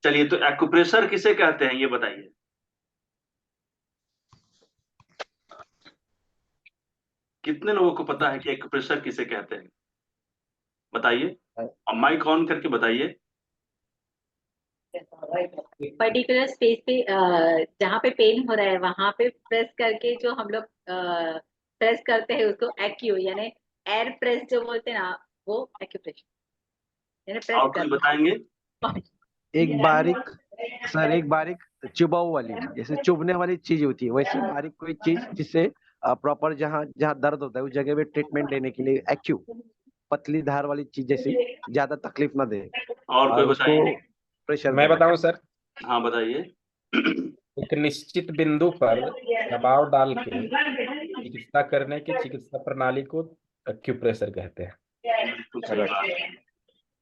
चलिए, तो एक्यूप्रेशर किसे कहते हैं ये बताइए। कितने लोगों को पता है कि एक्यूप्रेशर किसे कहते हैं? बताइए, अब माइक ऑन करके बताइए। पर्टिकुलर स्पेस पे जहाँ पे पेन हो रहा है वहां पे प्रेस करके जो हम लोग प्रेस करते हैं उसको एक्यू यानी एयर प्रेस जो बोलते हैं ना, वो एक्यूप्रेशर यानी प्रेस और कुछ करना। बताएंगे? एक बारीक सर, एक बारीक चुबाऊ वाली, जैसे चुभने वाली चीज होती है, वैसे बारीक कोई चीज जिससे प्रॉपर जहाँ जहाँ दर्द होता है उस जगह पे ट्रीटमेंट देने के लिए एक्यू, पतली धार वाली चीज जैसी, ज्यादा तकलीफ ना दे और कोई और उसको बताइए? प्रेशर मैं देना। बताऊं सर? हाँ बताइए। एक निश्चित बिंदु पर दबाव डाल के चिकित्सा करने की चिकित्सा प्रणाली को एक्यूप्रेशर कहते हैं। बिल्कुल सही बात है।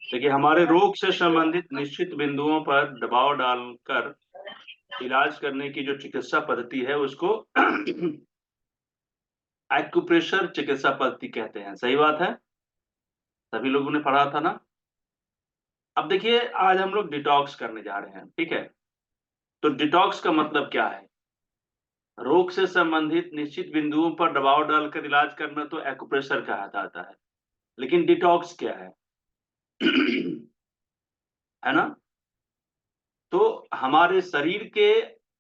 देखिए, हमारे रोग से संबंधित निश्चित बिंदुओं पर दबाव डालकर इलाज करने की जो चिकित्सा पद्धति है उसको एक्यूप्रेशर चिकित्सा पद्धति कहते हैं। सही बात है, सभी लोगों ने पढ़ा था ना। अब देखिए, आज हम लोग डिटॉक्स करने जा रहे हैं, ठीक है। तो डिटॉक्स का मतलब क्या है? रोग से संबंधित निश्चित बिंदुओं पर दबाव डालकर इलाज करना तो एक्यूप्रेशर कहा जाता है। लेकिन डिटॉक्स क्या है? है ना। तो हमारे शरीर के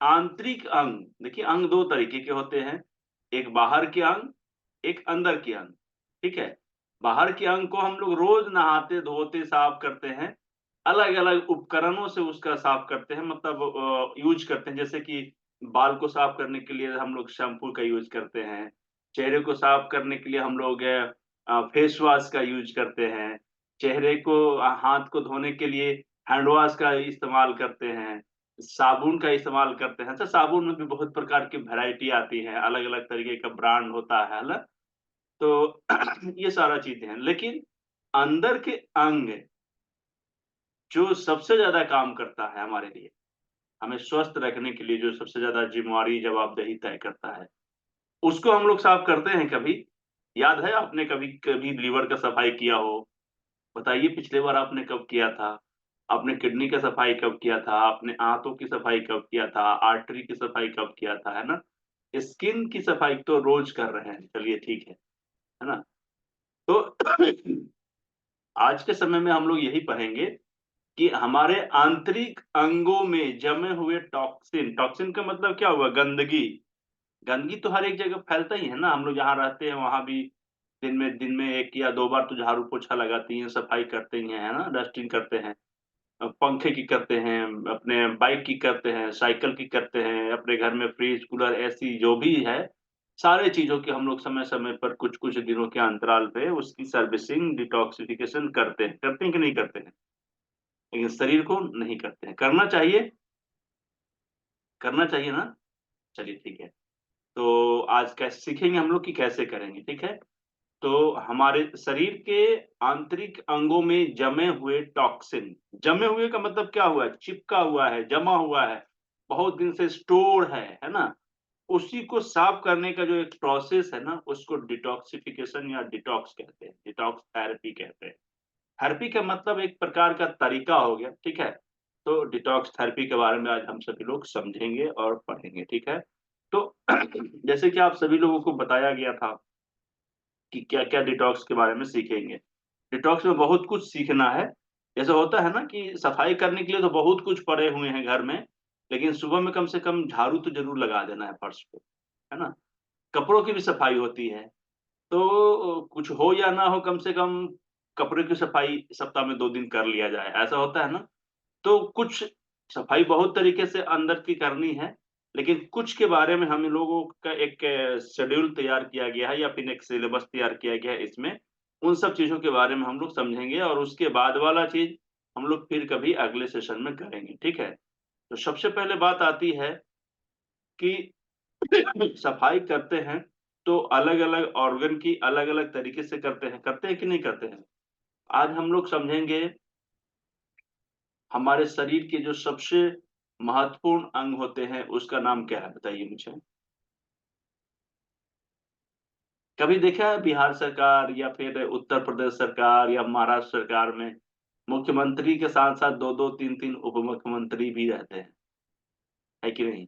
आंतरिक अंग, देखिए अंग दो तरीके के होते हैं, एक बाहर के अंग, एक अंदर के अंग, ठीक है। बाहर के अंग को हम लोग रोज नहाते धोते साफ करते हैं, अलग अलग उपकरणों से उसका साफ करते हैं, मतलब यूज करते हैं। जैसे कि बाल को साफ करने के लिए हम लोग शैम्पू का यूज करते हैं, चेहरे को साफ करने के लिए हम लोग फेस वॉश का यूज करते हैं, चेहरे को हाथ को धोने के लिए हैंड वॉश का इस्तेमाल करते हैं, साबुन का इस्तेमाल करते हैं। अच्छा, साबुन में भी बहुत प्रकार की वैरायटी आती है, अलग अलग तरीके का ब्रांड होता है ना। तो ये सारा चीजें हैं, लेकिन अंदर के अंग जो सबसे ज्यादा काम करता है हमारे लिए, हमें स्वस्थ रखने के लिए, जो सबसे ज्यादा जिम्मेवारी जवाबदेही तय करता है, उसको हम लोग साफ करते हैं कभी? याद है आपने कभी कभी लीवर का सफाई किया हो? बताइए, पिछले बार आपने कब किया था? आपने किडनी का सफाई कब किया था? आपने आंतों की सफाई कब किया था? आर्टरी की सफाई कब किया था? है ना। स्किन की सफाई तो रोज कर रहे हैं, चलिए ठीक है ना। तो आज के समय में हम लोग यही पढ़ेंगे कि हमारे आंतरिक अंगों में जमे हुए टॉक्सिन, टॉक्सिन का मतलब क्या हुआ? गंदगी। गंदगी तो हर एक जगह फैलता ही है ना, हम लोग जहाँ रहते हैं वहां भी दिन में एक या दो बार तो झाड़ू पोछा लगाती हैं, सफाई करते ही हैं, है ना, डस्टिंग करते हैं। पंखे की करते हैं, अपने बाइक की करते हैं, साइकिल की करते हैं, अपने घर में फ्रिज कूलर एसी जो भी है, सारे चीजों की हम लोग समय समय पर कुछ कुछ दिनों के अंतराल पे उसकी सर्विसिंग डिटॉक्सिफिकेशन करते हैं कि नहीं करते हैं? लेकिन शरीर को नहीं करते हैं। करना चाहिए, करना चाहिए ना। चलिए ठीक है। तो आज कैसे सीखेंगे हम लोग कि कैसे करेंगे, ठीक है। तो हमारे शरीर के आंतरिक अंगों में जमे हुए टॉक्सिन, जमे हुए का मतलब क्या हुआ है? चिपका हुआ है, जमा हुआ है, बहुत दिन से स्टोर है ना। उसी को साफ करने का जो एक प्रोसेस है ना, उसको डिटॉक्सिफिकेशन या डिटॉक्स कहते हैं, डिटॉक्स थेरेपी कहते हैं। थेरेपी का मतलब एक प्रकार का तरीका हो गया, ठीक है। तो डिटॉक्स थेरेपी के बारे में आज हम सभी लोग समझेंगे और पढ़ेंगे, ठीक है। तो जैसे कि आप सभी लोगों को बताया गया था कि क्या क्या डिटॉक्स के बारे में सीखेंगे। डिटॉक्स में बहुत कुछ सीखना है। जैसे होता है ना कि सफाई करने के लिए तो बहुत कुछ पड़े हुए हैं घर में, लेकिन सुबह में कम से कम झाड़ू तो जरूर लगा देना है फर्श पे, है ना। कपड़ों की भी सफाई होती है, तो कुछ हो या ना हो, कम से कम कपड़े की सफाई सप्ताह में 2 दिन कर लिया जाए, ऐसा होता है ना। तो कुछ सफाई बहुत तरीके से अंदर की करनी है, लेकिन कुछ के बारे में हम लोगों का एक शेड्यूल तैयार किया गया है या फिर एक सिलेबस तैयार किया गया है। इसमें उन सब चीजों के बारे में हम लोग समझेंगे और उसके बाद वाला चीज हम लोग फिर कभी अगले सेशन में करेंगे, ठीक है। तो सबसे पहले बात आती है कि सफाई करते हैं तो अलग अलग ऑर्गन की अलग अलग तरीके से करते हैं कि नहीं करते हैं? आज हम लोग समझेंगे हमारे शरीर के जो सबसे महत्वपूर्ण अंग होते हैं उसका नाम क्या है? बताइए मुझे। कभी देखा है बिहार सरकार या फिर उत्तर प्रदेश सरकार या महाराष्ट्र सरकार में मुख्यमंत्री के साथ साथ 2-2 3-3 उप मुख्यमंत्री भी रहते हैं, है कि नहीं?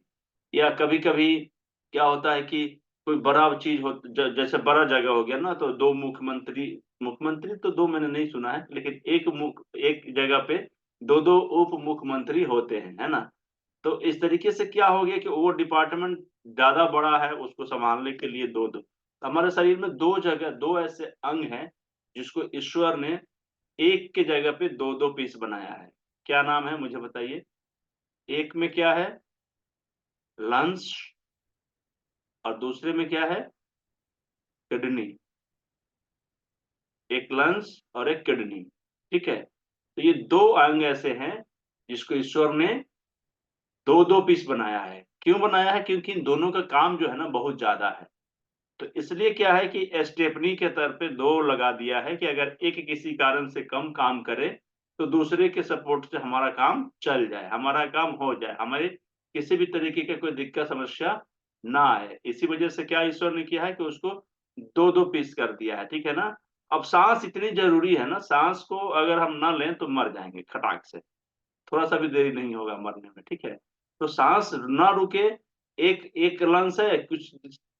या कभी कभी क्या होता है कि कोई बड़ा चीज हो जैसे बड़ा जगह हो गया ना, तो 2 मुख्यमंत्री, मुख्यमंत्री तो 2 मैंने नहीं सुना है, लेकिन एक जगह पे 2-2 उप मुख्यमंत्री होते हैं, है ना? तो इस तरीके से क्या हो गया कि वो डिपार्टमेंट ज्यादा बड़ा है, उसको संभालने के लिए 2-2 हमारे शरीर में 2 जगह 2 ऐसे अंग हैं जिसको ईश्वर ने एक के जगह पे 2-2 पीस बनाया है। क्या नाम है मुझे बताइए? एक में क्या है? लंग्स, और दूसरे में क्या है? किडनी। एक लंग्स और एक किडनी, ठीक है? तो ये 2 अंग ऐसे हैं जिसको ईश्वर ने 2-2 पीस बनाया है। क्यों बनाया है? क्योंकि इन दोनों का काम जो है ना बहुत ज्यादा है। तो इसलिए क्या है कि स्टेपनी के तौर पे 2 लगा दिया है कि अगर एक किसी कारण से कम काम करे तो दूसरे के सपोर्ट से हमारा काम चल जाए, हमारा काम हो जाए, हमारे किसी भी तरीके की कोई दिक्कत समस्या ना आए। इसी वजह से क्या ईश्वर ने किया है कि उसको 2-2 पीस कर दिया है, ठीक है ना? अब सांस इतनी जरूरी है ना, सांस को अगर हम ना लें तो मर जाएंगे खटाक से, थोड़ा सा भी देरी नहीं होगा मरने में, ठीक है? तो सांस ना रुके, एक एक लंग्स है, कुछ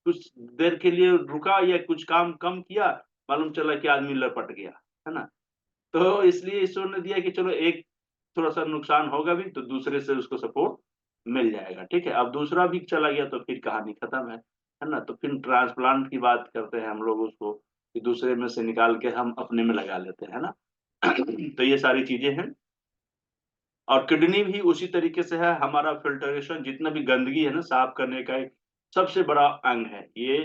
कुछ देर के लिए रुका या कुछ काम कम किया, मालूम चला कि आदमी लपट गया, है ना? तो इसलिए ईश्वर ने दिया कि चलो एक थोड़ा सा नुकसान होगा भी तो दूसरे से उसको सपोर्ट मिल जाएगा, ठीक है? अब दूसरा भी चला गया तो फिर कहानी खत्म है ना? तो फिर ट्रांसप्लांट की बात करते हैं हम लोग उसको, कि दूसरे में से निकाल के हम अपने में लगा लेते हैं ना? तो ये सारी चीजें हैं। और किडनी भी उसी तरीके से है, हमारा फिल्टरेशन जितना भी गंदगी है ना साफ करने का एक सबसे बड़ा अंग है ये।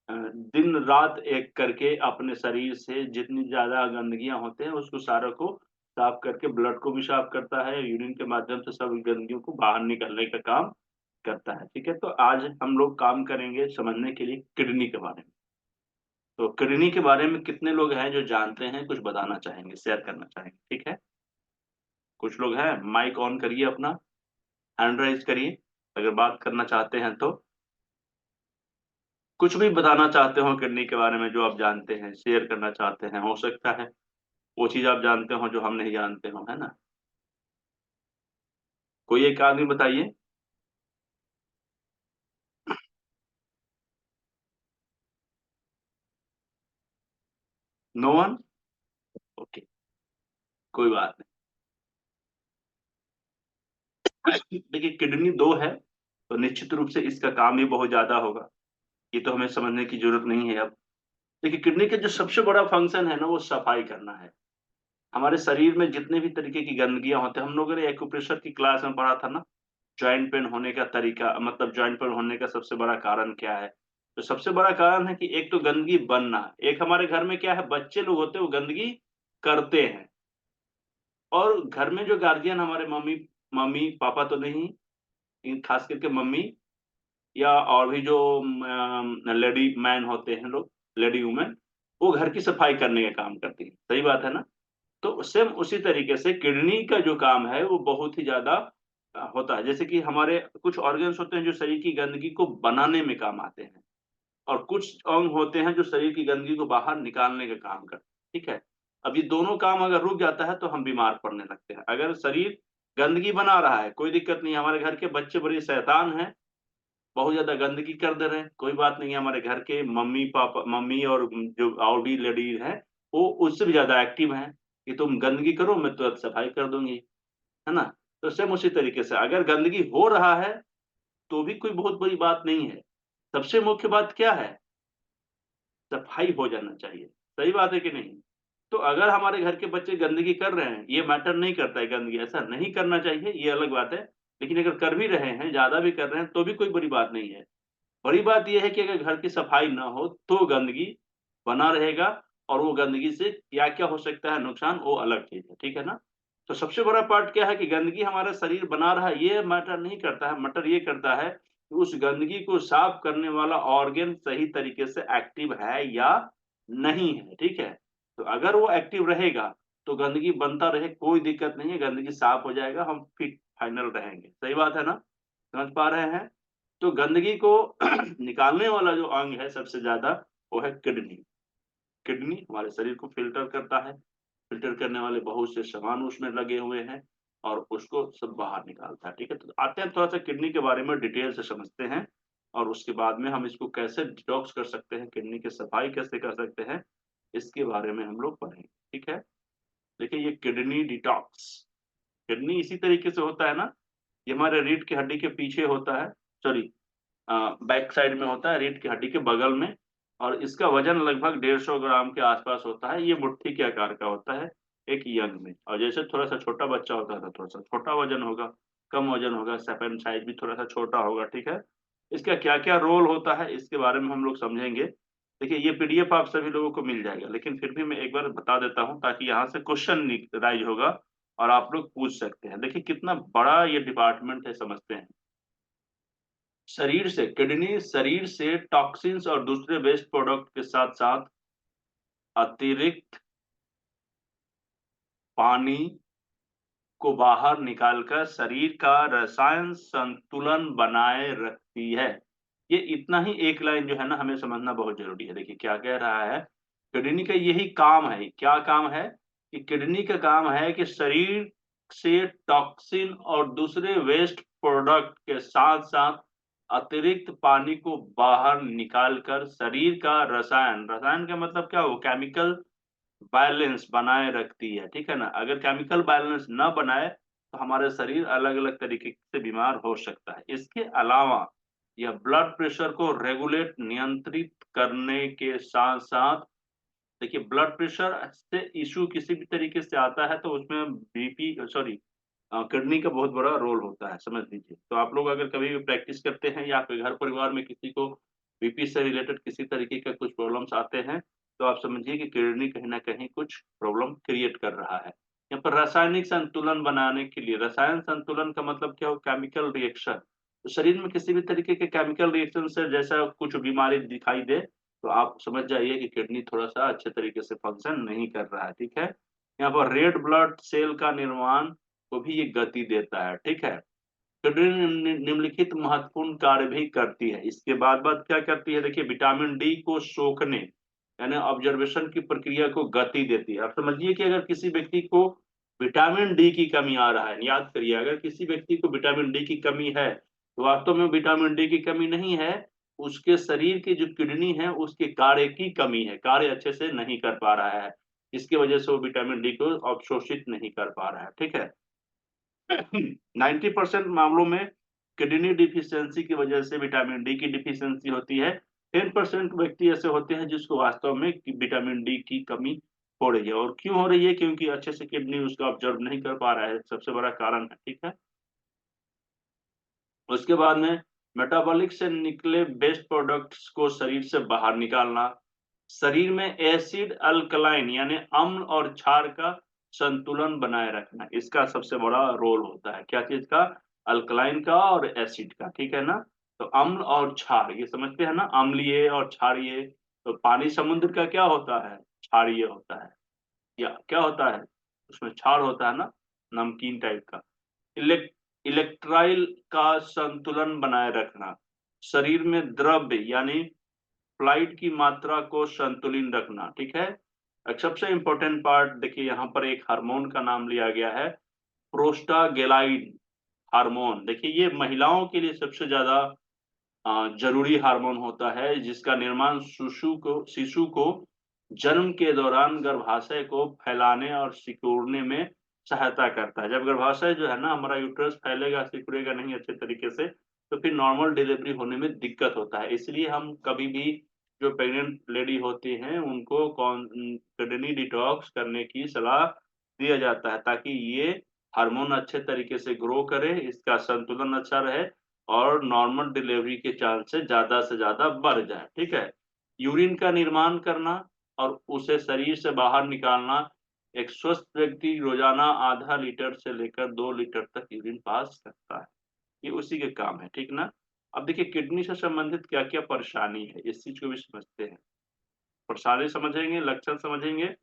दिन रात एक करके अपने शरीर से जितनी ज्यादा गंदगियां होते हैं उसको सारों को साफ करके ब्लड को भी साफ करता है, यूरिन के माध्यम से सब गंदगियों को बाहर निकलने का काम करता है, ठीक है? तो आज हम लोग काम करेंगे समझने के लिए किडनी के बारे में। तो किडनी के बारे में कितने लोग हैं जो जानते हैं, कुछ बताना चाहेंगे, शेयर करना चाहेंगे, ठीक है? कुछ लोग हैं, माइक ऑन करिए अपना, हैंड राइज करिए अगर बात करना चाहते हैं तो। कुछ भी बताना चाहते हो किडनी के बारे में जो आप जानते हैं, शेयर करना चाहते हैं, हो सकता है वो चीज आप जानते हो जो हम नहीं जानते हो, है ना? कोई एक आदमी बताइए। No one? ओके, कोई बात नहीं। देखिए किडनी 2 है तो निश्चित रूप से इसका काम भी बहुत ज्यादा होगा, ये तो हमें समझने की जरूरत नहीं है अब। देखिए किडनी का जो सबसे बड़ा फंक्शन है ना वो सफाई करना है। हमारे शरीर में जितने भी तरीके की गंदगियां होते हैं, हम लोगों ने एक्यूप्रेशर की क्लास में पढ़ा था ना, जॉइंट पेन होने का तरीका, मतलब जॉइंट पेन होने का सबसे बड़ा कारण क्या है? तो सबसे बड़ा कारण है कि एक तो गंदगी बनना, एक हमारे घर में क्या है, बच्चे लोग होते हैं वो गंदगी करते हैं, और घर में जो गार्जियन हमारे मम्मी मम्मी पापा तो नहीं, खास करके मम्मी या और भी जो लेडी मैन होते हैं लोग, लेडी वुमेन, वो घर की सफाई करने का काम करती है, सही बात है ना? तो सेम उसी तरीके से किडनी का जो काम है वो बहुत ही ज्यादा होता है। जैसे कि हमारे कुछ ऑर्गन्स होते हैं जो शरीर की गंदगी को बनाने में काम आते हैं, और कुछ अंग होते हैं जो शरीर की गंदगी को बाहर निकालने का काम करते हैं, ठीक है? अब ये दोनों काम अगर रुक जाता है तो हम बीमार पड़ने लगते हैं। अगर शरीर गंदगी बना रहा है कोई दिक्कत नहीं, हमारे घर के बच्चे बड़े शैतान हैं, बहुत ज्यादा गंदगी कर दे रहे हैं, कोई बात नहीं है, हमारे घर के मम्मी पापा, मम्मी और जो और भी लेडीज हैं वो उससे भी ज्यादा एक्टिव हैं कि तुम गंदगी करो मैं तुरंत सफाई कर दूंगी, है ना? तो सेम उसी तरीके से अगर गंदगी हो रहा है तो भी कोई बहुत बड़ी बात नहीं है। सबसे मुख्य बात क्या है? सफाई हो जाना चाहिए, सही बात है कि नहीं? तो अगर हमारे घर के बच्चे गंदगी कर रहे हैं, ये मैटर नहीं करता है, गंदगी ऐसा नहीं करना चाहिए, ये अलग बात है। लेकिन अगर कर भी रहे हैं, ज्यादा भी कर रहे हैं, तो भी कोई बड़ी बात नहीं है। बड़ी बात यह है कि अगर घर की सफाई ना हो तो गंदगी बना रहेगा, और वो गंदगी से क्या क्या हो सकता है नुकसान, वो अलग चीज है, ठीक है ना? तो सबसे बड़ा पार्ट क्या है कि गंदगी हमारा शरीर बना रहा है, ये मैटर नहीं करता है, मैटर ये करता है कि उस गंदगी को साफ करने वाला ऑर्गन सही तरीके से एक्टिव है या नहीं है, ठीक है? तो अगर वो एक्टिव रहेगा तो गंदगी बनता रहे, कोई दिक्कत नहीं है, गंदगी साफ हो जाएगा, हम फिट फाइनल रहेंगे, सही बात है ना? समझ पा रहे हैं? तो गंदगी को निकालने वाला जो अंग है सबसे ज्यादा वो है किडनी। किडनी हमारे शरीर को फिल्टर करता है, फिल्टर करने वाले बहुत से सामान उसमें लगे हुए हैं और उसको सब बाहर निकालता है। ठीक है, तो आते हैं थोड़ा सा किडनी के बारे में डिटेल से समझते हैं और उसके बाद में हम इसको कैसे डिटॉक्स कर सकते हैं, किडनी की सफाई कैसे कर सकते हैं, इसके बारे में हम लोग पढ़ेंगे। ठीक है, देखिए ये किडनी डिटॉक्स, किडनी इसी तरीके से होता है ना, ये हमारे रीढ़ की हड्डी के पीछे होता है, सॉरी बैक साइड में होता है, रीढ़ की हड्डी के बगल में, और इसका वजन लगभग 150 ग्राम के आसपास होता है। ये मुट्ठी के आकार का होता है एक यंग में, और जैसे थोड़ा सा छोटा बच्चा होता है तो थोड़ा सा छोटा वजन होगा, कम वजन होगा, सेपन साइज भी थोड़ा सा छोटा होगा। ठीक है, इसका क्या क्या रोल होता है इसके बारे में हम लोग समझेंगे। देखिए ये पीडीएफ आप सभी लोगों को मिल जाएगा, लेकिन फिर भी मैं एक बार बता देता हूँ ताकि यहाँ से क्वेश्चन राइज होगा और आप लोग पूछ सकते हैं। देखिए कितना बड़ा ये डिपार्टमेंट है, समझते हैं। शरीर से, किडनी शरीर से टॉक्सिन्स और दूसरे वेस्ट प्रोडक्ट के साथ साथ अतिरिक्त पानी को बाहर निकालकर शरीर का रसायन संतुलन बनाए रखती है। ये इतना ही एक लाइन जो है ना हमें समझना बहुत जरूरी है। देखिए क्या कह रहा है, किडनी का यही काम है। क्या काम है कि किडनी का काम है कि शरीर से टॉक्सिन और दूसरे वेस्ट प्रोडक्ट के साथ साथ अतिरिक्त पानी को बाहर निकालकर शरीर का रसायन, रसायन का मतलब क्या हो, केमिकल बैलेंस बनाए रखती है। ठीक है ना, अगर केमिकल बैलेंस न बनाए तो हमारे शरीर अलग अलग तरीके से बीमार हो सकता है। इसके अलावा यह ब्लड प्रेशर को रेगुलेट, नियंत्रित करने के साथ साथ, देखिए ब्लड प्रेशर से इशू किसी भी तरीके से आता है तो उसमें बीपी, सॉरी, किडनी का बहुत बड़ा रोल होता है, समझ लीजिए। तो आप लोग अगर कभी भी प्रैक्टिस करते हैं या फिर घर परिवार में किसी को बीपी से रिलेटेड किसी तरीके का कुछ प्रॉब्लम्स आते हैं तो आप समझिए कि किडनी कहीं ना कहीं कुछ प्रॉब्लम क्रिएट कर रहा है। यहाँ पर रासायनिक संतुलन बनाने के लिए, रसायन संतुलन का मतलब क्या हो, केमिकल रिएक्शन। तो शरीर में किसी भी तरीके के केमिकल रिएक्शन से जैसा कुछ बीमारी दिखाई दे तो आप समझ जाइए कि किडनी थोड़ा सा अच्छे तरीके से फंक्शन नहीं कर रहा है। ठीक है, यहाँ पर रेड ब्लड सेल का निर्माण को भी ये गति देता है। ठीक है, किडनी निम्नलिखित महत्वपूर्ण कार्य भी करती है। इसके बाद क्या करती है, देखिए विटामिन डी को सोखने यानी ऑब्जर्वेशन की प्रक्रिया को गति देती है। आप समझिए कि अगर किसी व्यक्ति को विटामिन डी की कमी आ रहा है, याद करिए अगर किसी व्यक्ति को विटामिन डी की कमी है तो वास्तव में विटामिन डी की कमी नहीं है, उसके शरीर की जो किडनी है उसके कार्य की कमी है, कार्य अच्छे से नहीं कर पा रहा है, इसकी वजह से वो विटामिन डी को अवशोषित नहीं कर पा रहा है। ठीक है, 90% मामलों में किडनी डिफिशियंसी की वजह से विटामिन डी की डिफिशियंसी होती है। 10% व्यक्ति ऐसे होते हैं जिसको वास्तव में विटामिन डी की कमी हो रही है। और क्यों हो रही है, क्योंकि अच्छे से किडनी उसका ऑब्जर्व नहीं कर पा रहा है, सबसे बड़ा कारण है। ठीक है, उसके बाद में मेटाबॉलिक से निकले वेस्ट प्रोडक्ट्स को शरीर से बाहर निकालना, शरीर में एसिड अल्कलाइन यानी अम्ल और क्षार का संतुलन बनाए रखना, इसका सबसे बड़ा रोल होता है। क्या चीज का, अल्कलाइन का और एसिड का। ठीक है ना, तो अम्ल और क्षार ये समझते हैं ना, अम्लीय और क्षारीय। तो पानी समुद्र का क्या होता है, क्षारीय होता है, या क्या होता है उसमें क्षार होता है ना, नमकीन टाइप का। इलेक्ट्राइल का संतुलन बनाए रखना, शरीर में द्रव्य यानी फ्लाइट की मात्रा को संतुलित रखना। ठीक है, एक सबसे इंपॉर्टेंट पार्ट देखिए यहाँ पर एक हार्मोन का नाम लिया गया है, प्रोस्टाग्लैंडिन हार्मोन। देखिए ये महिलाओं के लिए सबसे ज्यादा जरूरी हार्मोन होता है, जिसका निर्माण शिशु को जन्म के दौरान गर्भाशय को फैलाने और सिकुड़ने में सहायता करता है। जब गर्भाशय जो है ना हमारा यूट्रस फैलेगा, सिकुड़ेगा नहीं अच्छे तरीके से, तो फिर नॉर्मल डिलीवरी होने में दिक्कत होता है। इसलिए हम कभी भी जो प्रेग्नेंट लेडी होती हैं उनको किडनी डिटॉक्स करने की सलाह दिया जाता है, ताकि ये हार्मोन अच्छे तरीके से ग्रो करे, इसका संतुलन अच्छा रहे और नॉर्मल डिलीवरी के चांसेस ज्यादा से ज्यादा बढ़ जाए। ठीक है, यूरिन का निर्माण करना और उसे शरीर से बाहर निकालना, एक स्वस्थ व्यक्ति रोजाना आधा लीटर से लेकर 2 लीटर तक यूरिन पास करता है, ये उसी के काम है। ठीक ना, अब देखिए किडनी से संबंधित क्या क्या परेशानी है इस चीज को भी समझते हैं। परेशानी समझेंगे, लक्षण समझेंगे,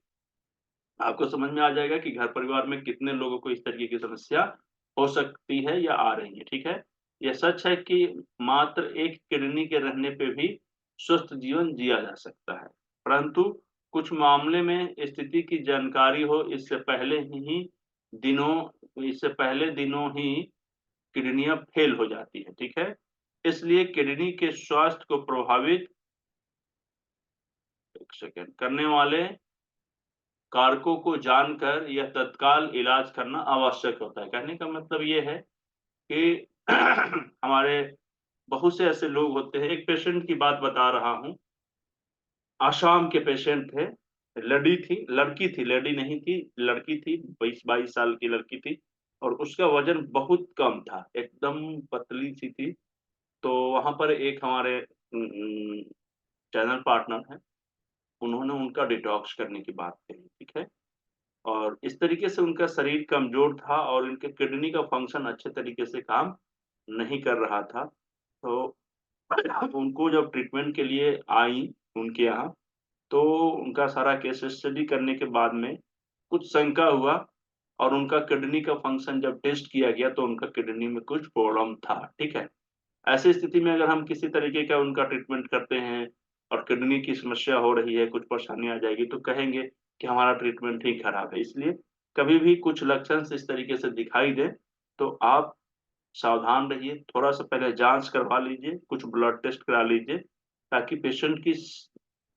आपको समझ में आ जाएगा कि घर परिवार में कितने लोगों को इस तरीके की समस्या हो सकती है या आ रही है। ठीक है, यह सच है कि मात्र एक किडनी के रहने पे भी स्वस्थ जीवन जिया जा सकता है। परंतु कुछ मामले में स्थिति की जानकारी हो इससे पहले दिनों ही किडनियां फेल हो जाती है, ठीक है। इसलिए किडनी के स्वास्थ्य को प्रभावित करने वाले कारकों को जानकर यह तत्काल इलाज करना आवश्यक होता है। कहने का मतलब ये है कि हमारे बहुत से ऐसे लोग होते हैं। एक पेशेंट की बात बता रहा हूँ, आसाम के पेशेंट थे, लड़की थी, लेडी नहीं थी, लड़की थी, 22 साल की लड़की थी और उसका वजन बहुत कम था, एकदम पतली सी थी। तो वहां पर एक हमारे चैनल पार्टनर है, उन्होंने उनका डिटॉक्स करने की बात कही, ठीक है। और इस तरीके से उनका शरीर कमजोर था और उनके किडनी का फंक्शन अच्छे तरीके से काम नहीं कर रहा था। तो उनको जब ट्रीटमेंट के लिए आई उनके यहाँ, तो उनका सारा केस स्टडी करने के बाद में कुछ शंका हुआ और उनका किडनी का फंक्शन जब टेस्ट किया गया तो उनका किडनी में कुछ प्रॉब्लम था, ठीक है। ऐसी स्थिति में अगर हम किसी तरीके का उनका ट्रीटमेंट करते हैं और किडनी की समस्या हो रही है, कुछ परेशानी आ जाएगी, तो कहेंगे कि हमारा ट्रीटमेंट ही खराब है। इसलिए कभी भी कुछ लक्षण इस तरीके से दिखाई दे तो आप सावधान रहिए, थोड़ा सा पहले जांच करवा लीजिए, कुछ ब्लड टेस्ट करा लीजिए, ताकि पेशेंट की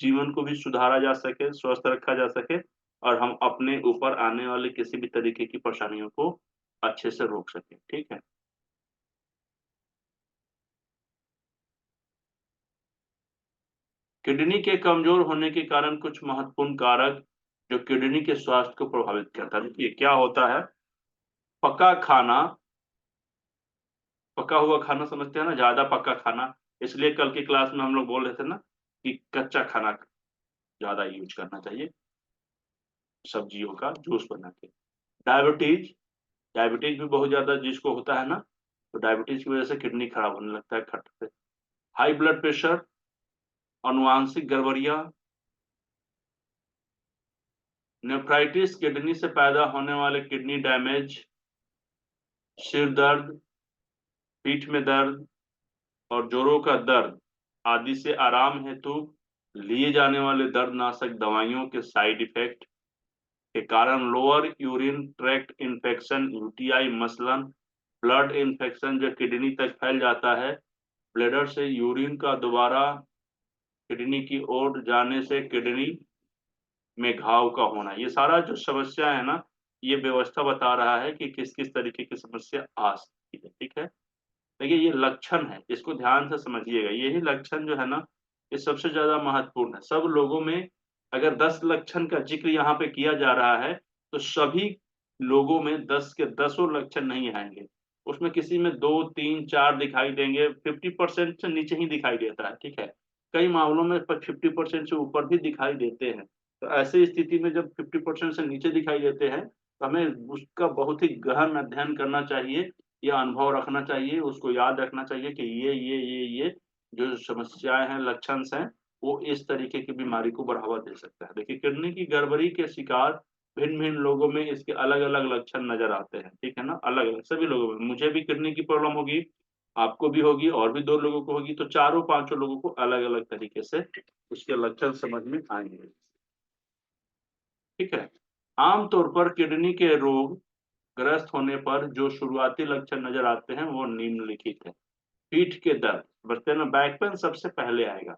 जीवन को भी सुधारा जा सके, स्वस्थ रखा जा सके और हम अपने ऊपर आने वाले किसी भी तरीके की परेशानियों को अच्छे से रोक सके, ठीक है। किडनी के कमजोर होने के कारण कुछ महत्वपूर्ण कारक जो किडनी के स्वास्थ्य को प्रभावित करता है। देखिए क्या होता है, पका खाना, पका हुआ खाना समझते हैं ना, ज्यादा पका खाना। इसलिए कल की क्लास में हम लोग बोल रहे थे ना कि कच्चा खाना ज्यादा यूज करना चाहिए, सब्जियों का जूस बना के। डायबिटीज, डायबिटीज भी बहुत ज्यादा जिसको होता है ना, तो डायबिटीज की वजह से किडनी खराब होने लगता है खट से। हाई ब्लड प्रेशर, अनुवांशिक गड़बड़ियां, नेफ्राइटिस, किडनी से पैदा होने वाले किडनी डैमेज, सिर दर्द, पीठ में दर्द और जोड़ों का दर्द आदि से आराम हेतु लिए जाने वाले दर्दनाशक दवाइयों के साइड इफेक्ट के कारण lower urine tract infection, UTI, मसलन ब्लड इन्फेक्शन जो किडनी तक फैल जाता है, ब्लैडर से यूरिन का दोबारा किडनी की ओर जाने से किडनी में घाव का होना, ये सारा जो समस्या है ना, ये व्यवस्था बता रहा है कि किस किस तरीके की समस्या आ सकती है, ठीक है। देखिए ये लक्षण है, इसको ध्यान से समझिएगा। यही लक्षण जो है ना, ये सबसे ज्यादा महत्वपूर्ण है। सब लोगों में अगर 10 लक्षण का जिक्र यहाँ पे किया जा रहा है तो सभी लोगों में 10 के 10 लक्षण नहीं आएंगे, उसमें किसी में 2, 3, 4 दिखाई देंगे, 50% से नीचे ही दिखाई देता है, ठीक है। कई मामलों में 50% से ऊपर भी दिखाई देते हैं। तो ऐसी स्थिति में जब 50% से नीचे दिखाई देते हैं तो हमें उसका बहुत ही गहन अध्ययन करना चाहिए, ये अनुभव रखना चाहिए, उसको याद रखना चाहिए कि ये जो समस्याएं हैं, लक्षण हैं, वो इस तरीके की बीमारी को बढ़ावा दे सकता है। देखिए किडनी की गड़बड़ी के शिकार भिन्न भिन्न लोगों में इसके अलग अलग लक्षण नजर आते हैं, ठीक है ना, अलग अलग सभी लोगों में। मुझे भी किडनी की प्रॉब्लम होगी, आपको भी होगी और भी 2 लोगों को होगी, तो चारों पांचों लोगों को अलग अलग तरीके से उसके लक्षण समझ में आएंगे, ठीक है। आमतौर पर किडनी के रोग ग्रस्त होने पर जो शुरुआती लक्षण नजर आते हैं वो निम्नलिखित है। पीठ के दर्द, बचते ना, बैक पेन सबसे पहले आएगा।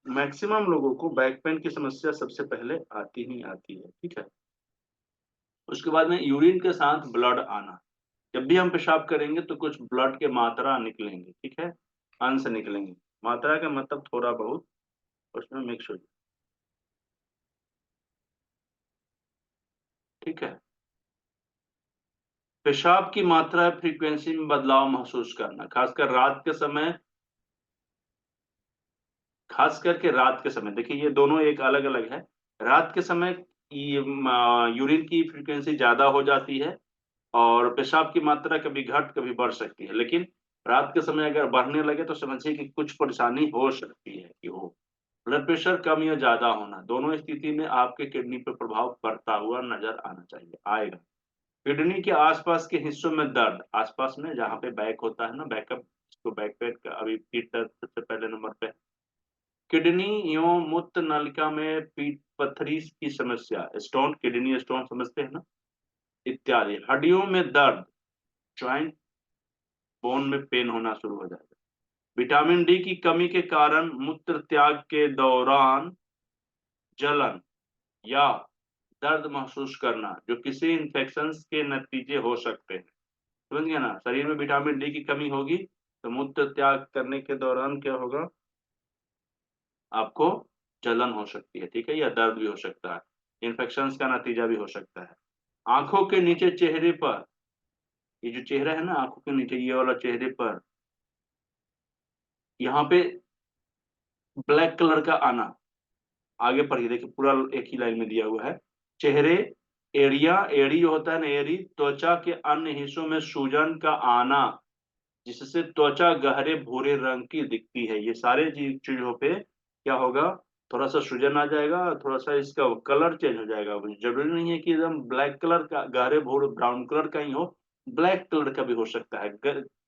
मैक्सिमम लोगों को बैक पेन की समस्या सबसे पहले आती ही आती है, ठीक है। उसके बाद में यूरिन के साथ ब्लड आना, जब भी हम पेशाब करेंगे तो कुछ ब्लड के मात्रा निकलेंगे, ठीक है, अंश निकलेंगे। मात्रा का मतलब थोड़ा बहुत उसमें मिक्स हो जाए, ठीक है। पेशाब की मात्रा फ्रीक्वेंसी में बदलाव महसूस करना, खास करके रात के समय। देखिए ये दोनों एक अलग अलग है। रात के समय ये यूरिन की फ्रीक्वेंसी ज्यादा हो जाती है और पेशाब की मात्रा कभी घट कभी बढ़ सकती है, लेकिन रात के समय अगर बढ़ने लगे तो समझिए कि कुछ परेशानी हो सकती है कि हो। ब्लड प्रेशर कम या ज्यादा होना, दोनों स्थिति में आपके किडनी पर प्रभाव पड़ता हुआ नजर आना चाहिए, आएगा। किडनी के आसपास के हिस्सों में दर्द, आसपास में जहाँ पे बैक होता है ना, बैकअप इसको बैकपेट का, अभी पीठ दर्द सबसे पहले नंबर पे। किडनी एवं मूत्र नलिका में पीठ पत्थरी की समस्या, स्टोन, किडनी स्टोन समझते हैं ना, इत्यादि। हड्डियों में दर्द, ज्वाइंट बोन में पेन होना शुरू हो जाएगा। विटामिन डी की कमी के कारण मूत्र त्याग के दौरान जलन या दर्द महसूस करना, जो किसी इन्फेक्शन के नतीजे हो सकते हैं। समझ गया ना, शरीर में विटामिन डी की कमी होगी तो मूत्र त्याग करने के दौरान क्या होगा, आपको जलन हो सकती है, ठीक है, या दर्द भी हो सकता है, इन्फेक्शन का नतीजा भी हो सकता है। आंखों के नीचे चेहरे पर, ये जो चेहरा है ना आंखों के नीचे, ये वाला चेहरे पर यहाँ पे ब्लैक कलर का आना, आगे पढ़िए, देखिए पूरा एक ही लाइन में दिया हुआ है। चेहरे, एड़िया, एड़ी जो होता है ना, एड़ी, त्वचा के अन्य हिस्सों में सूजन का आना, जिससे त्वचा गहरे भूरे रंग की दिखती है। ये सारे चीजों पे क्या होगा, थोड़ा सा सूजन आ जाएगा, थोड़ा सा इसका कलर चेंज हो जाएगा। जरूरी नहीं है कि एकदम ब्लैक कलर का, गहरे भूरे ब्राउन कलर का ही हो, ब्लैक कलर का भी हो सकता है।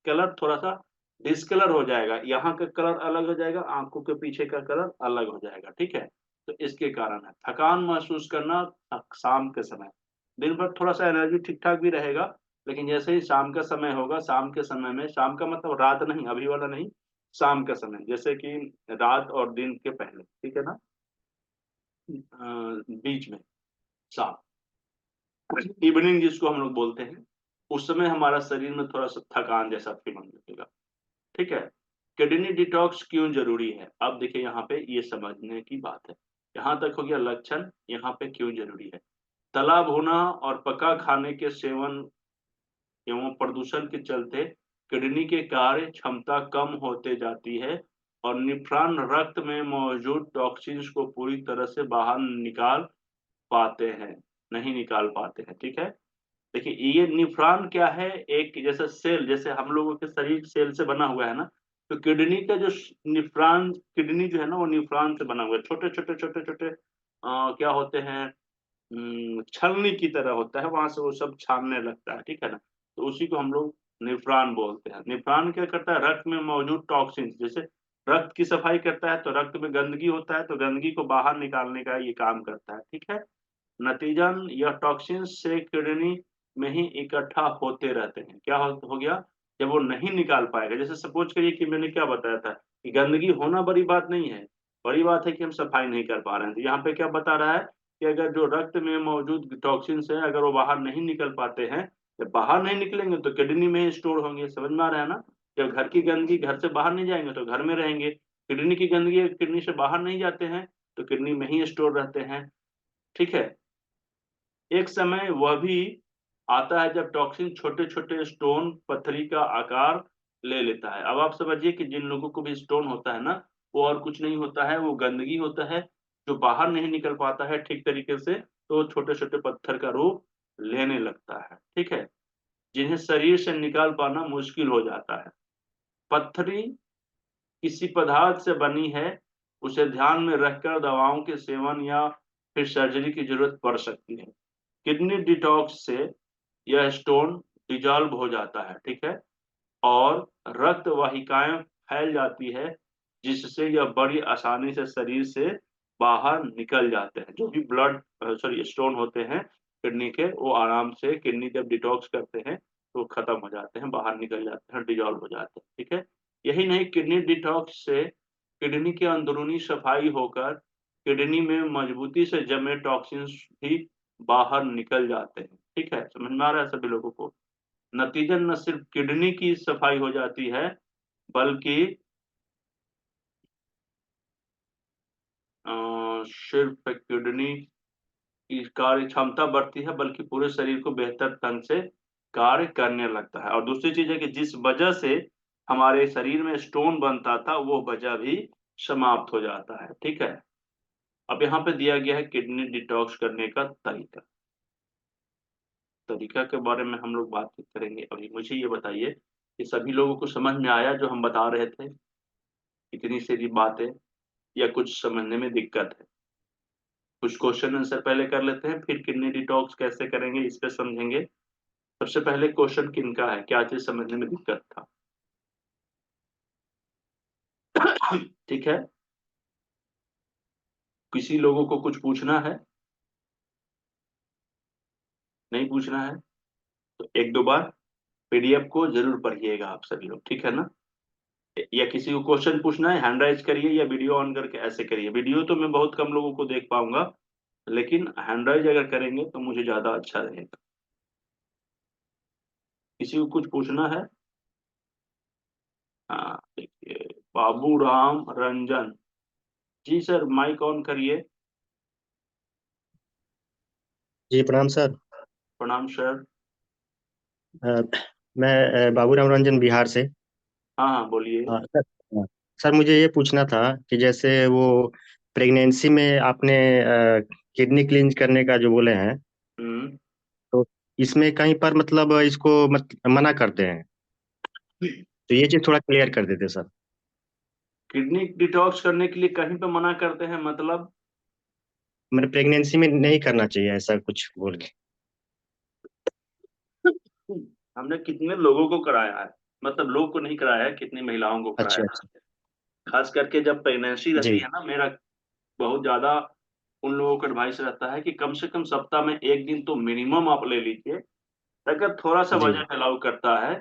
कलर थोड़ा सा डिस्कलर हो जाएगा, यहाँ का कलर अलग हो जाएगा, आंखों के पीछे का कलर अलग हो जाएगा, ठीक है। तो इसके कारण है थकान महसूस करना शाम के समय। दिन भर थोड़ा सा एनर्जी ठीक ठाक भी रहेगा, लेकिन जैसे ही शाम का समय होगा, शाम के समय में, शाम का मतलब रात नहीं, अभी वाला नहीं, शाम का समय, जैसे कि रात और दिन के पहले, ठीक है ना, बीच में, शाम, इवनिंग जिसको हम लोग बोलते हैं, उस समय हमारा शरीर में थोड़ा सा थकान जैसा फीलिंग लगेगा, ठीक है। किडनी डिटॉक्स क्यों जरूरी है, अब देखिए यहाँ पे ये समझने की बात है। यहाँ तक हो गया लक्षण, यहाँ पे क्यों जरूरी है। तला भुना और पका खाने के सेवन एवं प्रदूषण के चलते किडनी के कार्य क्षमता कम होते जाती है और निफ्रॉन रक्त में मौजूद टॉक्सिन्स को पूरी तरह से बाहर निकाल पाते हैं, नहीं निकाल पाते हैं, ठीक है। देखिए ये निफ्रॉन क्या है, एक जैसे सेल, जैसे हम लोगों के शरीर सेल से बना हुआ है ना, तो किडनी का जो निफ्रॉन, किडनी जो है ना वो निफ्रॉन से बना हुआ है, छोटे छोटे छोटे छोटे क्या होते हैं, छलनी की तरह होता है, वहां से वो सब छानने लगता है, ठीक है ना। तो उसी को हम लोग निफ्रॉन बोलते हैं। निफ्रॉन क्या करता है, रक्त में मौजूद टॉक्सिन, जैसे रक्त की सफाई करता है, तो रक्त में गंदगी होता है तो गंदगी को बाहर निकालने का ये काम करता है, ठीक है। नतीजन यह टॉक्सिन से किडनी में ही इकट्ठा होते रहते हैं। क्या हो गया, जब वो नहीं निकाल पाएगा, जैसे सपोज करिए कि मैंने क्या बताया था कि गंदगी होना बड़ी बात नहीं है, बड़ी बात है कि हम सफाई नहीं कर पा रहे हैं। तो यहाँ पे क्या बता रहा है कि अगर जो रक्त में मौजूद टॉक्सिन्स है, अगर वो बाहर नहीं निकल पाते हैं, जब बाहर नहीं निकलेंगे तो किडनी में ही स्टोर होंगे। समझ में आ रहा है ना, जब घर की गंदगी घर से बाहर नहीं जाएंगे तो घर में रहेंगे, किडनी की गंदगी किडनी से बाहर नहीं जाते हैं तो किडनी में ही स्टोर रहते हैं, ठीक है। एक समय वह भी आता है जब टॉक्सिन छोटे छोटे स्टोन पत्थरी का आकार ले लेता है। अब आप समझिए कि जिन लोगों को भी स्टोन होता है ना, वो और कुछ नहीं होता है, वो गंदगी होता है जो बाहर नहीं निकल पाता है ठीक तरीके से, तो छोटे छोटे पत्थर का रूप लेने लगता है, ठीक है, जिन्हें शरीर से निकाल पाना मुश्किल हो जाता है। पत्थरी किसी पदार्थ से बनी है, उसे ध्यान में रखकर दवाओं के सेवन या फिर सर्जरी की जरूरत पड़ सकती है। किडनी डिटॉक्स से यह स्टोन डिजॉल्व हो जाता है, ठीक है, और रक्त वाहिकाएं फैल जाती है, जिससे यह बड़ी आसानी से शरीर से बाहर निकल जाते हैं। जो भी ब्लड सॉरी स्टोन होते हैं किडनी के, वो आराम से किडनी जब डिटॉक्स करते हैं तो खत्म हो जाते हैं, बाहर निकल जाते हैं, डिजॉल्व हो जाते हैं, ठीक है। यही नहीं, किडनी डिटॉक्स से किडनी की अंदरूनी सफाई होकर किडनी में मजबूती से जमे टॉक्सिन्स भी बाहर निकल जाते हैं, ठीक है। समझ में आ रहा है सभी लोगों को। नतीजन न सिर्फ किडनी की सफाई हो जाती है, बल्कि सिर्फ किडनी की कार्य क्षमता बढ़ती है, बल्कि पूरे शरीर को बेहतर ढंग से कार्य करने लगता है। और दूसरी चीज है कि जिस वजह से हमारे शरीर में स्टोन बनता था, वो वजह भी समाप्त हो जाता है, ठीक है। अब यहाँ पे दिया गया है किडनी डिटॉक्स करने का तरीका। तरीका के बारे में हम लोग बातचीत करेंगे। अभी मुझे ये बताइए कि सभी लोगों को समझ में आया जो हम बता रहे थे, इतनी सारी बातें, या कुछ समझने में दिक्कत है। कुछ क्वेश्चन आंसर पहले कर लेते हैं, फिर किडनी डिटॉक्स कैसे करेंगे इस पे समझेंगे। सबसे पहले क्वेश्चन किनका है, क्या चीज समझने में दिक्कत था। ठीक है, किसी लोगों को कुछ पूछना है? नहीं पूछना है तो एक दो बार पीडीएफ को जरूर पढ़िएगा आप सभी लोग, ठीक है ना? या किसी को क्वेश्चन पूछना है, हैंड राइज करिए या वीडियो ऑन करके ऐसे करिए। वीडियो तो मैं बहुत कम लोगों को देख पाऊंगा, लेकिन हैंड राइज अगर करेंगे तो मुझे ज्यादा अच्छा रहेगा। किसी को कुछ पूछना है? हाँ देखिए, बाबू राम रंजन जी, सर माइक ऑन करिए। जी प्रणाम सर। प्रणाम सर। अ, मैं बाबूराम रंजन बिहार से। हाँ हाँ बोलिए। सर, सर मुझे ये पूछना था कि जैसे वो प्रेगनेंसी में आपने किडनी क्लींज करने का जो बोले हैं, हम्म। तो इसमें कहीं पर मतलब इसको मना करते हैं, तो ये चीज थोड़ा क्लियर कर देते सर। किडनी डिटॉक्स करने के लिए कहीं पे मना करते हैं मतलब? मैंने प्रेगनेंसी में नहीं करना चाहिए ऐसा कुछ बोल के। हमने कितने लोगों को कराया है, मतलब लोग को नहीं कराया है, कितनी महिलाओं को कराया अच्छा है। अच्छा। खास करके जब प्रेगनेंसी रहती जी है ना, मेरा बहुत ज्यादा उन लोगों का एडवाइस रहता है कि कम से कम सप्ताह में एक दिन तो मिनिमम आप ले लीजिए। अगर थोड़ा सा जी। वजन अलाउ करता है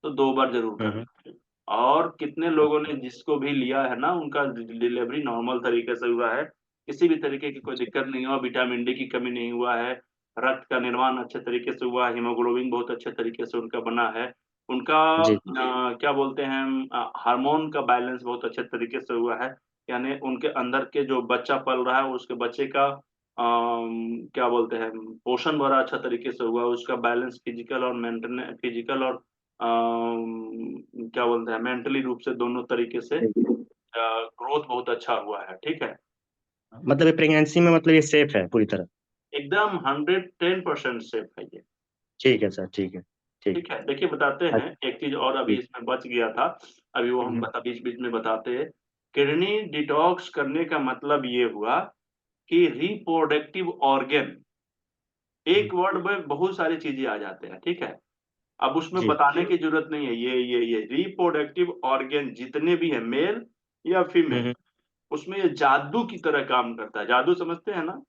तो दो बार जरूर कर हम्म। लीजिए। और कितने लोगों ने जिसको भी लिया है ना, उनका डिलीवरी नॉर्मल तरीके से हुआ है, किसी भी तरीके की कोई दिक्कत नहीं हुआ, विटामिन डी की कमी नहीं हुआ है, रक्त का निर्माण अच्छे तरीके से हुआ, हीमोग्लोबिन बहुत अच्छे तरीके से उनका बना है, उनका जी क्या बोलते हैं, हार्मोन का बैलेंस बहुत अच्छे तरीके से हुआ है। यानी उनके अंदर के जो बच्चा पल रहा है उसके बच्चे का क्या बोलते हैं, पोषण बड़ा अच्छा तरीके से हुआ, उसका बैलेंस फिजिकल और मेंटल, फिजिकल और क्या बोलते हैं मेंटली रूप से दोनों तरीके से जी। ग्रोथ बहुत अच्छा हुआ है, ठीक है। मतलब ये प्रेगनेंसी में मतलब ये सेफ है पूरी तरह? एकदम 110% सेफ है ये। ठीक है सर, ठीक है। ठीक। ठीक है, देखिए बताते हैं अच्छा। एक चीज और अभी जी। इसमें बच गया था, अभी वो हम बता बीच बीच में बताते हैं। किडनी डिटॉक्स करने का मतलब ये हुआ कि रिप्रोडक्टिव ऑर्गन, हम्म। एक वर्ड में बहुत सारी चीजें आ जाते हैं, ठीक है। अब उसमें जी। बताने की जरूरत नहीं है, ये रिप्रोडक्टिव ऑर्गन जितने भी है, मेल या फीमेल, हम्म। उसमें ये जादू की तरह काम करता है। जादू समझते हैं ना?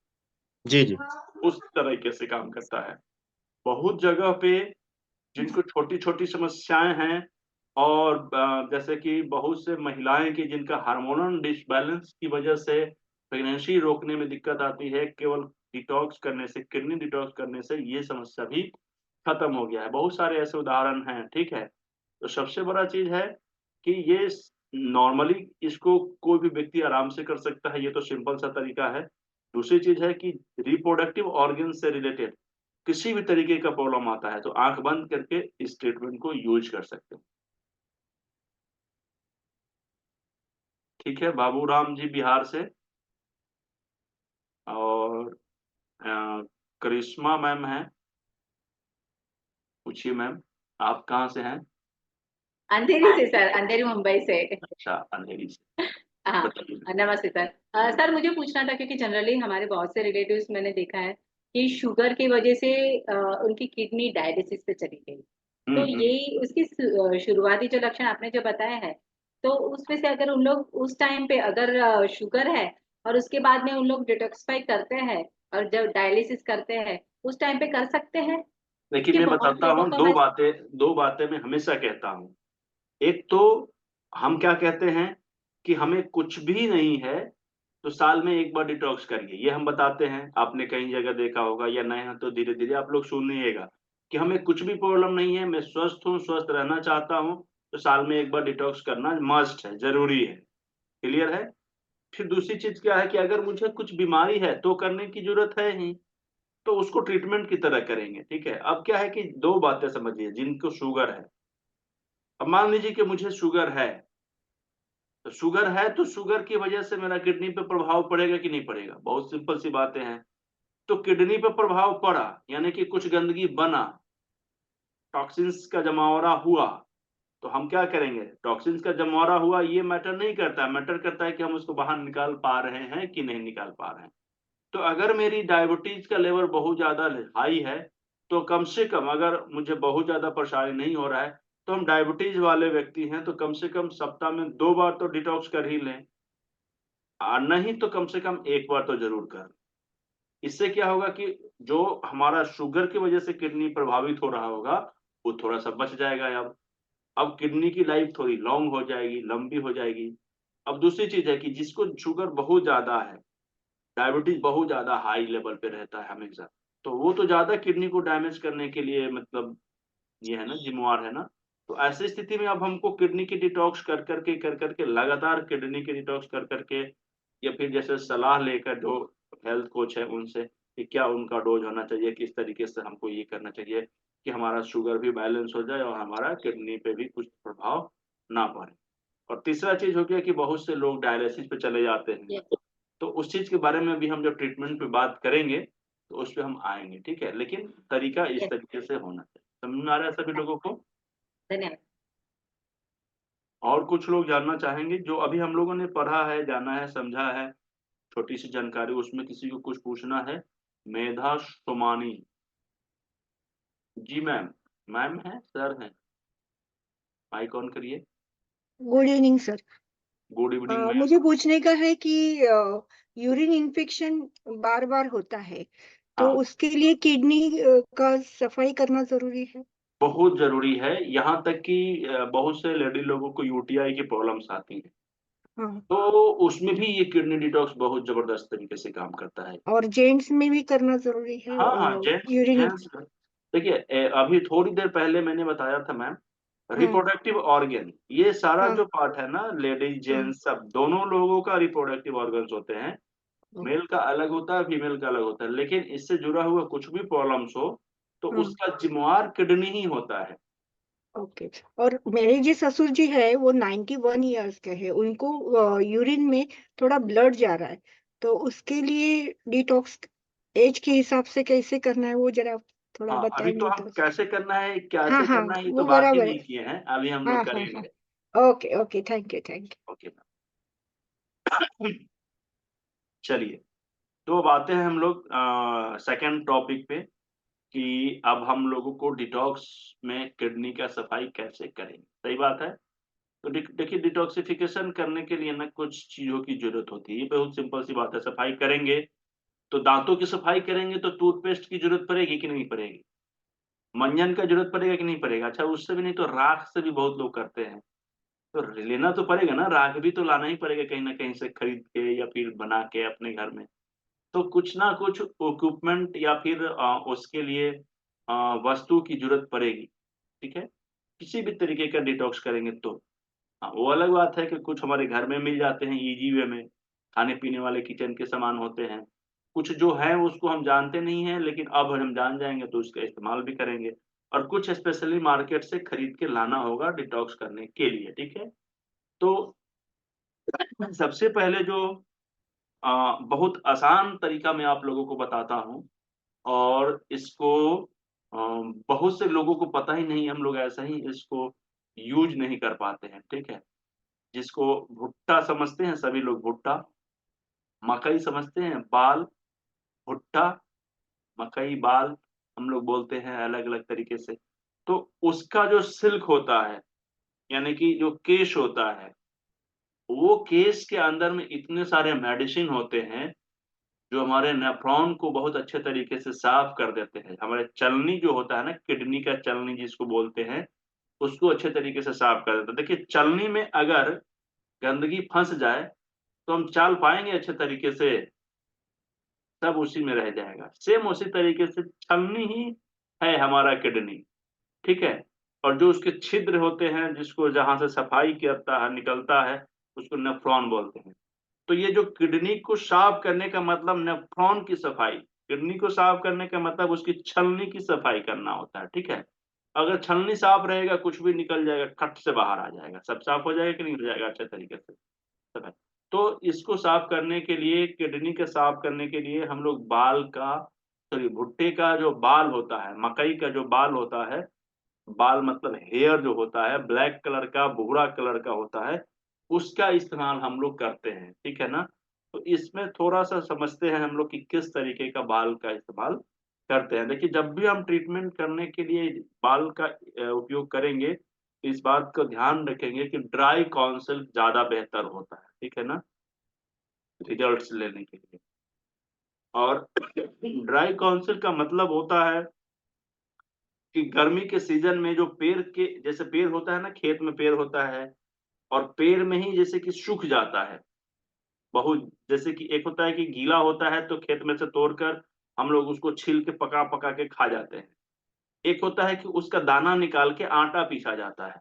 जी जी। उस तरीके से काम करता है। बहुत जगह पे जिनको छोटी छोटी समस्याएं हैं, और जैसे कि बहुत से महिलाएं की जिनका हार्मोनल डिसबैलेंस की वजह से प्रेगनेंसी रोकने में दिक्कत आती है, केवल डिटॉक्स करने से, किडनी डिटॉक्स करने से ये समस्या भी खत्म हो गया है। बहुत सारे ऐसे उदाहरण हैं, ठीक है। तो सबसे बड़ा चीज है कि ये नॉर्मली इसको कोई भी व्यक्ति आराम से कर सकता है, ये तो सिंपल सा तरीका है। दूसरी चीज है कि रिप्रोडक्टिव ऑर्गन से रिलेटेड किसी भी तरीके का प्रॉब्लम आता है तो आंख बंद करके इस ट्रीटमेंट को यूज कर सकते हैं। ठीक है, बाबू राम जी बिहार से, और करिश्मा मैम है, पूछिए मैम, आप कहाँ से हैं? अंधेरी से सर, अंधेरी मुंबई से। अच्छा, अंधेरी से, हाँ, बताइए। नमस्ते सर। सर मुझे पूछना था, क्योंकि जनरली हमारे बहुत से रिलेटिव्स मैंने देखा है कि शुगर की वजह से उनकी किडनी डायलिसिस पे चली गई। तो हम्म। ये उसकी शुरुआती जो लक्षण आपने जो बताया है, तो उसमें से अगर उन लोग उस टाइम पे अगर शुगर है और उसके बाद में उन लोग डिटॉक्सिफाई करते हैं और जब डायलिसिस करते हैं उस टाइम पे कर सकते हैं? देखिए क्योंकि मैं बहुत बताता लोगों हूँ, को मैं। दो बातें मैं हमेशा कहता हूँ। एक तो हम क्या कहते हैं कि हमें कुछ भी नहीं है तो साल में एक बार डिटॉक्स करिए, ये हम बताते हैं। आपने कहीं जगह देखा होगा, या नहीं है तो धीरे धीरे आप लोग सुनिएगा कि हमें कुछ भी प्रॉब्लम नहीं है, मैं स्वस्थ हूँ, स्वस्थ रहना चाहता हूँ, तो साल में एक बार डिटॉक्स करना मस्ट है, जरूरी है। क्लियर है? फिर दूसरी चीज क्या है कि अगर मुझे कुछ बीमारी है तो करने की जरूरत है ही, तो उसको ट्रीटमेंट की तरह करेंगे, ठीक है। अब क्या है कि दो बातें समझिए, जिनको शुगर है, अब मान लीजिए कि मुझे शुगर है, तो शुगर है तो शुगर की वजह से मेरा किडनी पे प्रभाव पड़ेगा कि नहीं पड़ेगा? बहुत सिंपल सी बातें हैं। तो किडनी पे प्रभाव पड़ा यानी कि कुछ गंदगी बना, टॉक्सिन्स का जमावड़ा हुआ, तो हम क्या करेंगे? टॉक्सिन्स का जमावड़ा हुआ ये मैटर नहीं करता, मैटर करता है कि हम उसको बाहर निकाल पा रहे हैं कि नहीं निकाल पा रहे हैं। तो अगर मेरी डायबिटीज का लेवल बहुत ज्यादा हाई है, तो कम से कम, अगर मुझे बहुत ज्यादा परेशानी नहीं हो रहा है, तो हम डायबिटीज वाले व्यक्ति हैं तो कम से कम सप्ताह में 2 बार तो डिटॉक्स कर ही लें। नहीं तो कम से कम एक बार तो जरूर कर। इससे क्या होगा कि जो हमारा शुगर की वजह से किडनी प्रभावित हो रहा होगा वो थोड़ा सा बच जाएगा। अब किडनी की लाइफ थोड़ी लॉन्ग हो जाएगी, लंबी हो जाएगी। अब दूसरी चीज है कि जिसको शुगर बहुत ज्यादा है, डायबिटीज बहुत ज्यादा हाई लेवल पे रहता है हमेशा, तो वो तो ज्यादा किडनी को डैमेज करने के लिए मतलब ये है ना, जिम्मेवार है ना। तो ऐसी स्थिति में अब हमको किडनी की डिटॉक्स कर करके लगातार किडनी की डिटॉक्स कर करके, या फिर जैसे सलाह लेकर जो हेल्थ कोच है उनसे कि क्या उनका डोज होना चाहिए, किस तरीके से हमको ये करना चाहिए कि हमारा शुगर भी बैलेंस हो जाए और हमारा किडनी पे भी कुछ प्रभाव ना पड़े। और तीसरा चीज हो गया कि बहुत से लोग डायलिसिस पे चले जाते हैं, Yes, तो उस चीज के बारे में भी हम जब ट्रीटमेंट पे बात करेंगे तो उस पे हम आएंगे, ठीक है। लेकिन तरीका इस yes, तरीके से होना चाहिए। समझ में आ रहा है सभी लोगों को? धन्यवाद। और कुछ लोग जानना चाहेंगे जो अभी हम लोगों ने पढ़ा है, जाना है, समझा है, छोटी सी जानकारी, उसमें किसी को कुछ पूछना है? मेधा सोमानी जी मैम। मैम है, सर है? माइक ऑन करिए। Good evening sir. Good evening ma'am. मुझे पूछने का है कि यूरिन इन्फेक्शन बार बार होता है, तो हाँ, उसके लिए किडनी का सफाई करना जरूरी है। बहुत जरूरी है। यहाँ तक कि बहुत से लेडी लोगों को यूटीआई की प्रॉब्लम्स आती हैं, हाँ, तो उसमें भी ये किडनी डिटॉक्स बहुत जबरदस्त तरीके से काम करता है। और जेंट्स में भी करना जरूरी है हाँ हाँ, जेंट्स यूरिन। जेंट्स देखिए, अभी थोड़ी देर पहले मैंने बताया था मैम, हाँ, रिप्रोडक्टिव ऑर्गन, ये सारा हाँ, जो पार्ट है ना, लेडीज हाँ, जेंट्स सब दोनों लोगों का रिप्रोडक्टिव ऑर्गन्स होते हैं। हाँ, मेल का अलग होता है, फीमेल का अलग होता है, लेकिन इससे जुड़ा हुआ कुछ भी प्रॉब्लम्स हो तो हाँ, उसका जिम्मेवार किडनी ही होता है। ओके। और मेरे जो ससुर जी है वो 91 ईयर्स के हैं, उनको यूरिन में थोड़ा ब्लड जा रहा है, तो उसके लिए डिटॉक्स एज के हिसाब से कैसे करना है वो जरा थोड़ा हाँ, अभी तो बताएंगे हम तो। कैसे करना है, हाँ, कैसे हाँ, करना है, ये तो वो बात ही बराबर नहीं है। किए हैं, अभी हम हाँ, लोग हाँ, हाँ, करेंगे। Okay, okay, thank you, thank you. Okay ma'am. चलिए, तो अब आते हैं हम लोग सेकंड टॉपिक पे कि अब हम लोगों को डिटॉक्स में किडनी का सफाई कैसे करें। सही बात है। तो देखिए, डिटॉक्सिफिकेशन करने के लिए ना कुछ चीजों की जरूरत होती है। ये बहुत सिंपल सी बात है। सफाई करेंगे तो दांतों की सफाई करेंगे तो टूथपेस्ट की जरूरत पड़ेगी कि नहीं पड़ेगी? मंजन का जरूरत पड़ेगा कि नहीं पड़ेगा? अच्छा, उससे भी नहीं तो राख से भी बहुत लोग करते हैं। तो लेना तो पड़ेगा ना, राख भी तो लाना ही पड़ेगा कहीं ना कहीं से खरीद के या फिर बना के अपने घर में। तो कुछ ना कुछ इक्विपमेंट या फिर उसके लिए वस्तु की जरूरत पड़ेगी, ठीक है। किसी भी तरीके का डिटॉक्स करेंगे तो हाँ, वो अलग बात है कि कुछ हमारे घर में मिल जाते हैं इजी वे में, खाने पीने वाले किचन के सामान होते हैं। कुछ जो है उसको हम जानते नहीं हैं, लेकिन अब हम जान जाएंगे तो उसका इस्तेमाल भी करेंगे। और कुछ स्पेशली मार्केट से खरीद के लाना होगा डिटॉक्स करने के लिए, ठीक है। तो सबसे पहले जो बहुत आसान तरीका मैं आप लोगों को बताता हूँ, और इसको अ, बहुत से लोगों को पता ही नहीं, हम लोग ऐसा ही इसको यूज नहीं कर पाते हैं, ठीक है। जिसको भुट्टा समझते हैं सभी लोग, भुट्टा, मकई समझते हैं, बाल, भुट्टा, मकई, बाल, हम लोग बोलते हैं अलग अलग तरीके से। तो उसका जो सिल्क होता है, यानी कि जो केश होता है, वो केश के अंदर में इतने सारे मेडिसिन होते हैं जो हमारे नेफ्रॉन को बहुत अच्छे तरीके से साफ कर देते हैं। हमारे चलनी जो होता है ना, किडनी का चलनी जिसको बोलते हैं, उसको अच्छे तरीके से साफ कर देता है। देखिए, चलनी में अगर गंदगी फंस जाए तो हम चाल पाएंगे अच्छे तरीके से? सब उसी में रह जाएगा। सेम उसी तरीके से छलनी ही है हमारा किडनी, ठीक है। और जो उसके छिद्र होते हैं, जिसको जहां से सफाई करता है, निकलता है, उसको नेफ्रॉन बोलते हैं। तो ये जो किडनी को साफ करने का मतलब नेफ्रॉन की सफाई, किडनी को साफ करने का मतलब उसकी छलनी की सफाई करना होता है, ठीक है। अगर छलनी साफ रहेगा कुछ भी निकल जाएगा, कट से बाहर आ जाएगा, सब साफ हो जाएगा कि नहीं हो जाएगा अच्छे तरीके से? सब है। तो इसको साफ करने के लिए, किडनी के साफ करने के लिए हम लोग बाल का, सॉरी, भुट्टे का जो बाल होता है, मकई का जो बाल होता है, बाल मतलब हेयर जो होता है, ब्लैक कलर का, भूरा कलर का होता है, उसका इस्तेमाल हम लोग करते हैं, ठीक है ना। तो इसमें थोड़ा सा समझते हैं हम लोग कि किस तरीके का बाल का इस्तेमाल करते हैं। देखिए, जब भी हम ट्रीटमेंट करने के लिए बाल का उपयोग करेंगे, इस बात का ध्यान रखेंगे कि ड्राई काउंसिल ज्यादा बेहतर होता है, ठीक है ना। रिजल्ट्स लेने के लिए। और ड्राई काउंसिल का मतलब होता है कि गर्मी के सीजन में जो पेड़ के जैसे पेड़ होता है ना, खेत में पेड़ होता है और पेड़ में ही जैसे कि सूख जाता है बहुत, जैसे कि एक होता है कि गीला होता है तो खेत में से तोड़कर हम लोग उसको छील के पका पका के खा जाते हैं। एक होता है कि उसका दाना निकाल के आटा पीसा जाता है,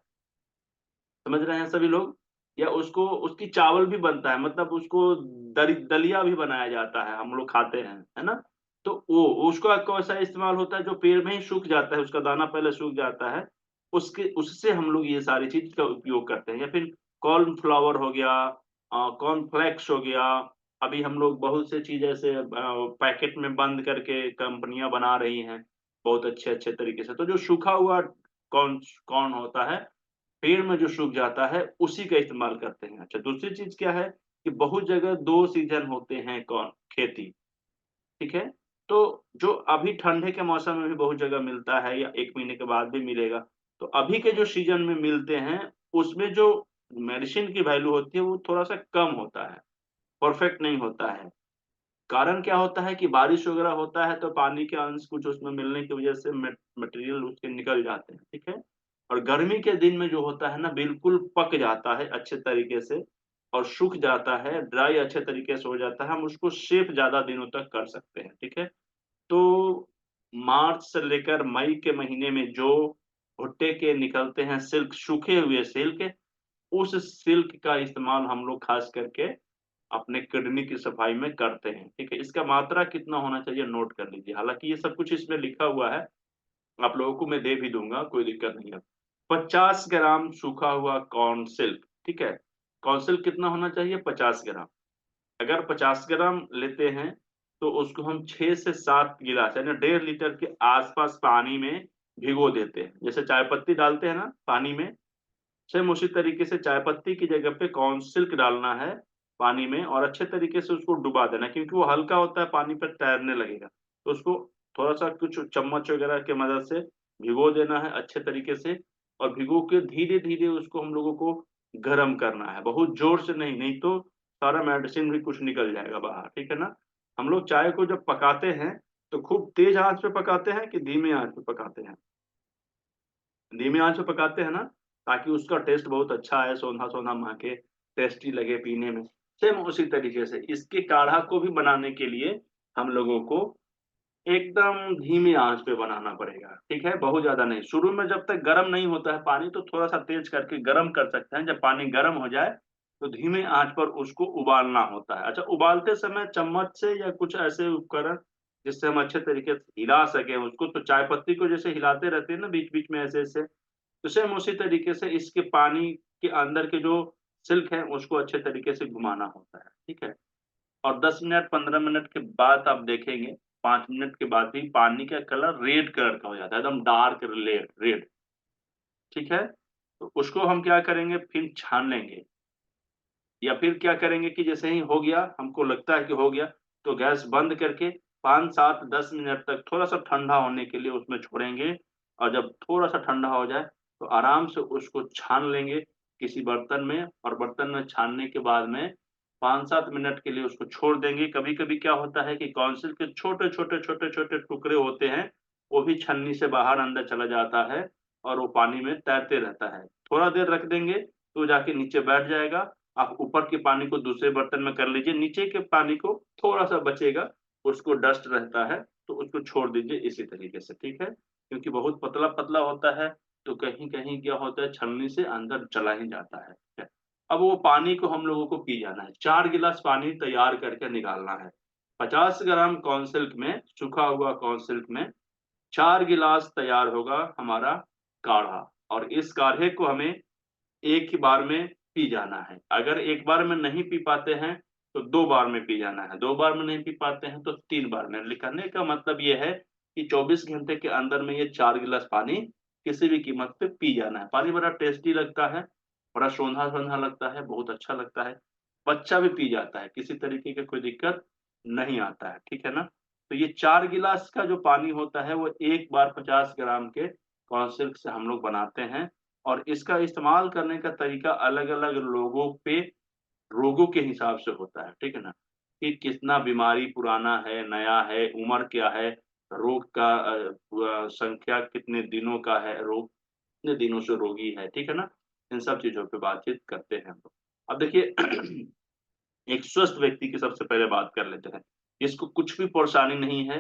समझ रहे हैं सभी लोग? या उसको उसकी चावल भी बनता है, मतलब उसको दलिया भी बनाया जाता है, हम लोग खाते हैं, है ना? तो वो उसका कैसा इस्तेमाल होता है, जो पेड़ में ही सूख जाता है, उसका दाना पहले सूख जाता है, उसके उससे हम लोग ये सारी चीज का उपयोग करते हैं। या फिर कॉर्नफ्लावर हो गया, कॉर्नफ्लेक्स हो गया, अभी हम लोग बहुत से चीज ऐसे पैकेट में बंद करके कंपनियां बना रही हैं बहुत अच्छे अच्छे तरीके से। तो जो सूखा हुआ कॉर्न कॉर्न होता है, पेड़ में जो सूख जाता है, उसी का इस्तेमाल करते हैं। अच्छा, दूसरी चीज क्या है कि बहुत जगह 2 सीजन होते हैं कॉर्न खेती, ठीक है? तो जो अभी ठंडे के मौसम में भी बहुत जगह मिलता है या 1 महीने के बाद भी मिलेगा। तो अभी के जो सीजन में मिलते हैं, उसमें जो मेडिसिन की वैल्यू होती है वो थोड़ा-सा कम होता है, परफेक्ट नहीं होता है। कारण क्या होता है कि बारिश वगैरह होता है तो पानी के अंश कुछ उसमें मिलने की वजह से मटेरियल उसके निकल जाते हैं, ठीक है? और गर्मी के दिन में जो होता है ना, बिल्कुल पक जाता है अच्छे तरीके से और सूख जाता है, ड्राई अच्छे तरीके से हो जाता है, हम उसको सेफ ज़्यादा दिनों तक कर सकते हैं, ठीक है? तो मार्च से लेकर मई के महीने में जो भुट्टे के निकलते हैं सिल्क, सूखे हुए सिल्क, उस सिल्क का इस्तेमाल हम लोग खास करके अपने किडनी की सफाई में करते हैं, ठीक है? इसका मात्रा कितना होना चाहिए नोट कर लीजिए। हालाँकि ये सब कुछ इसमें लिखा हुआ है, आप लोगों को मैं दे भी दूँगा, कोई दिक्कत नहीं है। 50 ग्राम सूखा हुआ कॉर्न सिल्क, ठीक है? कॉर्न सिल्क कितना होना चाहिए? 50 ग्राम। अगर 50 ग्राम लेते हैं, तो उसको हम 6 से 7 गिलास यानी 1.5 लीटर के आस-पास पानी में भिगो देते हैं। जैसे चाय पत्ती डालते हैं ना पानी में, सेम उसी तरीके से चाय पत्ती की जगह पे कॉर्न सिल्क डालना है पानी में और अच्छे तरीके से उसको डुबा देना है, क्योंकि वो हल्का होता है, पानी पे तैरने लगेगा। तो उसको थोड़ा-सा कुछ चम्मच वगैरह की मदद से भिगो देना है अच्छे तरीके से और भिगो के धीरे-धीरे उसको हम लोगों को गरम करना है, बहुत ज़ोर से नहीं, नहीं तो सारा मेडिसिन भी कुछ निकल जाएगा बाहर, ठीक है ना? हम लोग चाय को जब पकाते हैं, तो खूब तेज़ आँच पे पकाते हैं कि धीमी आँच पे पकाते हैं? धीमी आँच पे पकाते हैं ना, ताकि उसका टेस्ट बहुत अच्छा आए, सोंधा-सोंधा महके, टेस्टी लगे पीने में। सेम उसी तरीके से इसके काढ़ा को भी बनाने के लिए हम लोगों को एकदम धीमी आँच पे बनाना पड़ेगा, ठीक है? बहुत ज़्यादा नहीं। शुरू में जब तक गरम नहीं होता है पानी, तो थोड़ा-सा तेज़ करके गरम कर सकते हैं। जब पानी गरम हो जाए, तो धीमी आँच पर उसको उबालना होता है। अच्छा, उबालते समय चम्मच से या कुछ ऐसे उपकरण जिससे हम अच्छे तरीके से हिला सकें उसको, तो चाय पत्ती को जैसे हिलाते रहते हैं ना बीच-बीच में ऐसे-ऐसे, तो सेम उसी तरीके से इसके पानी के अंदर के जो सिल्क है, उसको अच्छे तरीके से घुमाना होता है, ठीक है? और 10 मिनट 15 मिनट के बाद आप देखेंगे, 5 मिनट के बाद ही पानी का कलर रेड कलर का हो जाता है, एकदम डार्क रेड रेड, ठीक है? तो उसको हम क्या करेंगे, फिर छान लेंगे या फिर क्या करेंगे कि जैसे ही हो गया, हमको लगता है कि हो गया, तो गैस बंद करके 5, 7, 10 मिनट तक थोड़ा-सा ठंडा होने के लिए उसमें छोड़ेंगे और जब थोड़ा-सा ठंडा हो जाए, तो आराम से उसको छान लेंगे किसी बर्तन में और बर्तन में छानने के बाद में 5-7 मिनट के लिए उसको छोड़ देंगे। कभी-कभी क्या होता है कि कॉन्सिल के छोटे-छोटे, छोटे-छोटे टुकड़े होते हैं, वो भी छन्नी से बाहर अंदर चला जाता है और वो पानी में तैरते रहता है। थोड़ा देर रख देंगे, तो जाके नीचे बैठ जाएगा। आप ऊपर के पानी को दूसरे बर्तन में कर लीजिए, नीचे के पानी को थोड़ा-सा बचेगा, उसको डस्ट रहता है, तो उसको छोड़ दीजिए इसी तरीके से, ठीक है? क्योंकि बहुत पतला-पतला होता है, तो कहीं-कहीं क्या होता है, छलनी से अंदर चला ही जाता है, ठीक है? अब वो पानी को हम लोगों को पी जाना है, 4 गिलास पानी तैयार करके निकालना है। 50 ग्राम कॉर्न सिल्क में, सूखा हुआ कॉर्न सिल्क में 4 गिलास तैयार होगा हमारा काढ़ा और इस काढ़े को हमें एक ही बार में पी जाना है। अगर एक बार में नहीं पी पाते हैं, तो 2 बार में पी जाना है। 2 बार में नहीं पी पाते हैं, तो 3 बार में। कहने का मतलब ये है कि 24 घंटे के अंदर में ये 4 गिलास पानी किसी भी कीमत पे पी जाना है। पानी बड़ा टेस्टी लगता है, बड़ा सोंधा-सोंधा लगता है, बहुत अच्छा लगता है। बच्चा भी पी जाता है, किसी तरीके की कोई दिक्कत नहीं आता है, ठीक है ना? तो ये 4 गिलास का जो पानी होता है, वो एक बार 50 ग्राम के कॉर्न सिल्क से हम लोग बनाते हैं और इसका इस्तेमाल करने का तरीका अलग-अलग लोगों पे रोगों के हिसाब से होता है, ठीक है ना? कि कितना बीमारी पुराना है, नया है, उम्र क्या है, रोग का संख्या कितने दिनों का है, रोग कितने दिनों से रोगी है, ठीक है ना? इन सब चीज़ों पे बातचीत करते हैं हम लोग। अब देखिए एक स्वस्थ व्यक्ति की सबसे पहले बात कर लेते हैं। जिसको कुछ भी परेशानी नहीं है,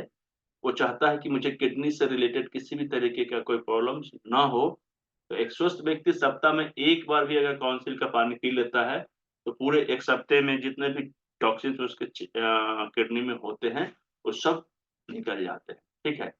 वो चाहता है कि मुझे किडनी से रिलेटेड किसी भी तरीके का कोई प्रॉब्लम्स ना हो, तो एक स्वस्थ व्यक्ति सप्ताह में 1 बार भी अगर काउंसिल का पानी पी लेता है, तो पूरे 1 सप्ते में जितने भी टॉक्सिन्स उसके किडनी में होते हैं, वो सब निकल जाते हैं, ठीक है?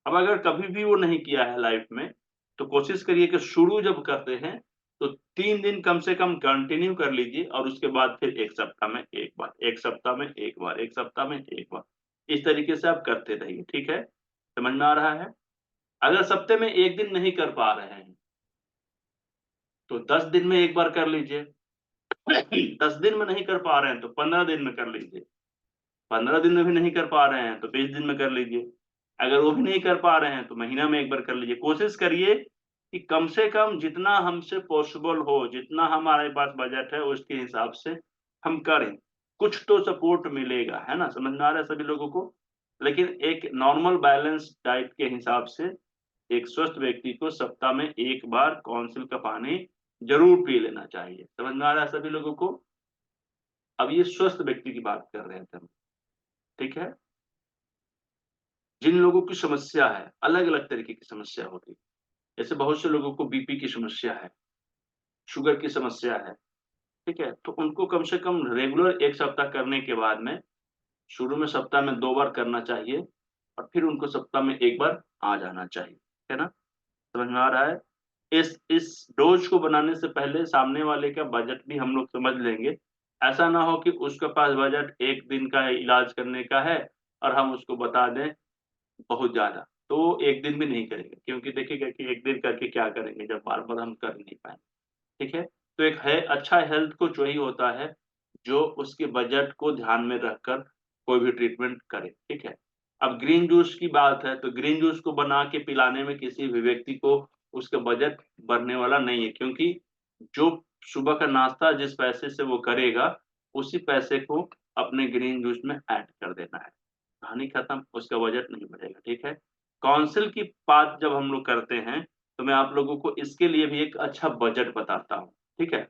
अब अगर कभी भी वो नहीं किया है लाइफ में, तो कोशिश करिए कि शुरू जब करते हैं, तो 3 दिन कम से कम कंटिन्यू कर लीजिए और उसके बाद फिर 1 सप्ताह में 1 बार, 1 सप्ताह में 1 बार, 1 सप्ताह में 1 बार। इस तरीके से आप करते रहिए, ठीक है? समझ में आ रहा है? अगर सप्ते में 1 दिन नहीं कर पा रहे हैं, तो 10 दिन में 1 बार कर लीजिए। 10 दिन में नहीं कर पा रहे हैं, तो 15 दिन में कर लीजिए। 15 दिन में भी नहीं कर पा रहे हैं, तो 20 दिन में कर लीजिए। अगर वो भी नहीं कर पा रहे हैं, तो महीना में 1 बार कर लीजिए। कोशिश करिए कि कम से कम जितना हमसे पॉसिबल हो, जितना हमारे पास बजट है, उसके हिसाब से हम करें। कुछ तो सपोर्ट मिलेगा, है ना? समझ में आ रहा है सभी लोगों को? लेकिन एक नॉर्मल बैलेंस डाइट के हिसाब से एक स्वस्थ व्यक्ति को सप्ताह में 1 बार काउंसिल का पानी ज़रूर पी लेना चाहिए। समझ में आ रहा है सभी लोगों को? अब ये स्वस्थ व्यक्ति की बात कर रहे थे हम, ठीक है? जिन लोगों की समस्या है, अलग-अलग तरीके की समस्या होती है। जैसे बहुत से लोगों को बीपी की समस्या है, शुगर की समस्या है, ठीक है? तो उनको कम से कम रेगुलर 1 सप्ताह करने के बाद में, शुरू में सप्ताह में 2 बार करना चाहिए और फिर उनको सप्ताह में 1 बार आ जाना चाहिए, है ना? समझ में आ रहा है? इस डोज़ को बनाने से पहले सामने वाले का बजट भी हम लोग समझ लेंगे। ऐसा ना हो कि उसके पास बजट 1 दिन का इलाज करने का है और हम उसको बता दें बहुत ज़्यादा, तो वो 1 दिन भी नहीं करेंगे क्योंकि देखिएगा कि 1 दिन करके क्या करेंगे जब बार-बार हम कर नहीं पाएँगे, ठीक है? तो एक है अच्छा हेल्थ कोच वही होता है, जो उसके बजट को ध्यान में रखकर कोई भी ट्रीटमेंट करे, ठीक है? अब ग्रीन जूस की बात है, तो ग्रीन जूस को बना के पिलाने में किसी भी व्यक्ति को उसका बजट बढ़ने वाला नहीं है क्योंकि जो सुबह का नाश्ता जिस पैसे से वो करेगा, उसी पैसे को अपने ग्रीन जूस में ऐड कर देना है। कहानी खत्म, उसका बजट नहीं बढ़ेगा, ठीक है? काउंसिल की बात जब हम लोग करते हैं, तो मैं आप लोगों को इसके लिए भी एक अच्छा बजट बताता हूँ, ठीक है?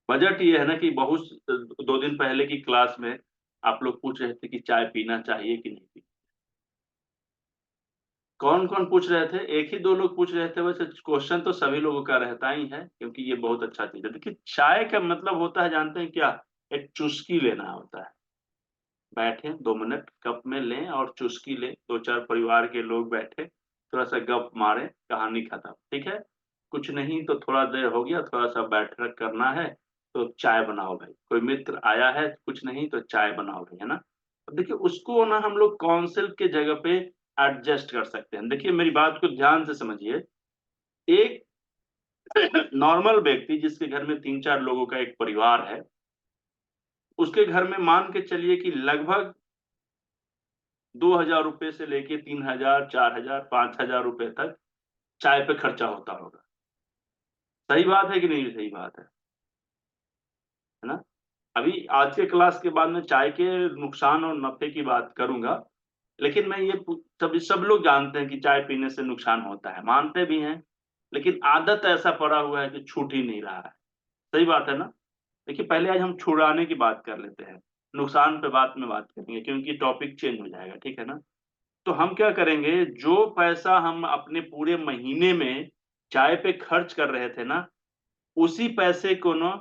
बजट ये है ना कि 2 दिन पहले की क्लास में आप लोग पूछ रहे थे कि चाय पीना चाहिए कि नहीं पीना? कौन-कौन पूछ रहे थे? 1 ही 2 लोग पूछ रहे थे, वैसे क्वेश्चन तो सभी लोगों का रहता ही है, क्योंकि ये बहुत अच्छा चीज़ है। देखिए, चाय का मतलब होता है जानते हैं क्या? एक चुस्की लेना होता है। बैठे 2 मिनट कप में लें और चुस्की लें, 2-4 परिवार के लोग बैठे, थोड़ा-सा गप मारें, कहानी खत्म, ठीक है? कुछ नहीं तो थोड़ा देर हो गया, थोड़ा-सा बैठक करना है, तो चाय बनाओ भाई। कोई मित्र आया है, कुछ नहीं तो चाय बनाओ भाई, है ना? अब देखिए उसको ना हम लोग काउंसिल के जगह पे एडजस्ट कर सकते हैं। देखिए मेरी बात को ध्यान से समझिए, एक नॉर्मल व्यक्ति जिसके घर में 3-4 लोगों का एक परिवार है, उसके घर में मान के चलिए कि लगभग 2,000 रुपए से लेके 3,000, 4,000, 5,000 रुपए तक चाय पे खर्चा होता होगा। सही बात है कि नहीं सही बात है ना? अभी आज के क्लास के बाद में चाय के नुकसान और नफ़े की बात करूँगा, लेकिन मैं ये सब लोग जानते हैं कि चाय पीने से नुकसान होता है, मानते भी हैं, लेकिन आदत ऐसा पड़ा हुआ है कि छूट ही नहीं रहा है। सही बात है ना? देखिए पहले आज हम छुड़ाने की बात कर लेते हैं, नुकसान पे बाद में बात करेंगे क्योंकि टॉपिक चेंज हो जाएगा, ठीक है ना? तो हम क्या करेंगे, जो पैसा हम अपने पूरे महीने में चाय पे खर्च कर रहे थे ना, उसी पैसे को ना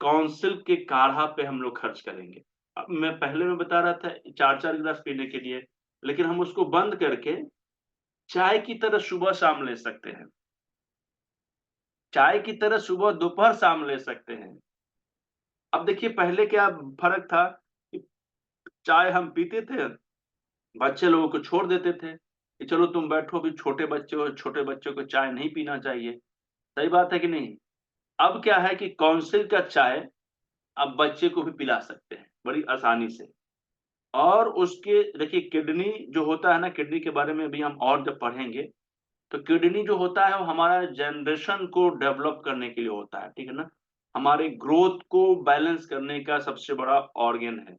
काउंसिल के काढ़ा पे हम लोग खर्च करेंगे। अब मैं बता रहा था 4-4 गिलास पीने के लिए, लेकिन हम उसको बंद करके चाय की तरह सुबह-शाम ले सकते हैं। चाय की तरह सुबह, दोपहर, शाम ले सकते हैं। अब देखिए पहले क्या फ़र्क था कि चाय हम पीते थे, बच्चे लोगों को छोड़ देते थे कि चलो तुम बैठो, अभी छोटे बच्चे हो, छोटे बच्चों को चाय नहीं पीना चाहिए। सही बात है कि नहीं? अब क्या है कि काउंसिल का चाय आप बच्चे को भी पिला सकते हैं, बड़ी आसानी से। और उसके देखिए किडनी जो होता है ना, किडनी के बारे में भी हम और जब पढ़ेंगे, तो किडनी जो होता है वो हमारा जनरेशन को डेवलप करने के लिए होता है, ठीक है ना? हमारे ग्रोथ को बैलेंस करने का सबसे बड़ा ऑर्गन है।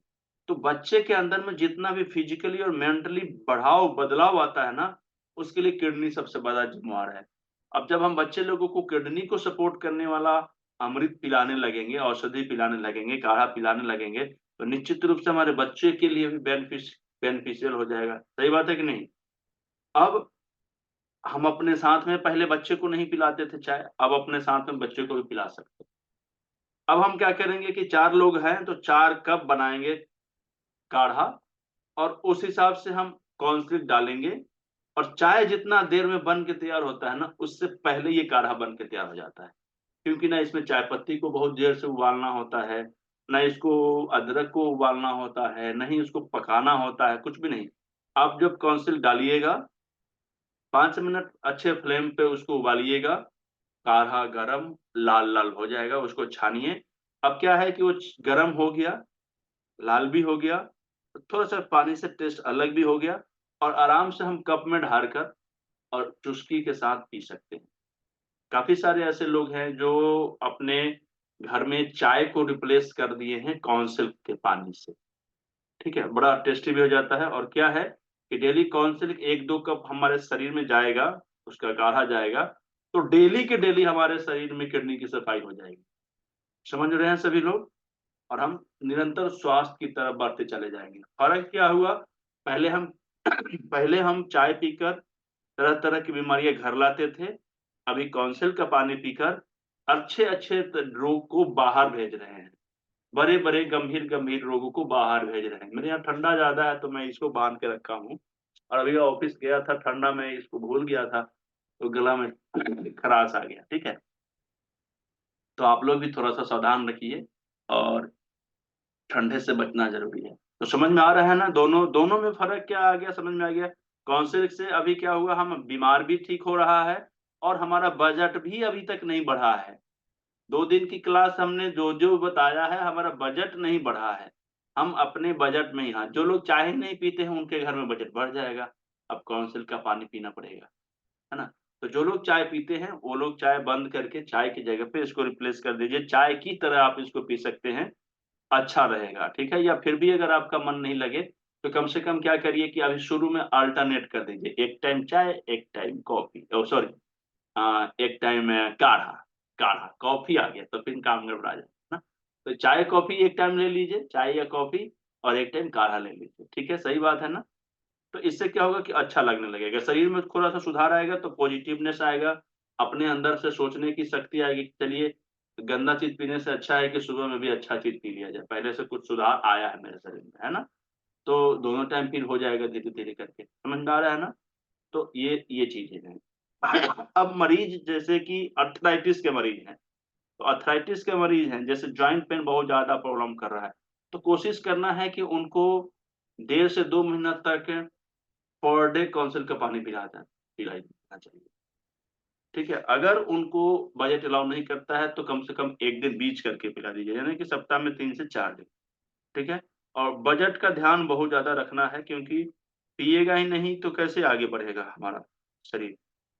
तो बच्चे के अंदर में जितना भी फिजिकली और मेंटली बदलाव आता है ना, उसके लिए किडनी सबसे बड़ा जिम्मेवार है। अब जब हम बच्चे लोगों को किडनी को सपोर्ट करने वाला अमृत पिलाने लगेंगे, औषधि पिलाने लगेंगे, काढ़ा पिलाने लगेंगे, तो निश्चित रूप से हमारे बच्चे के लिए भी बेनिफिशियल हो जाएगा। सही बात है कि नहीं? अब हम अपने साथ में पहले बच्चे को नहीं पिलाते थे चाय, अब अपने साथ में बच्चे को भी पिला सकते हैं। अब हम क्या करेंगे कि 4 लोग हैं तो 4 कप बनाएंगे काढ़ा, और उस हिसाब से हम कॉर्नफ्लेक्स डालेंगे, और चाय जितना देर में बन के तैयार होता है ना, उससे पहले ये काढ़ा बन के तैयार हो जाता है। क्योंकि ना इसमें चाय पत्ती को बहुत देर से उबालना होता है, ना इसको अदरक को उबालना होता है, नहीं इसको पकाना होता है, कुछ भी नहीं। आप जब कॉर्नफ्लेक्स डालिएगा, 5 मिनट अच्छे फ्लेम पे उसको उबालिएगा, काढ़ा गरम लाल लाल हो जाएगा, उसको छानिए। अब क्या है कि वो गरम हो गया, लाल भी हो गया, थोड़ा सा पानी से टेस्ट अलग भी हो गया, और आराम से हम कप में ढालकर और चुस्की के साथ पी सकते हैं। काफी सारे ऐसे लोग हैं जो अपने घर में चाय को रिप्लेस कर दिए हैं कॉर्नसिल्क के पानी से। ठीक है, बड़ा टेस्टी भी हो जाता है। और क्या है कि डेली कॉर्नसिल्क 1-2 कप हमारे शरीर में जाएगा, उसका काढ़ा जाएगा, तो डेली के डेली हमारे शरीर में किडनी की सफाई हो जाएगी। समझ रहे हैं सभी लोग? और हम निरंतर स्वास्थ्य की तरफ बढ़ते चले जाएंगे। फर्क क्या हुआ? पहले हम पहले हम चाय पीकर तरह तरह की बीमारियां घर लाते थे, अभी कॉन्सिल का पानी पीकर अच्छे अच्छे रोग को बाहर भेज रहे हैं, बड़े बड़े गंभीर गंभीर रोगों को बाहर भेज रहे हैं। मेरे यहाँ ठंडा ज्यादा है तो मैं इसको बांध के रखा हूँ, और अभी ऑफिस गया था ठंडा में, इसको भूल गया था तो गला में खराश आ गया। ठीक है, तो आप लोग भी थोड़ा सा सावधान रखिए, और ठंडे से बचना जरूरी है। तो समझ में आ रहा है ना, दोनों दोनों में फर्क क्या आ गया, समझ में आ गया? कॉन्सिल से अभी क्या हुआ, हम बीमार भी ठीक हो रहा है, और हमारा बजट भी अभी तक नहीं बढ़ा है। 2 दिन की क्लास हमने जो जो बताया है, हमारा बजट नहीं बढ़ा है। हम अपने बजट में ही, हाँ, जो लोग चाय नहीं पीते हैं उनके घर में बजट बढ़ जाएगा, अब कॉन्सिल का पानी पीना पड़ेगा, है ना? तो जो लोग चाय पीते हैं वो लोग चाय बंद करके चाय की जगह पे इसको रिप्लेस कर दीजिए, चाय की तरह आप इसको पी सकते हैं, अच्छा रहेगा। ठीक है, या फिर भी अगर आपका मन नहीं लगे तो कम से कम क्या करिए कि अभी शुरू में अल्टरनेट कर दीजिए, एक टाइम चाय एक टाइम कॉफी, ओ सॉरी, एक टाइम काढ़ा। काढ़ा कॉफी आ गया तो फिर काम गड़बड़ा जाए ना। तो चाय कॉफी एक टाइम ले लीजिए, चाय या कॉफी, और एक टाइम काढ़ा ले लीजिए। ठीक है, सही बात है ना? तो इससे क्या होगा कि अच्छा लगने लगेगा, शरीर में थोड़ा सा सुधार आएगा, तो पॉजिटिवनेस आएगा, अपने अंदर से सोचने की शक्ति आएगी कि चलिए गंदा चीज पीने से अच्छा है कि सुबह में भी अच्छा चीज पी लिया जाए, पहले से कुछ सुधार आया है मेरे शरीर में, है ना? तो दोनों टाइम फिर हो जाएगा धीरे धीरे करके, समझ में आ रहा है ना? तो ये चीजें हैं। अब मरीज जैसे कि अर्थराइटिस के मरीज हैं, तो अर्थराइटिस के मरीज हैं, जैसे जॉइंट पेन बहुत ज्यादा प्रॉब्लम कर रहा है, तो कोशिश करना है कि उनको 1.5 से 2 महीना तक पर डे कौंसिल का पानी पिलाना चाहिए। ठीक है, अगर उनको बजट अलाउ नहीं करता है तो कम से कम एक दिन बीच करके पिला दीजिए, यानी कि सप्ताह में 3 से 4 दिन। ठीक है, और बजट का ध्यान बहुत ज्यादा रखना है, क्योंकि पिएगा ही नहीं तो कैसे आगे बढ़ेगा हमारा शरीर।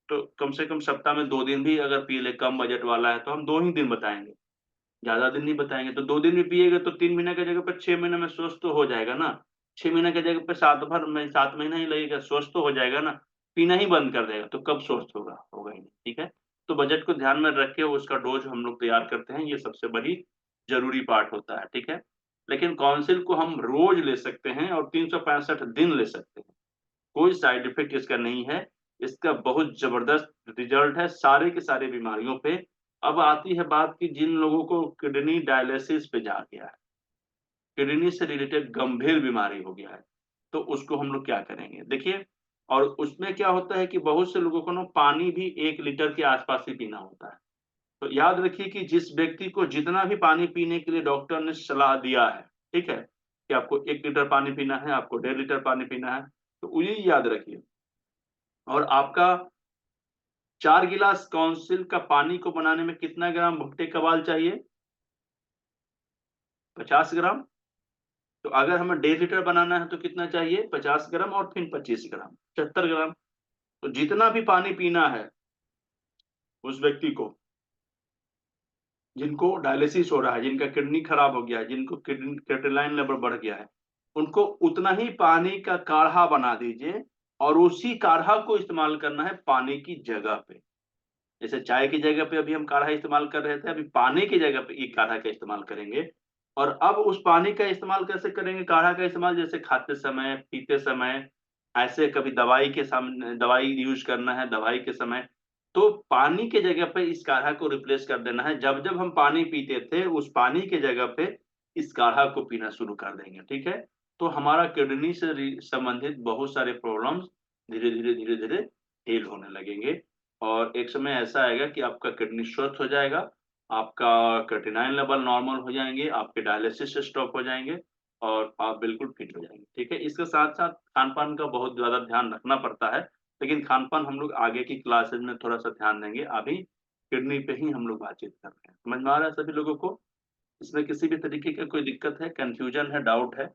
तो कम से कम सप्ताह में 2 दिन भी अगर पी ले, कम बजट वाला है तो हम 2 ही दिन बताएंगे, ज्यादा दिन नहीं बताएंगे। तो 2 दिन भी पिएगा तो 3 महीने की जगह पर 6 महीने में स्वस्थ तो हो जाएगा ना। 6 महीने की जगह पर 7 महीना ही लगेगा, स्वस्थ तो हो जाएगा ना। पीना ही बंद कर देगा तो कब स्वस्थ होगा? होगा ही नहीं। ठीक है, तो बजट को ध्यान में रख के उसका डोज हम लोग तैयार करते हैं, ये सबसे बड़ी जरूरी पार्ट होता है। ठीक है, लेकिन काउंसिल को हम रोज ले सकते हैं और 365 दिन ले सकते हैं, कोई साइड इफेक्ट इसका नहीं है। इसका बहुत जबरदस्त रिजल्ट है सारे के सारे बीमारियों पे। अब आती है बात कि जिन लोगों को किडनी डायलिसिस पे जा गया है, किडनी से रिलेटेड गंभीर बीमारी हो गया है, तो उसको हम लोग क्या करेंगे देखिए। और उसमें क्या होता है कि बहुत से लोगों को ना पानी भी 1 लीटर के आसपास ही पीना होता है। तो याद रखिए कि जिस व्यक्ति को जितना भी पानी पीने के लिए डॉक्टर ने सलाह दिया है, ठीक है, कि आपको 1 लीटर पानी पीना है, आपको 1.5 लीटर पानी पीना है, तो ये याद रखिए। और आपका 4 गिलास काउंसिल का पानी को बनाने में कितना ग्राम भुट्टे का बाल चाहिए? 50 ग्राम। तो अगर हमें 1.5 लीटर बनाना है तो कितना चाहिए? 50 ग्राम और फिर 25 ग्राम, 75 ग्राम। तो जितना भी पानी पीना है उस व्यक्ति को, जिनको डायलिसिस हो रहा है, जिनका किडनी खराब हो गया है, जिनको किडनी क्रिएटिनिन लेवल बढ़ गया है, उनको उतना ही पानी का काढ़ा बना दीजिए और उसी काढ़ा को इस्तेमाल करना है पानी की जगह पे। जैसे चाय की जगह पे अभी हम काढ़ा इस्तेमाल कर रहे थे, अभी पानी की जगह पे ये काढ़ा का इस्तेमाल करेंगे। और अब उस पानी का इस्तेमाल कैसे करेंगे? काढ़ा का इस्तेमाल जैसे खाते समय, पीते समय, ऐसे कभी दवाई के सामने दवाई यूज करना है, दवाई के समय, तो पानी के जगह पे इस काढ़ा को रिप्लेस कर देना है। जब जब हम पानी पीते थे उस पानी के जगह पे इस काढ़ा को पीना शुरू कर देंगे, ठीक है? तो हमारा किडनी से संबंधित बहुत सारे प्रॉब्लम्स धीरे धीरे धीरे धीरे हील होने लगेंगे और एक समय ऐसा आएगा कि आपका किडनी स्वस्थ हो जाएगा, आपका क्रेटिनाइन लेवल नॉर्मल हो जाएंगे, आपके डायलिसिस स्टॉप हो जाएंगे और आप बिल्कुल फिट हो जाएंगे, ठीक है? इसके साथ साथ खान पान का बहुत ज्यादा ध्यान रखना पड़ता है, लेकिन खान पान हम लोग आगे की क्लासेज में थोड़ा सा ध्यान देंगे। अभी किडनी पे ही हम लोग बातचीत कर रहे हैं। समझ में आ रहा है सभी लोगों को? इसमें किसी भी तरीके का कोई दिक्कत है, कंफ्यूजन है, डाउट है?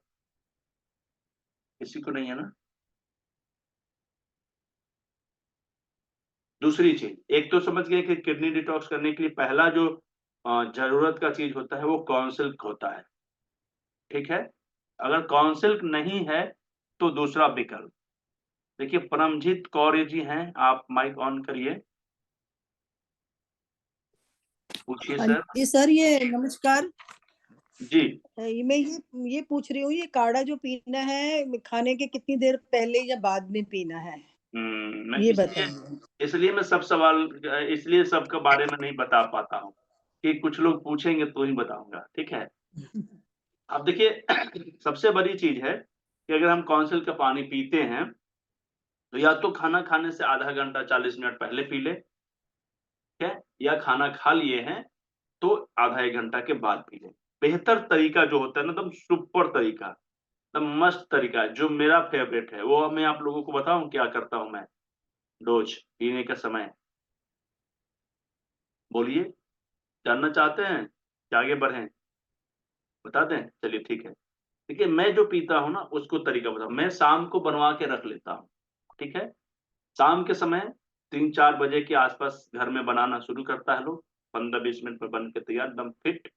किसी को नहीं है ना? दूसरी चीज, एक तो समझ गए कि किडनी डिटॉक्स करने के लिए पहला जो जरूरत का चीज होता है वो कॉन्सिल्क होता है, ठीक है? अगर कॉन्सिल्क नहीं है तो दूसरा विकल्प देखिए, परमजीत कौर जी हैं, आप माइक ऑन करिए, पूछिए हाँ सर। जी सर, ये नमस्कार। जी मैं ये पूछ रही हूँ, ये काढ़ा जो पीना है खाने के कितनी देर पहले या बाद में पीना है, मैं ये इसलिए बताइए। इसलिए मैं सब सवाल इसलिए सबके बारे में नहीं बता पाता हूँ कि कुछ लोग पूछेंगे तो ही बताऊंगा, ठीक है? अब देखिए सबसे बड़ी चीज है कि अगर हम कॉन्सिल का पानी पीते हैं तो या तो खाना खाने से आधा घंटा 40 मिनट पहले पी ले, ठीक है? या खाना खा लिए हैं तो आधा एक घंटा के बाद पी ले। बेहतर तरीका जो होता है ना, एकदम सुपर तरीका, एकदम मस्त तरीका है, जो मेरा फेवरेट है, वो मैं आप लोगों को बताऊं क्या करता हूं मैं रोज पीने का समय? बोलिए, जानना चाहते हैं कि आगे बढ़ें? बता दें? चलिए ठीक है। देखिए, मैं जो पीता हूँ ना उसको तरीका बताऊं। मैं शाम को बनवा के रख लेता हूँ, ठीक है? शाम के समय 3-4 बजे के आसपास घर में बनाना शुरू करता है लोग, 15-20 मिनट में बन के तैयार, एकदम फिट।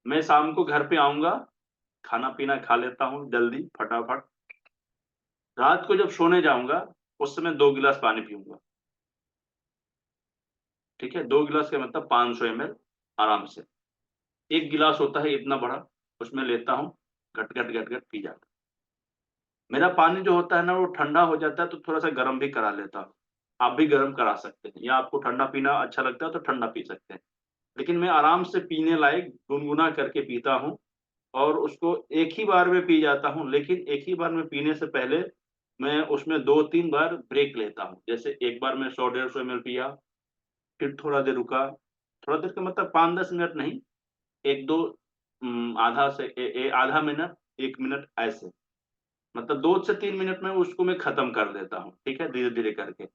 मैं शाम को घर पे आऊंगा, खाना पीना खा लेता हूँ जल्दी फटाफट। रात को जब सोने जाऊंगा उस समय 2 गिलास पानी पीऊंगा, ठीक है? 2 गिलास का मतलब 500 ml आराम से। 1 गिलास होता है इतना बड़ा, उसमें लेता हूँ, घट घट घट घट पी जाता हूँ। मेरा पानी जो होता है ना वो ठंडा हो जाता है तो थोड़ा सा गर्म भी करा लेता हूँ। आप भी गर्म करा सकते हैं, या आपको ठंडा पीना अच्छा लगता है तो ठंडा पी सकते हैं, लेकिन मैं आराम से पीने लायक गुनगुना करके पीता हूँ और उसको एक ही बार में पी जाता हूँ। लेकिन एक ही बार में पीने से पहले मैं उसमें 2-3 बार ब्रेक लेता हूँ। जैसे एक बार मैं 100-150 ml पिया, फिर थोड़ा देर रुका, थोड़ा देर का मतलब 5-10 मिनट नहीं, 1-2 आधा से आधा मिनट, 1 मिनट, ऐसे मतलब 2 से 3 मिनट में उसको मैं खत्म कर देता हूँ, ठीक है? धीरे धीरे करके।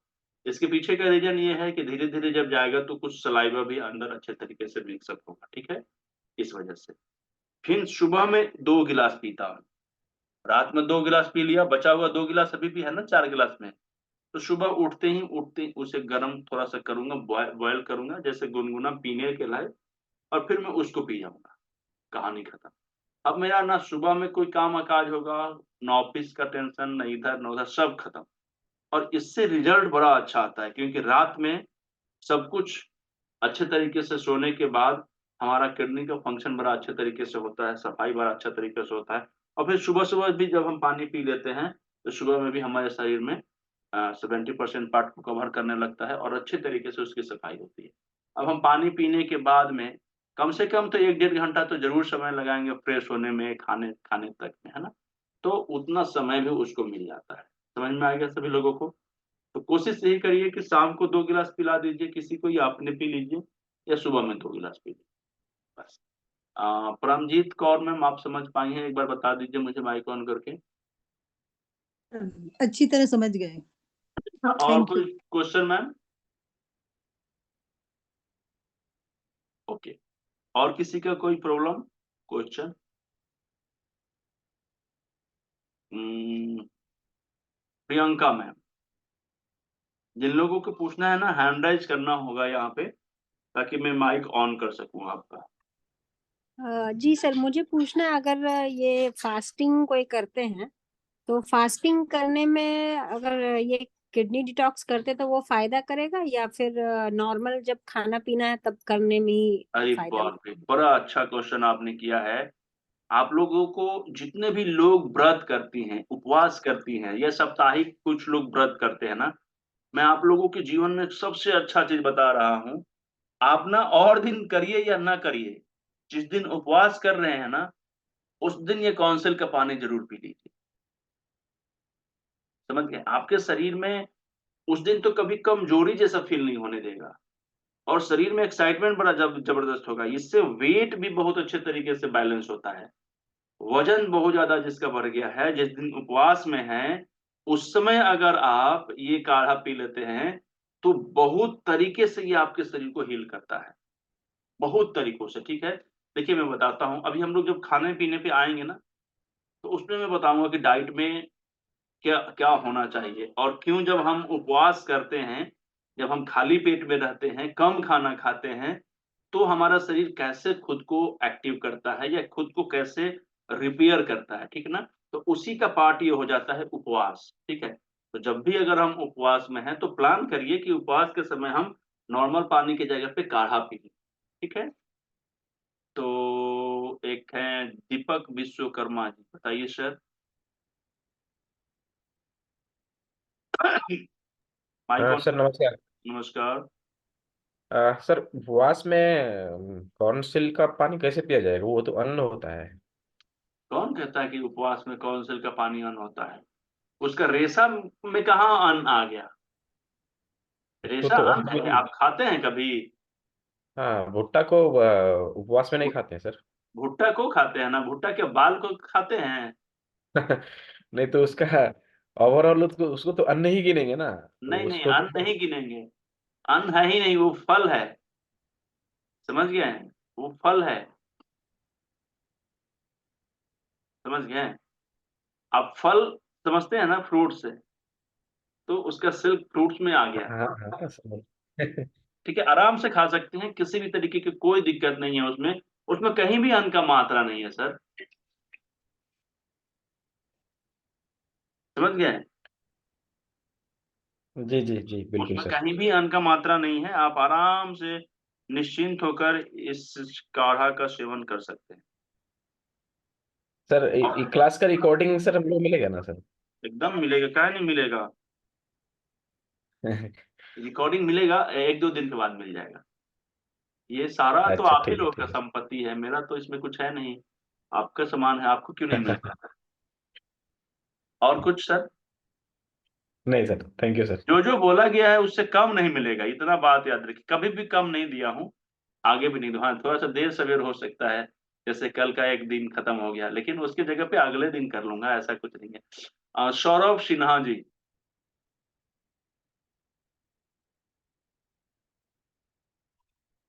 इसके पीछे का रीजन ये है कि धीरे धीरे जब जाएगा तो कुछ सलाइवा भी अंदर अच्छे तरीके से मिक्सअप होगा, ठीक है? इस वजह से फिर सुबह में 2 गिलास पीता हूँ। रात में 2 गिलास पी लिया, बचा हुआ 2 गिलास अभी भी है ना 4 गिलास में, तो सुबह उठते ही उसे गर्म थोड़ा सा करूंगा, बॉयल करूंगा जैसे गुनगुना पीने के लायक, और फिर मैं उसको पी जाऊंगा, कहानी खत्म। अब मेरा ना सुबह में कोई काम काज होगा, ना ऑफिस का टेंशन, ना इधर ना उधर, सब खत्म। और इससे रिजल्ट बड़ा अच्छा आता है क्योंकि रात में सब कुछ अच्छे तरीके से सोने के बाद हमारा किडनी का फंक्शन बड़ा अच्छे तरीके से होता है, सफाई बड़ा अच्छा तरीके से होता है। और फिर सुबह सुबह भी जब हम पानी पी लेते हैं तो सुबह में भी हमारे शरीर में 70% पार्ट को कवर करने लगता है और अच्छे तरीके से उसकी सफाई होती है। अब हम पानी पीने के बाद में कम से कम तो 1-1.5 घंटा तो जरूर समय लगाएंगे फ्रेश होने में, खाने खाने तक में, है ना? तो उतना समय भी उसको मिल जाता है। समझ में आ गया सभी लोगों को? तो कोशिश यही करिए कि शाम को 2 गिलास पिला दीजिए किसी को, या अपने पी लीजिए, या सुबह में 2 गिलास पी लीजिए, बस। परमजीत कौर मैम, आप समझ पाई हैं? एक बार बता दीजिए मुझे माइक ऑन करके। अच्छी तरह समझ गए। और थैंक यू। कोई क्वेश्चन मैम? ओके, और किसी का कोई प्रॉब्लम, क्वेश्चन? प्रियंका मैम, जिन लोगों को पूछना है ना हैंड राइज करना होगा यहाँ पे, ताकि मैं माइक ऑन कर सकूं आपका। जी सर, मुझे पूछना है, अगर ये फास्टिंग कोई करते हैं तो फास्टिंग करने में अगर ये किडनी डिटॉक्स करते तो वो फायदा करेगा, या फिर नॉर्मल जब खाना पीना है तब करने में ही अरे फायदा बाप रे, बड़ा अच्छा क्वेश्चन आपने किया है। आप लोगों को जितने भी लोग व्रत करती हैं, उपवास करती हैं, या साप्ताहिक कुछ लोग व्रत करते हैं ना, मैं आप लोगों के जीवन में सबसे अच्छा चीज बता रहा हूँ। आप ना और दिन करिए या ना करिए, जिस दिन उपवास कर रहे हैं ना, उस दिन ये कौंसिल का पानी जरूर पी लीजिए। समझ गए? आपके शरीर में उस दिन तो कभी कमजोरी जैसा फील नहीं होने देगा, और शरीर में एक्साइटमेंट बड़ा जबरदस्त होगा। इससे वेट भी बहुत अच्छे तरीके से बैलेंस होता है। वजन बहुत ज्यादा जिसका बढ़ गया है, जिस दिन उपवास में है, उस समय अगर आप ये काढ़ा पी लेते हैं तो बहुत तरीके से ये आपके शरीर को हील करता है, बहुत तरीकों से। ठीक है, देखिए मैं बताता हूँ। अभी हम लोग जब खाने पीने पे आएंगे ना, तो उसमें मैं बताऊंगा कि डाइट में क्या क्या होना चाहिए, और क्यों जब हम उपवास करते हैं, जब हम खाली पेट में रहते हैं, कम खाना खाते हैं, तो हमारा शरीर कैसे खुद को एक्टिव करता है या खुद को कैसे रिपेयर करता है। ठीक है ना? तो उसी का पार्ट ये हो जाता है उपवास। ठीक है, तो जब भी अगर हम उपवास में हैं तो प्लान करिए कि उपवास के समय हम नॉर्मल पानी की जगह पे काढ़ा पिए। ठीक है, तो एक है दीपक विश्वकर्मा जी, बताइए सर। Mic on. सर नमस्कार। नमस्कार। सर, उपवास में कौनसिल का पानी कैसे पिया जाएगा? वो तो अन्न होता है। कौन कहता है कि उपवास में कौंसिल का पानी अन्न होता है? उसका रेशा में कहाँ अन्न आ गया? तो रेशा तो अन्न अन्न है, भी। आप खाते हैं कभी? हाँ, भुट्टा को उपवास में नहीं भुट- खाते हैं सर। भुट्टा को खाते हैं ना, भुट्टा के बाल को खाते हैं। नहीं तो उसका ओवरऑल उसको उसको तो अन्न ही गिनेंगे ना, तो नहीं नहीं, उसको अन्न तो। नहीं गिनेंगे। अन्न है ही नहीं, वो फल है। समझ गए हैं? वो फल है। समझ गए हैं? आप फल समझते हैं ना, फ्रूट से, तो उसका सिल्क फ्रूट्स में आ गया। हाँ हाँ, समझ। ठीक है, आराम से खा सकते हैं, किसी भी तरीके की कोई दिक्कत नहीं है उसमें। उसमें कहीं भी अन्न का मात्रा नहीं है सर। समझ गए? जी जी जी, बिल्कुल उसमें सर। कहीं भी अन्न का मात्रा नहीं है। आप आराम से निश्चिंत होकर इस काढ़ा का सेवन कर सकते हैं। सर, क्लास का रिकॉर्डिंग सर हम लोग मिलेगा ना सर? एकदम मिलेगा, क्या नहीं मिलेगा। रिकॉर्डिंग मिलेगा, एक दो दिन के बाद मिल जाएगा। ये सारा तो अच्छा, आप ही ठीक है लोगों का ठीक है। संपत्ति है, मेरा तो इसमें कुछ है नहीं। आपका सामान है, आपको क्यों नहीं मिलेगा? और कुछ सर? नहीं सर, थैंक यू सर। जो जो बोला गया है उससे कम नहीं मिलेगा, इतना बात याद रखिए। कभी भी कम नहीं दिया हूँ, आगे भी नहीं दूँ। हाँ, थोड़ा सा देर सवेर हो सकता है, जैसे कल का एक दिन खत्म हो गया, लेकिन उसकी जगह पे अगले दिन कर लूंगा, ऐसा कुछ नहीं है। सौरभ सिन्हा जी।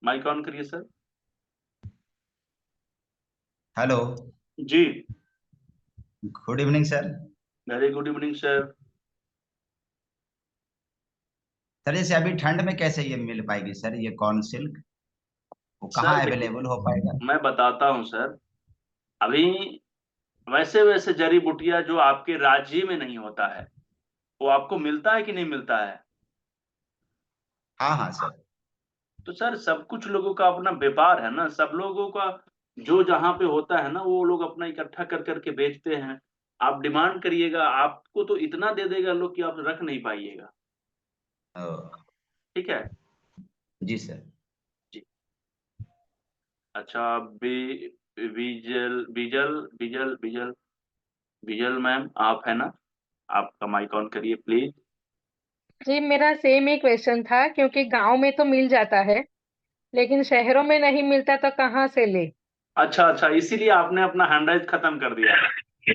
माइक ऑन करिए सर। हेलो। जी। Good evening sir. Very good evening sir. Sir जैसे अभी ठंड में कैसे ये मिल पाएगी सर, ये कॉर्न सिल्क वो सर कहाँ देखिए, अवेलेबल हो पाएगा? मैं बताता हूँ सर। अभी वैसे वैसे जड़ी बूटियां जो आपके राज्य में नहीं होता है, वो आपको मिलता है कि नहीं मिलता है? हाँ हाँ सर। तो सर, सब कुछ लोगों का अपना व्यापार है ना, सब लोगों का जो जहाँ पे होता है ना, वो लोग अपना इकट्ठा कर करके बेचते हैं। आप डिमांड करिएगा, आपको तो इतना दे देगा लोग कि आप रख नहीं पाइएगा। ओ, ठीक है जी सर। जी। अच्छा, बीजल बीजल बीजल बीजल बीजल मैम, आप है ना? आपका माइक ऑन करिए प्लीज। जी, मेरा सेम ही क्वेश्चन था, क्योंकि गांव में तो मिल जाता है लेकिन शहरों में नहीं मिलता, तो कहाँ से ले? अच्छा अच्छा, इसीलिए आपने अपना हैंड राइज खत्म कर दिया।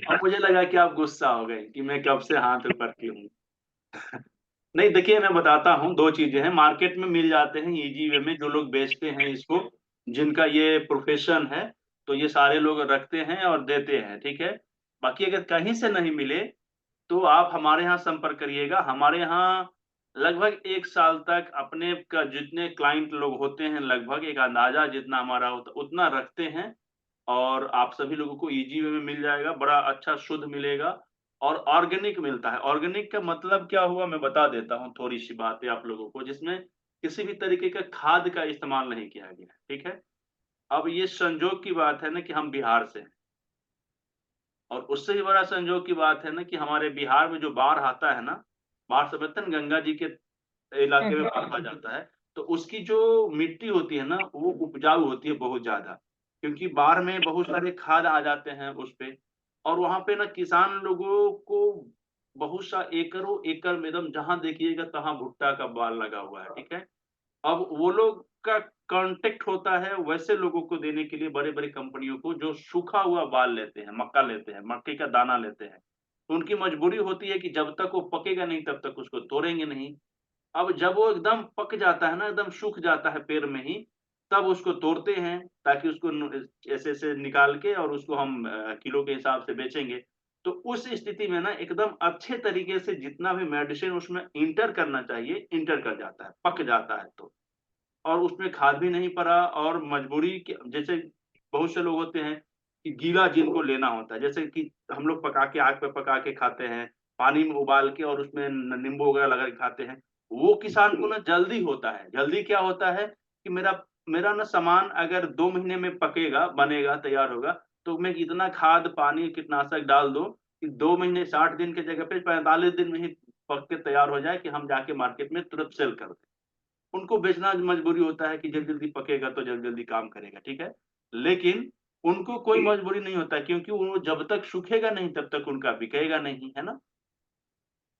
और मुझे लगा कि आप गुस्सा हो गए कि मैं कब से हाथ ऊपर की हूँ। नहीं, देखिए मैं बताता हूँ, दो चीजें हैं। मार्केट में मिल जाते हैं इजी वे में, जो लोग बेचते हैं इसको, जिनका ये प्रोफेशन है, तो ये सारे लोग रखते हैं और देते हैं। ठीक है, बाकी अगर कहीं से नहीं मिले तो आप हमारे यहाँ संपर्क करिएगा। हमारे यहाँ लगभग एक साल तक अपने का जितने क्लाइंट लोग होते हैं, लगभग एक अंदाजा जितना हमारा होता उतना रखते हैं, और आप सभी लोगों को इजी वे में मिल जाएगा, बड़ा अच्छा शुद्ध मिलेगा और ऑर्गेनिक मिलता है। ऑर्गेनिक का मतलब क्या हुआ मैं बता देता हूँ थोड़ी सी बातें आप लोगों को, जिसमें किसी भी तरीके का खाद का इस्तेमाल नहीं किया गया है, ठीक है। अब ये संजोग की बात है ना कि हम बिहार से हैं, और उससे भी बड़ा संजोग की बात है ना कि हमारे बिहार में जो बाढ़ आता है ना, बाढ़ समझते हैं ना, गंगा जी के इलाके में बाढ़ आ जाता है, तो उसकी जो मिट्टी होती है ना वो उपजाऊ होती है बहुत ज्यादा, क्योंकि बाढ़ में बहुत सारे खाद आ जाते हैं उस पे, और वहां पे ना किसान लोगों को बहुत सा एकड़ों एकड़ में एकदम जहां देखिएगा तहां भुट्टा का बाल लगा हुआ है, ठीक है। अब वो लोग का कांटेक्ट होता है वैसे लोगों को देने के लिए, बड़े बड़े कंपनियों को, जो सूखा हुआ बाल लेते हैं, मक्का लेते हैं, मक्के का दाना लेते हैं, तो उनकी मजबूरी होती है कि जब तक वो पकेगा नहीं तब तक उसको तोड़ेंगे नहीं। अब जब वो एकदम पक जाता है ना, एकदम सूख जाता है पेड़ में ही, तब उसको तोड़ते हैं ताकि उसको ऐसे ऐसे निकाल के और उसको हम किलो के हिसाब से बेचेंगे। तो उस स्थिति में ना एकदम अच्छे तरीके से जितना भी मेडिसिन उसमें इंटर करना चाहिए इंटर कर जाता है, पक जाता है तो, और उसमें खाद भी नहीं पड़ा, और मजबूरी के जैसे बहुत से लोग होते हैं कि गीला जिनको लेना होता है, जैसे कि हम लोग पका के आग पे पका के खाते हैं, पानी में उबाल के और उसमें नींबू वगैरह लगा के खाते हैं, वो किसान को ना जल्दी होता है। जल्दी क्या होता है कि मेरा मेरा ना सामान अगर 2 महीने में पकेगा, बनेगा, तैयार होगा, तो मैं इतना खाद पानी कीटनाशक डाल दूं कि 2 महीने 60 दिन की जगह पे 45 दिन में ही पक के तैयार हो जाए कि हम जाके मार्केट में तुरंत सेल कर दें। उनको बेचना मजबूरी होता है कि जल्दी जल्दी पकेगा तो जल्दी जल्दी काम करेगा, ठीक है। लेकिन उनको कोई मजबूरी नहीं होता, क्योंकि वो जब तक सूखेगा नहीं तब तक उनका बिकेगा नहीं, है ना।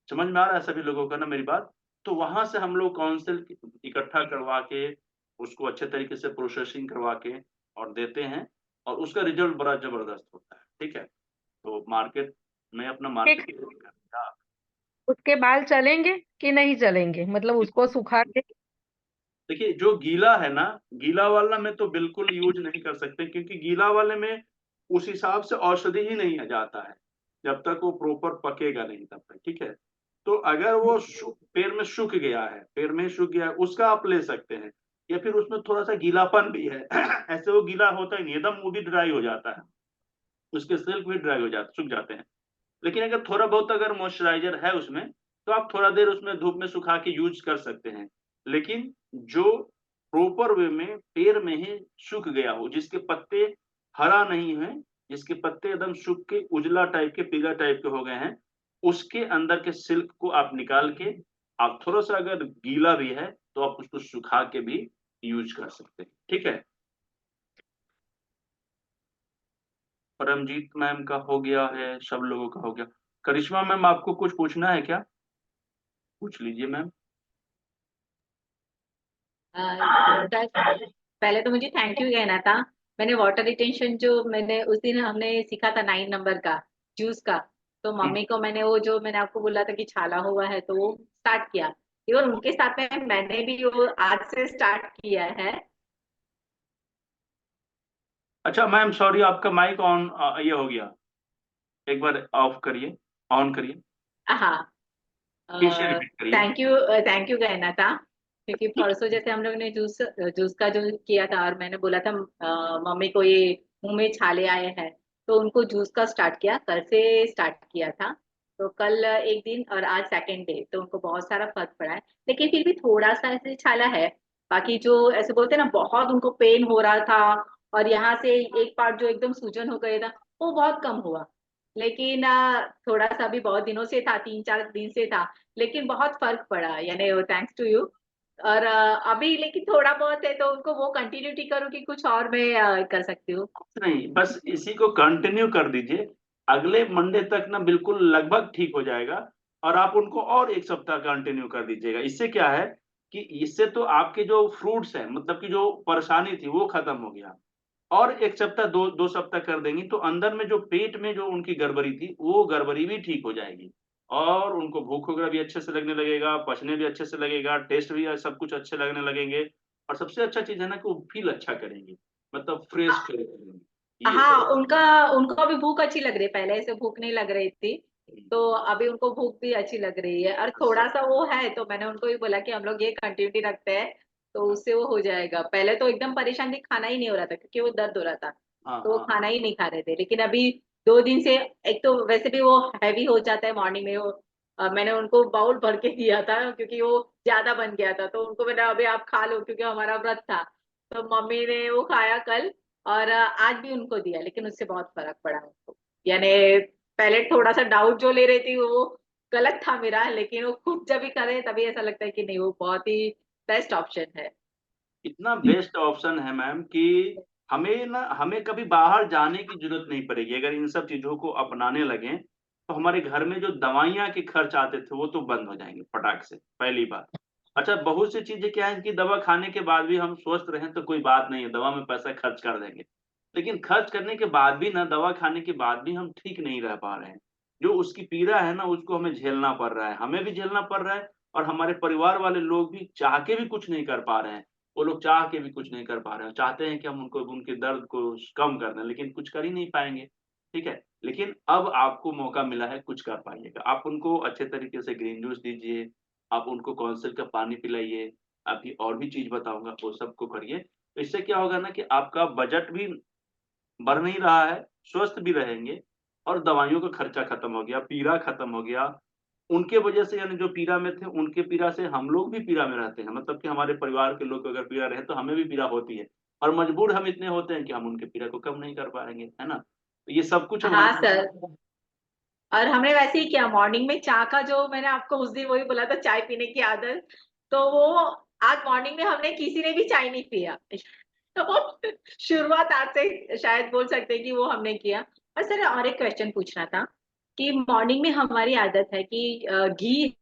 समझ में आ रहा है सभी लोगों का ना मेरी बात। तो वहां से हम लोग काउंसिल इकट्ठा करवा के उसको अच्छे तरीके से प्रोसेसिंग करवा के और देते हैं, और उसका रिजल्ट बड़ा जबरदस्त होता है, ठीक है। तो मार्केट में अपना ठीक, मार्केट, उसके बाल चलेंगे कि नहीं चलेंगे, मतलब उसको सुखा के? देखिए जो गीला है ना, गीला वाला में तो बिल्कुल यूज नहीं कर सकते, क्योंकि गीला वाले में उस हिसाब से औषधि ही नहीं जाता है जब तक वो प्रॉपर पकेगा नहीं तब तक, ठीक है। तो अगर वो पेड़ में सूख गया है, पेड़ में सूख गया है, उसका आप ले सकते हैं, या फिर उसमें थोड़ा सा गीलापन भी है ऐसे वो गीला होता ही नहीं, एकदम वो भी ड्राई हो जाता है, उसके सिल्क भी ड्राई हो जाते, सूख जाते हैं। लेकिन अगर थोड़ा बहुत अगर मॉइस्चराइजर है उसमें, तो आप थोड़ा देर उसमें धूप में सुखा के यूज कर सकते हैं। लेकिन जो प्रॉपर वे में पेड़ में ही सूख गया हो, जिसके पत्ते हरा नहीं है, जिसके पत्ते एकदम सूख के उजला टाइप के, पीला टाइप के हो गए हैं, उसके अंदर के सिल्क को आप निकाल के, आप थोड़ा सा अगर गीला भी है तो आप उसको सुखा के भी यूज कर सकते हैं, ठीक है। परमजीत मैम का हो गया है, सब लोगों का हो गया। करिश्मा मैम आपको कुछ पूछना है क्या? पूछ लीजिए मैम। सर, पहले तो मुझे थैंक यू कहना था। मैंने वाटर रिटेंशन जो मैंने उस दिन हमने सीखा था 9 नंबर का जूस का, तो मम्मी को मैंने वो जो मैंने आपको बोला था कि छाला हुआ है तो वो स्टार्ट किया। इवन उनके साथ में मैंने भी वो आज से स्टार्ट किया है। अच्छा मैम सॉरी, आपका माइक ऑन ये हो गया, एक बार ऑफ करिए, ऑन करिए, हाँ, फिर से रिपीट करिए। थैंक यू कहना था, क्योंकि परसों जैसे हम लोग ने जूस जूस का जो किया था और मैंने बोला था मम्मी को ये मुंह में छाले आए हैं, तो उनको जूस का स्टार्ट किया, कल से स्टार्ट किया था। तो कल एक दिन और आज सेकेंड डे, तो उनको बहुत सारा फर्क पड़ा है। लेकिन फिर भी थोड़ा सा ऐसे छाला है। बाकी जो ऐसे बोलते हैं ना, बहुत उनको पेन हो रहा था और यहाँ से एक पार्ट जो एकदम सूजन हो गया था, वो बहुत कम हुआ। लेकिन थोड़ा सा भी बहुत दिनों से था, 3-4 दिन से था, लेकिन बहुत फर्क पड़ा, यानी थैंक्स टू यू। और अभी लेकिन थोड़ा बहुत है, तो उनको वो कंटिन्यूटी करूँ कि कुछ और मैं कर सकती हूँ? नहीं, बस इसी को कंटिन्यू कर दीजिए, अगले मंडे तक ना बिल्कुल लगभग ठीक हो जाएगा, और आप उनको और एक सप्ताह कंटिन्यू कर दीजिएगा। इससे क्या है कि इससे तो आपके जो फ्रूट्स हैं, मतलब कि जो परेशानी थी वो खत्म हो गया, और एक सप्ताह, दो दो सप्ताह कर देंगी तो अंदर में जो पेट में जो उनकी गड़बड़ी थी वो गड़बड़ी भी ठीक हो जाएगी, और उनको भूख वगैरह भी अच्छे से लगने लगेगा, पचने भी अच्छे से लगेगा, टेस्ट भी सब कुछ अच्छे लगने लगेंगे, और सबसे अच्छा चीज है ना कि वो फील अच्छा करेंगे, मतलब फ्रेश फील करेंगे, ये हाँ, सब। उनको अभी भूख अच्छी लग रही है, पहले ऐसे भूख नहीं लग रही थी, तो अभी उनको भूख भी अच्छी लग रही है। और थोड़ा सा वो है, तो मैंने उनको भी बोला कि हम लोग ये कंटिन्यूटी रखते हैं, तो उससे वो हो जाएगा। पहले तो एकदम परेशान थी, खाना ही नहीं हो रहा था क्योंकि वो दर्द हो रहा था। हाँ तो वो हाँ खाना ही नहीं खा रहे थे। लेकिन अभी 2 दिन से, एक तो वैसे भी वो हैवी हो जाता है मॉर्निंग में, वो मैंने उनको बाउल भर के दिया था क्योंकि वो ज्यादा बन गया था, तो उनको मैंने अभी आप खा लो क्योंकि हमारा व्रत था। तो मम्मी ने वो खाया कल, और आज भी उनको दिया, लेकिन उससे बहुत फर्क पड़ा उनको। यानी पहले थोड़ा सा डाउट जो ले रही थी वो गलत था मेरा, लेकिन वो खुद जब भी करे तभी ऐसा लगता है कि नहीं, वो बहुत ही बेस्ट ऑप्शन है। इतना बेस्ट ऑप्शन है मैम कि हमें कभी बाहर जाने की जरूरत नहीं पड़ेगी अगर इन सब चीजों को अपनाने लगे। तो हमारे घर में जो दवाइयाँ के खर्च आते थे वो तो बंद हो जाएंगे फटाक से, पहली बात। अच्छा, बहुत सी चीजें क्या है कि दवा खाने के बाद भी हम स्वस्थ रहें तो कोई बात नहीं है, दवा में पैसा खर्च कर देंगे। लेकिन खर्च करने के बाद भी ना, दवा खाने के बाद भी हम ठीक नहीं रह पा रहे हैं। जो उसकी पीड़ा है ना, उसको हमें झेलना पड़ रहा है, हमें भी झेलना पड़ रहा है, और हमारे परिवार वाले लोग भी चाह के भी कुछ नहीं कर पा रहे हैं। वो लोग चाह के भी कुछ नहीं कर पा रहे हैं, चाहते हैं कि हम उनको उनके दर्द को कम कर दें, लेकिन कुछ कर ही नहीं पाएंगे। ठीक है, लेकिन अब आपको मौका मिला है, कुछ कर पाइएगा। आप उनको अच्छे तरीके से ग्रीन जूस दीजिए, आप उनको कौंसिल का पानी पिलाइए, अभी और भी चीज बताऊंगा, वो सबको करिए। तो इससे क्या होगा ना कि आपका बजट भी बढ़ नहीं रहा है, स्वस्थ भी रहेंगे, और दवाइयों का खर्चा खत्म हो गया, पीड़ा खत्म हो गया। उनके वजह से, यानी जो पीड़ा में थे उनके पीड़ा से हम लोग भी पीड़ा में रहते हैं, मतलब कि हमारे परिवार के लोग अगर पीड़ा रहे तो हमें भी पीड़ा होती है, और मजबूर हम इतने होते हैं कि हम उनके पीड़ा को कम नहीं कर पाएंगे, है ना। तो ये सब कुछ हमारे हाँ सर, और हमने वैसे ही किया मॉर्निंग में। चाय का जो मैंने आपको उस दिन वही बोला था, चाय पीने की आदत, तो वो आज मॉर्निंग में हमने किसी ने भी चाय नहीं पिया। तो शुरुआत आज से शायद बोल सकते हैं कि वो हमने किया। और सर और एक क्वेश्चन पूछना था कि मॉर्निंग में हमारी आदत है कि घी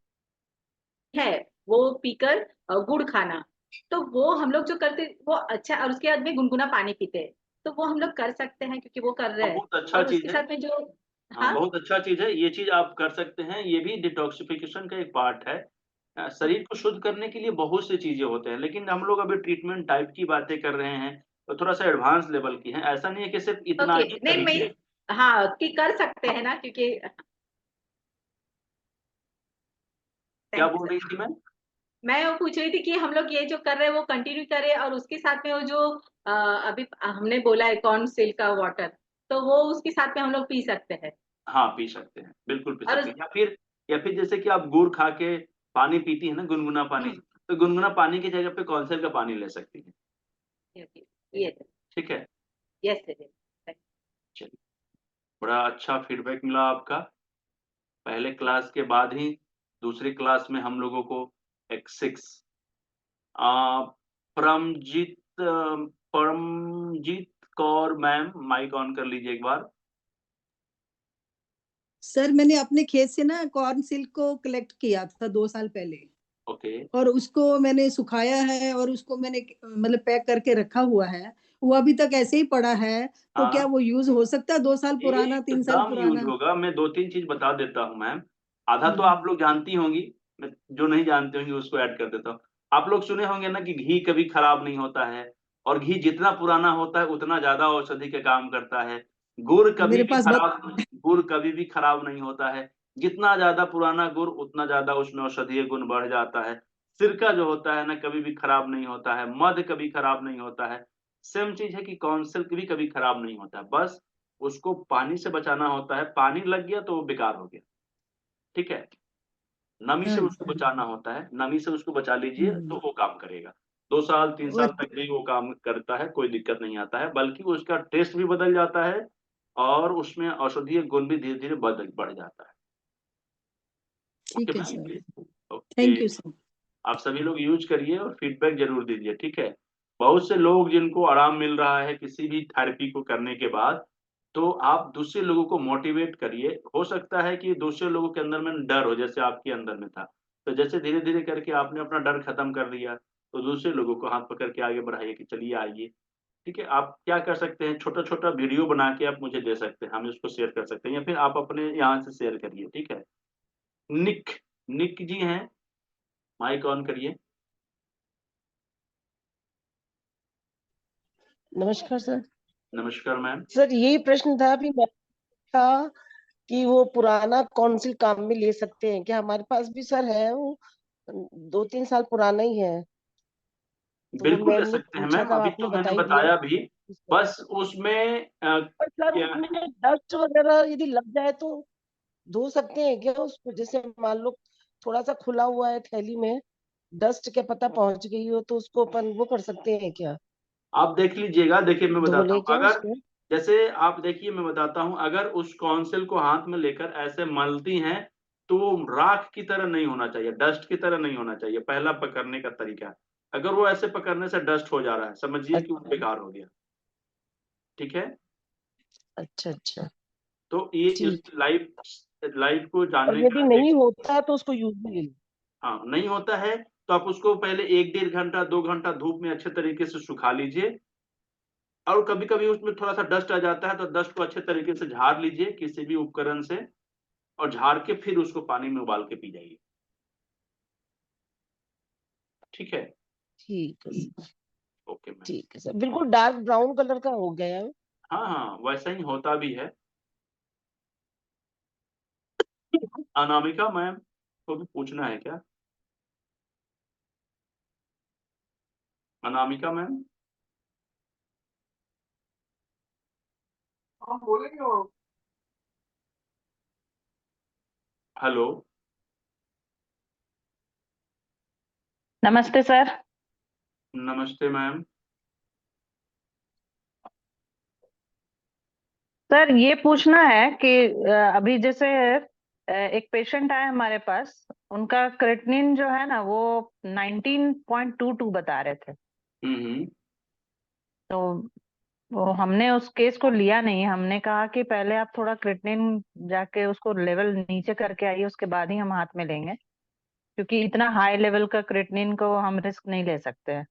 है वो पीकर गुड़ खाना, तो वो हम लोग जो करते वो अच्छा, और उसके बाद में गुनगुना पानी पीते हैं, तो वो हम लोग कर सकते हैं क्योंकि वो कर रहे हैं। बहुत अच्छा और चीज उसके है। साथ में जो, हाँ, हाँ बहुत अच्छा चीज है, ये चीज आप कर सकते हैं, ये भी डिटॉक्सिफिकेशन का एक पार्ट है। शरीर को शुद्ध करने के लिए बहुत सी चीजें होते हैं, लेकिन हम लोग अभी ट्रीटमेंट टाइप की बातें कर रहे हैं, तो थोड़ा सा एडवांस लेवल की है, ऐसा नहीं है कि सिर्फ इतना ओके, ही नहीं करिए। मैं, हाँ कि कर सकते हैं ना, क्योंकि क्या थैंक यू बोल सर। रही थी मैम? मैं वो पूछ रही थी कि हम लोग ये जो कर रहे हैं वो कंटिन्यू करें, और उसके साथ में वो जो अभी हमने बोला है कॉर्न सिल्क का वाटर, तो वो उसके साथ में हम लोग पी सकते हैं। हाँ, पी सकते हैं, बिल्कुल पी और सकते हैं, या फिर जैसे कि आप गुड़ खा के पानी पीती है ना, गुनगुना पानी, तो गुनगुना पानी की जगह पे कौनसेल का पानी ले सकती है। ये, ठीक है, यस सर। चलिए, बड़ा अच्छा फीडबैक मिला आपका। पहले क्लास के बाद ही दूसरी क्लास में हम लोगों को X6 Paramjeet Paramjeet Kaur ma'am, mike on कर लीजिए एक बार। सर मैंने अपने खेत से ना कॉर्न सिल्क को कलेक्ट किया था 2 साल पहले, ओके। और उसको मैंने सुखाया है और उसको मैंने मतलब पैक करके रखा हुआ है। वो अभी तक ऐसे ही पड़ा है, तो क्या हाँ, वो यूज हो सकता है? 2 साल पुराना, 3 साल एकदम यूज पुराना? होगा। मैं दो तीन चीज बता देता हूँ मैम, आधा तो हम्म, आप लोग जानती होंगी, मैं जो नहीं जानते होंगे उसको ऐड कर देता हूँ। आप लोग सुने होंगे ना कि घी कभी खराब नहीं होता है, और घी जितना पुराना होता है उतना ज्यादा औषधि का काम करता है। मेरे पास बहुत। गुड़ कभी भी खराब नहीं होता है, जितना ज्यादा पुराना गुड़ उतना ज्यादा उसमें औषधीय गुण बढ़ जाता है। सिरका जो होता है ना, कभी भी खराब नहीं होता है, मध कभी खराब नहीं होता है। सेम चीज है कि कौंसल भी कभी खराब नहीं होता है, बस उसको पानी से बचाना होता है, पानी लग गया तो वो बेकार हो गया। ठीक है, नमी से उसको अच्छा। बचाना होता है, नमी से उसको बचा लीजिए तो हम्म, वो काम करेगा। 2 साल 3 साल वो- तक भी वो काम करता है, कोई दिक्कत नहीं आता है, बल्कि उसका टेस्ट भी बदल जाता है, और उसमें औषधीय गुण भी धीरे धीरे बदल बढ़ जाता है। ओके ठीक है sir. Ma'am, okay. Thank you sir. आप सभी लोग यूज करिए और फीडबैक जरूर दीजिए, ठीक है। बहुत से लोग जिनको आराम मिल रहा है किसी भी थेरेपी को करने के बाद, तो आप दूसरे लोगों को मोटिवेट करिए। हो सकता है कि दूसरे लोगों के अंदर में डर हो, जैसे आपके अंदर में था, तो जैसे धीरे धीरे करके आपने अपना डर खत्म कर दिया, तो दूसरे लोगों को हाथ पकड़ के आगे बढ़ाइए कि चलिए आइए। ठीक है, आप क्या कर सकते हैं, छोटा छोटा वीडियो बना के आप मुझे दे सकते हैं, हम इसको शेयर कर सकते हैं, या फिर आप अपने यहाँ से शेयर करिए, ठीक है। निक निक जी हैं, माइक ऑन करिए। नमस्कार सर। नमस्कार मैम। सर यही प्रश्न था अभी मैं था कि वो पुराना कौंसिल काम में ले सकते हैं क्या? हमारे पास भी सर है वो, 2-3 साल पुराना ही है, तो वो बिल्कुल ले मैम ने सकते हैं पूछा मैम, था, अभी आपने तो बता मैंने ही दिया। बताया भी इसको? बस उसमें पर सर क्या उसमें डस्ट वगैरह यदि लग जाए तो धो सकते हैं क्या उसको? जैसे मान लो थोड़ा सा खुला हुआ है थैली में, डस्ट क्या पता पहुंच गई हो तो उसको अपन वो कर सकते हैं क्या? आप देख लीजिएगा। देखिए मैं धो बताता ले हूँ, क्या अगर उसको? जैसे आप देखिए मैं बताता हूँ, अगर उस कॉन्सिल को हाथ में लेकर ऐसे मलती हैं तो वो राख की तरह नहीं होना चाहिए, डस्ट की तरह नहीं होना चाहिए। पहला पकड़ने का तरीका, अगर वो ऐसे पकड़ने से डस्ट हो जा रहा है, समझिए कि वो अच्छा बेकार हो गया। ठीक है, अच्छा अच्छा, तो ये ठीक। इसकी लाइफ लाइफ को और जानने यदि का एक, नहीं होता है तो उसको यूज में ले लो। हाँ नहीं होता है तो आप उसको पहले 1 डेढ़ घंटा 2 घंटा धूप में अच्छे तरीके से सुखा लीजिए। और कभी कभी उसमें थोड़ा सा डस्ट आ जाता है तो डस्ट को अच्छे तरीके से झाड़ लीजिए किसी भी उपकरण से, और झाड़ के फिर उसको पानी में उबाल के पी जाइए। ठीक है। ठीक है सर, ओके मैम। ठीक है सर, बिल्कुल डार्क ब्राउन कलर का हो गया है। हाँ हाँ, वैसा ही होता भी है। अनामिका मैम को भी पूछना है क्या? अनामिका मैम, हाँ बोलेंगे वो। हेलो, नमस्ते सर। नमस्ते मैम। सर ये पूछना है कि अभी जैसे एक पेशेंट आया हमारे पास, उनका क्रेटिनिन जो है ना वो 19.22 बता रहे थे। हम्म। तो वो हमने उस केस को लिया नहीं, हमने कहा कि पहले आप थोड़ा क्रेटिनिन जाके उसको लेवल नीचे करके आइए, उसके बाद ही हम हाथ में लेंगे, क्योंकि इतना हाई लेवल का क्रेटिनिन को हम रिस्क नहीं ले सकते हैं।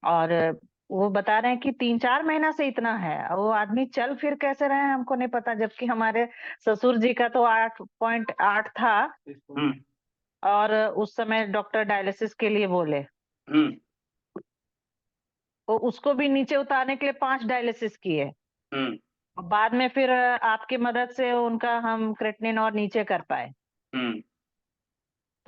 और वो बता रहे हैं कि 3-4 महीना से इतना है। और वो आदमी चल फिर कैसे रहे हैं हमको नहीं पता, जबकि हमारे ससुर जी का तो 8.8 था। हम्म और उस समय डॉक्टर डायलिसिस के लिए बोले, हम्म तो उसको भी नीचे उतारने के लिए 5 डायलिसिस किए। हम्म और बाद में फिर आपकी मदद से उनका हम क्रेटिनिन और नीचे कर पाए। हम्म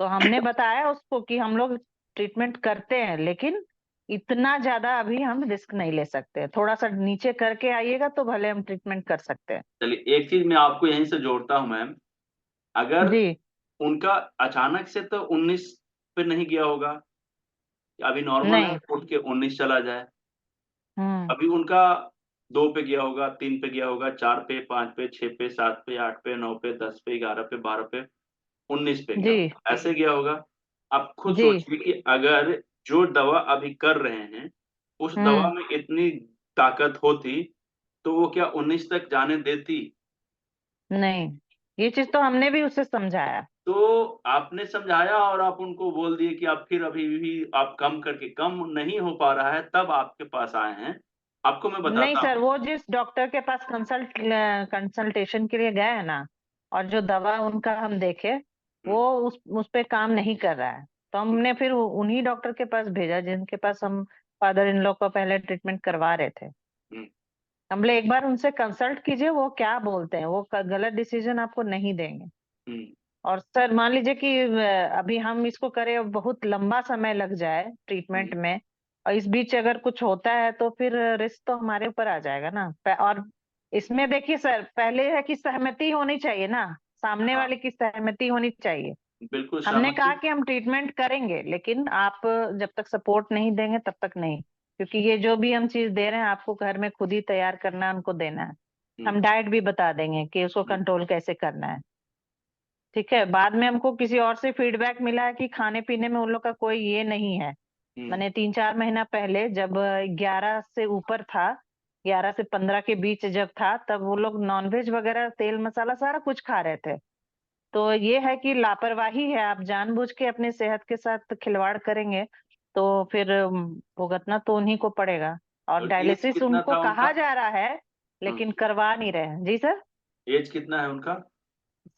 तो हमने बताया उसको कि हम लोग ट्रीटमेंट करते हैं, लेकिन इतना ज्यादा अभी हम रिस्क नहीं ले सकते, थोड़ा सा नीचे करके आइएगा तो भले हम ट्रीटमेंट कर सकते हैं। चलिए, एक चीज मैं आपको यहीं से जोड़ता हूँ मैम। अगर जी। उनका अचानक से तो 19 पे नहीं गया होगा, अभी नॉर्मल है, नहीं। उठ के 19 चला जाए। हम्म। अभी उनका 2 पे गया होगा, 3 पे गया होगा, 4 पे, 5 पे, 6 पे, 7 पे, 8 पे, 9 पे, 10 पे, 11 पे, 12 पे, 19 पे गया जी। होगा, ऐसे गया होगा। आप खुद जी। सोचिए कि अगर जो दवा अभी कर रहे हैं उस दवा हम्म। में इतनी ताकत होती तो वो क्या 19 तक जाने देती? नहीं, ये चीज तो हमने भी उसे समझाया। तो आपने समझाया और आप उनको बोल दिए कि आप फिर अभी भी आप कम करके, कम नहीं हो पा रहा है तब आपके पास आए हैं। आपको मैं नहीं बताता सर, हूँ। वो जिस डॉक्टर के पास कंसल्टेशन के लिए गए हैं ना, और जो दवा उनका हम देखे, वो उस पे काम नहीं कर रहा है। तो हमने फिर उन्हीं डॉक्टर के पास भेजा जिनके पास हम फादर इन लॉ को पहले ट्रीटमेंट करवा रहे थे। हम्म, हम बोले एक बार उनसे कंसल्ट कीजिए, वो क्या बोलते हैं, वो गलत डिसीजन आपको नहीं देंगे। हम्म, और सर मान लीजिए कि अभी हम इसको करें और बहुत लंबा समय लग जाए ट्रीटमेंट हम्म, में, और इस बीच अगर कुछ होता है तो फिर रिस्क तो हमारे ऊपर आ जाएगा ना। और इसमें देखिए सर, पहले है कि सहमति होनी चाहिए ना, सामने हाँ वाले की सहमति होनी चाहिए। बिल्कुल हमने कहा सहमति। कि हम ट्रीटमेंट करेंगे, लेकिन आप जब तक सपोर्ट नहीं देंगे तब तक नहीं, क्योंकि ये जो भी हम चीज दे रहे हैं आपको घर में खुद ही तैयार करना है, उनको देना है। हम्म, हम डाइट भी बता देंगे कि उसको हम्म, कंट्रोल कैसे करना है। ठीक है। बाद में हमको किसी और से फीडबैक मिला है कि खाने पीने में उन लोग का कोई ये नहीं है। हम्म, मैंने 3-4 महीना पहले जब 11 से ऊपर था, 11 से 15 के बीच जब था, तब वो लोग नॉनवेज वगैरह तेल मसाला सारा कुछ खा रहे थे। तो ये है कि लापरवाही है, आप जानबूझ के अपने सेहत के साथ खिलवाड़ करेंगे तो फिर भुगतना तो उन्हीं को पड़ेगा। और और एज डायलिसिस कितना उनको था कहा उनका? जा रहा है, हाँ, लेकिन करवा नहीं रहे हैं। जी सर। एज कितना है उनका?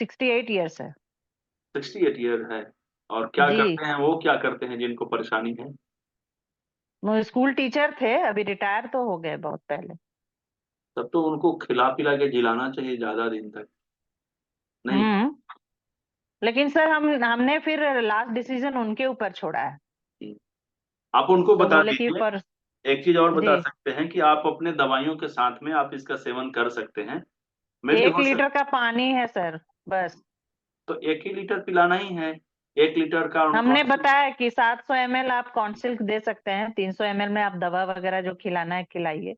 68 ईयर्स है। 68 ईयर है। और क्या जी। करते हैं, वो क्या करते हैं जिनको परेशानी है? वो स्कूल टीचर थे, अभी रिटायर तो हो गए बहुत पहले। तब तो उनको खिला पिला के जिलाना चाहिए ज्यादा दिन तक, नहीं? हम्म। लेकिन सर हमने फिर लास्ट डिसीजन उनके ऊपर छोड़ा है। हम्म। आप उनको वो बता बोले कि दीजिए। पर एक चीज और बता जी सकते हैं कि आप अपने दवाइयों के साथ में आप इसका सेवन कर सकते हैं। मे भी 1 हो लीटर सकता का पानी है सर बस। तो 1 ही लीटर पिलाना ही है। 1 लीटर का उनको हमने बताया कि 700 ml आप कॉन्सिल्क दे सकते हैं, 300 ml में आप दवा वगैरह जो खिलाना है खिलाइए,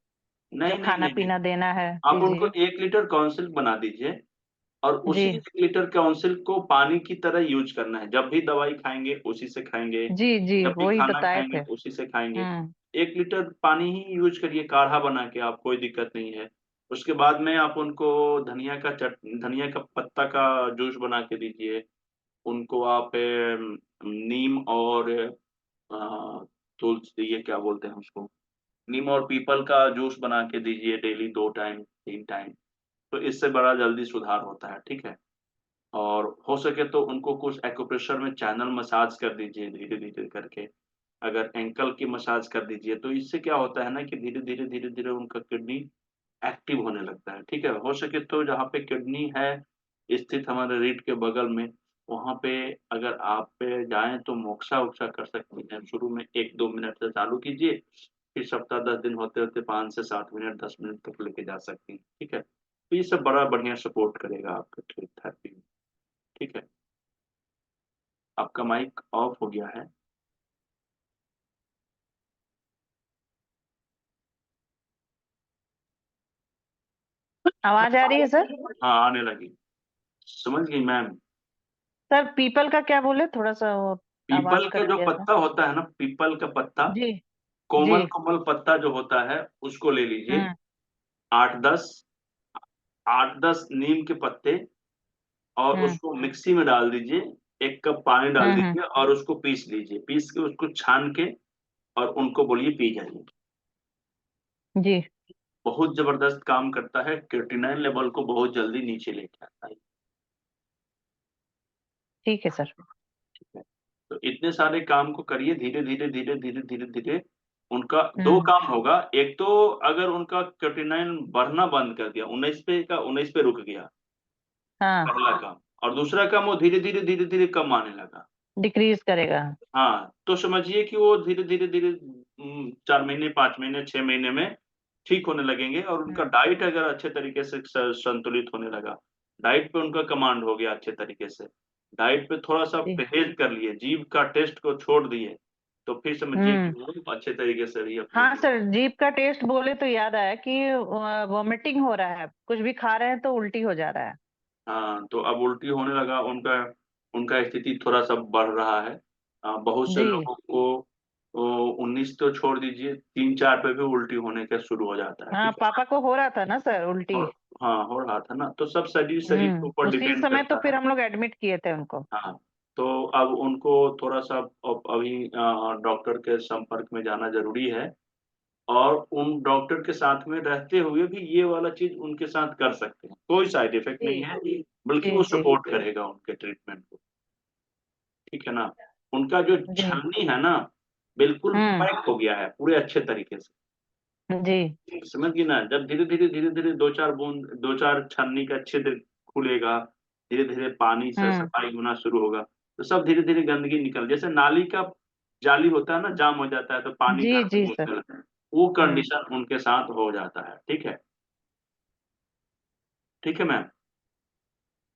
नहीं जब नहीं खाना नहीं नहीं, पीना देना है आप उनको दीजिए। 1 लीटर काउंसिल बना दीजिए और उसी जी 1 लीटर काउंसिल को पानी की तरह यूज करना है। जब भी दवाई खाएंगे उसी से खाएंगे, जी जी जब भी वही खाना बताए खाएंगे थे। उसी से खाएंगे। हम्म 1 लीटर पानी ही यूज करिए, काढ़ा बना के, आप कोई दिक्कत नहीं है। उसके बाद में आप उनको धनिया का पत्ता का जूस बना के दीजिए। उनको आप नीम और तुलसी, ये क्या बोलते हैं उसको, नीम और पीपल का जूस बना के दीजिए डेली 2 टाइम 3 टाइम। तो इससे बड़ा जल्दी सुधार होता है, ठीक है। और हो सके तो उनको कुछ एक्यूप्रेशर में चैनल मसाज कर दीजिए धीरे धीरे करके। अगर एंकल की मसाज कर दीजिए तो इससे क्या होता है ना कि धीरे धीरे उनका किडनी एक्टिव होने लगता है, ठीक है। हो सके तो जहाँ पे किडनी है स्थित हमारे रीढ़ के बगल में, वहां पे अगर आप पे जाएं तो मोक्सा वोक्सा कर सकती हैं। शुरू में 1-2 मिनट से चालू कीजिए, फिर सप्ताह 10 दिन होते होते 5 से 7 मिनट 10 मिनट तक लेके जा सकती हैं, ठीक है। तो ये सब बड़ा बढ़िया सपोर्ट करेगा आपके थेरेपी में, ठीक है। आपका माइक ऑफ हो गया है। आवाज आ रही है सर? हाँ आने लगी, समझ गई मैम। सर पीपल का क्या बोले, थोड़ा सा वो आवाज पीपल का कट जो गया था। पत्ता होता है ना, पीपल का पत्ता, जी जी। कोमल कोमल पत्ता जो होता है उसको ले लीजिए। हम्म 8-10 8-10 नीम के पत्ते, और हम्म उसको मिक्सी में डाल दीजिए। 1 कप पानी डाल हम्म। दीजिए और उसको पीस लीजिए। पीस के उसको छान के और उनको बोलिए पी जाइए। जी बहुत जबरदस्त काम करता है, क्रिएटिनिन लेवल को बहुत जल्दी नीचे लेके आता है, ठीक है सर। ठीक है। तो इतने सारे काम को करिए धीरे धीरे धीरे धीरे धीरे धीरे। उनका दो हम्म काम होगा। एक तो अगर उनका क्रिएटिनिन बढ़ना बंद कर दिया, 19 पे रुक गया, हाँ पहला काम। और दूसरा काम, वो धीरे धीरे धीरे धीरे कम आने लगा। डिक्रीज करेगा। हाँ तो समझिए कि वो धीरे धीरे धीरे 4 महीने 5 महीने 6 महीने में ठीक होने लगेंगे। और उनका डाइट अगर अच्छे तरीके से संतुलित होने लगा, डाइट पे उनका कमांड हो गया अच्छे तरीके से, डाइट पे थोड़ा सा जी परहेज कर लिए, जीभ का टेस्ट को छोड़ दिए, तो फिर समझिए कि हम्म। वो अच्छे तरीके से भी अपने हाँ सर, जीभ का टेस्ट बोले तो याद आया कि वॉमिटिंग हो रहा है, कुछ भी खा रहे हैं तो उल्टी हो जा रहा है। हाँ तो अब उल्टी होने लगा उनका, उनका स्थिति थोड़ा सा बढ़ रहा है। बहुत से जी लोगों को 19 तो छोड़ दीजिए, 3-4 पे भी उल्टी होने का शुरू हो जाता है, हाँ, ठीक है। पापा को हो रहा था ना सर उल्टी। और हाँ हो रहा था ना, तो सब शरीर शरीर के ऊपर उसी डिपेंड समय तो करता है। फिर हम लोग एडमिट किए थे उनको। हाँ तो अब उनको थोड़ा सा अभी डॉक्टर के संपर्क में जाना जरूरी है। और उन डॉक्टर के साथ में रहते हुए भी ये वाला चीज उनके साथ कर सकते हैं, कोई साइड इफेक्ट जी नहीं है, बल्कि जी वो जी सपोर्ट करेगा उनके ट्रीटमेंट को, ठीक है ना। उनका जो जी। छानी है ना, बिल्कुल हम्म पैक हो गया है पूरे अच्छे तरीके से, जी समझ गई ना। जब धीरे धीरे 2-4 बूंद 2-4 छन्नी का छिद्र खुलेगा, धीरे धीरे पानी से हम्म। सफाई होना शुरू होगा, तो सब धीरे धीरे गंदगी निकल, जैसे नाली का जाली होता है ना, जाम हो जाता है तो पानी जी घर में जी सर। घुसने लगता है, वो हम्म। कंडीशन उनके साथ हो जाता है, ठीक है। ठीक है मैम।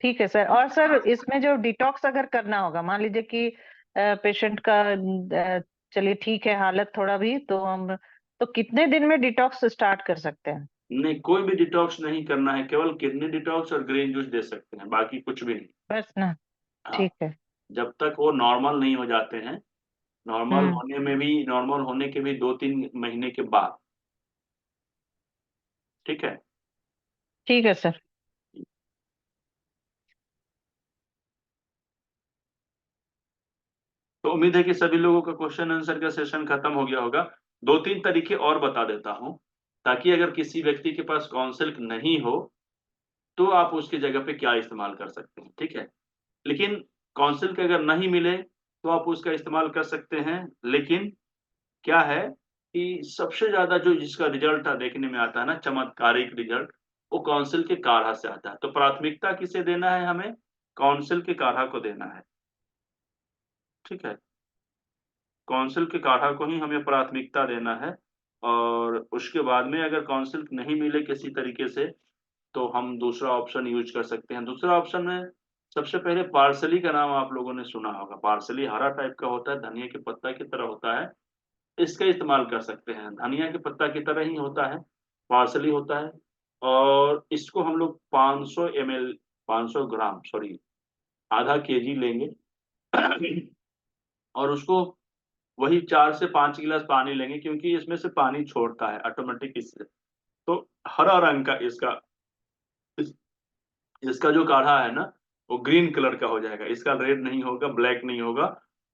ठीक है सर। और सर इसमें जो डिटॉक्स अगर करना होगा, मान लीजिए कि पेशेंट का चलिए ठीक है हालत थोड़ा भी, तो हम तो कितने दिन में डिटॉक्स स्टार्ट कर सकते हैं? नहीं, कोई भी डिटॉक्स नहीं करना है, केवल किडनी डिटॉक्स और ग्रीन जूस दे सकते हैं, बाकी कुछ भी नहीं। बस ना। हाँ, ठीक है। जब तक वो नॉर्मल नहीं हो जाते हैं, हम्म। नॉर्मल होने के भी 2-3 महीने के बाद, ठीक है। ठीक है सर। तो उम्मीद है कि सभी लोगों का क्वेश्चन आंसर का सेशन खत्म हो गया होगा। 2-3 तरीके और बता देता हूं, ताकि अगर किसी व्यक्ति के पास काउंसिल नहीं हो तो आप उसकी जगह पे क्या इस्तेमाल कर सकते हैं, ठीक है। लेकिन काउंसिल अगर नहीं मिले तो आप उसका इस्तेमाल कर सकते हैं। लेकिन क्या है कि सबसे ज्यादा जो जिसका रिजल्ट देखने में आता है ना, चमत्कारिक रिजल्ट, वो काउंसिल के काढ़ा से आता है। तो प्राथमिकता किसे देना है, हमें काउंसिल के काढ़ा को देना है, ठीक है। काउंसिल के काढ़ा को ही हमें प्राथमिकता देना है। और उसके बाद में अगर कॉन्सिल्क नहीं मिले किसी तरीके से तो हम दूसरा ऑप्शन यूज कर सकते हैं। दूसरा ऑप्शन में सबसे पहले पार्सली का नाम आप लोगों ने सुना होगा। पार्सली हरा टाइप का होता है, धनिया के पत्ता की तरह होता है, इसका इस्तेमाल कर सकते हैं। धनिया के पत्ता की तरह ही होता है, पार्सली होता है। और इसको हम लोग 500 ml 500 ग्राम सॉरी आधा केजी लेंगे और उसको वही 4 से 5 गिलास पानी लेंगे, क्योंकि इसमें से पानी छोड़ता है ऑटोमेटिक इससे। तो हरा रंग का इस, इसका जो काढ़ा है ना वो ग्रीन कलर का हो जाएगा, इसका रेड नहीं होगा, ब्लैक नहीं होगा।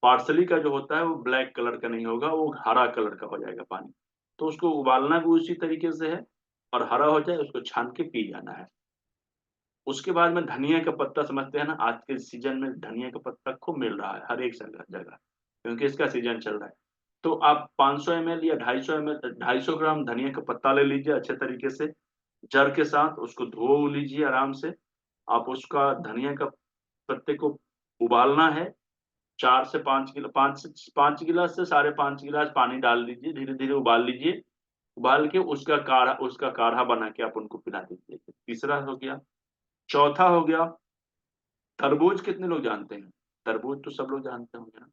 पार्सली का जो होता है वो ब्लैक कलर का नहीं होगा, वो हरा कलर का हो जाएगा पानी। तो उसको उबालना भी उसी तरीके से है, और हरा हो जाए उसको छान के पी जाना है। उसके बाद में धनिया का पत्ता समझते हैं ना, आज के सीजन में धनिया का पत्ता खूब मिल रहा है हर एक जगह, क्योंकि इसका सीजन चल रहा है। तो आप 500 ml या 250 ग्राम धनिया का पत्ता ले लीजिए अच्छे तरीके से, जड़ के साथ उसको धो लीजिए आराम से। आप उसका धनिया का पत्ते को उबालना है, 4 से 5 गिलास 5 गिलास से 5.5 गिलास पानी डाल दीजिए, धीरे धीरे उबाल लीजिए। उबाल के उसका काढ़ा बना के आप उनको पिला दीजिए। तीसरा हो गया। चौथा हो गया, तरबूज कितने लोग जानते हैं? तरबूज तो सब लोग जानते होंगे ना,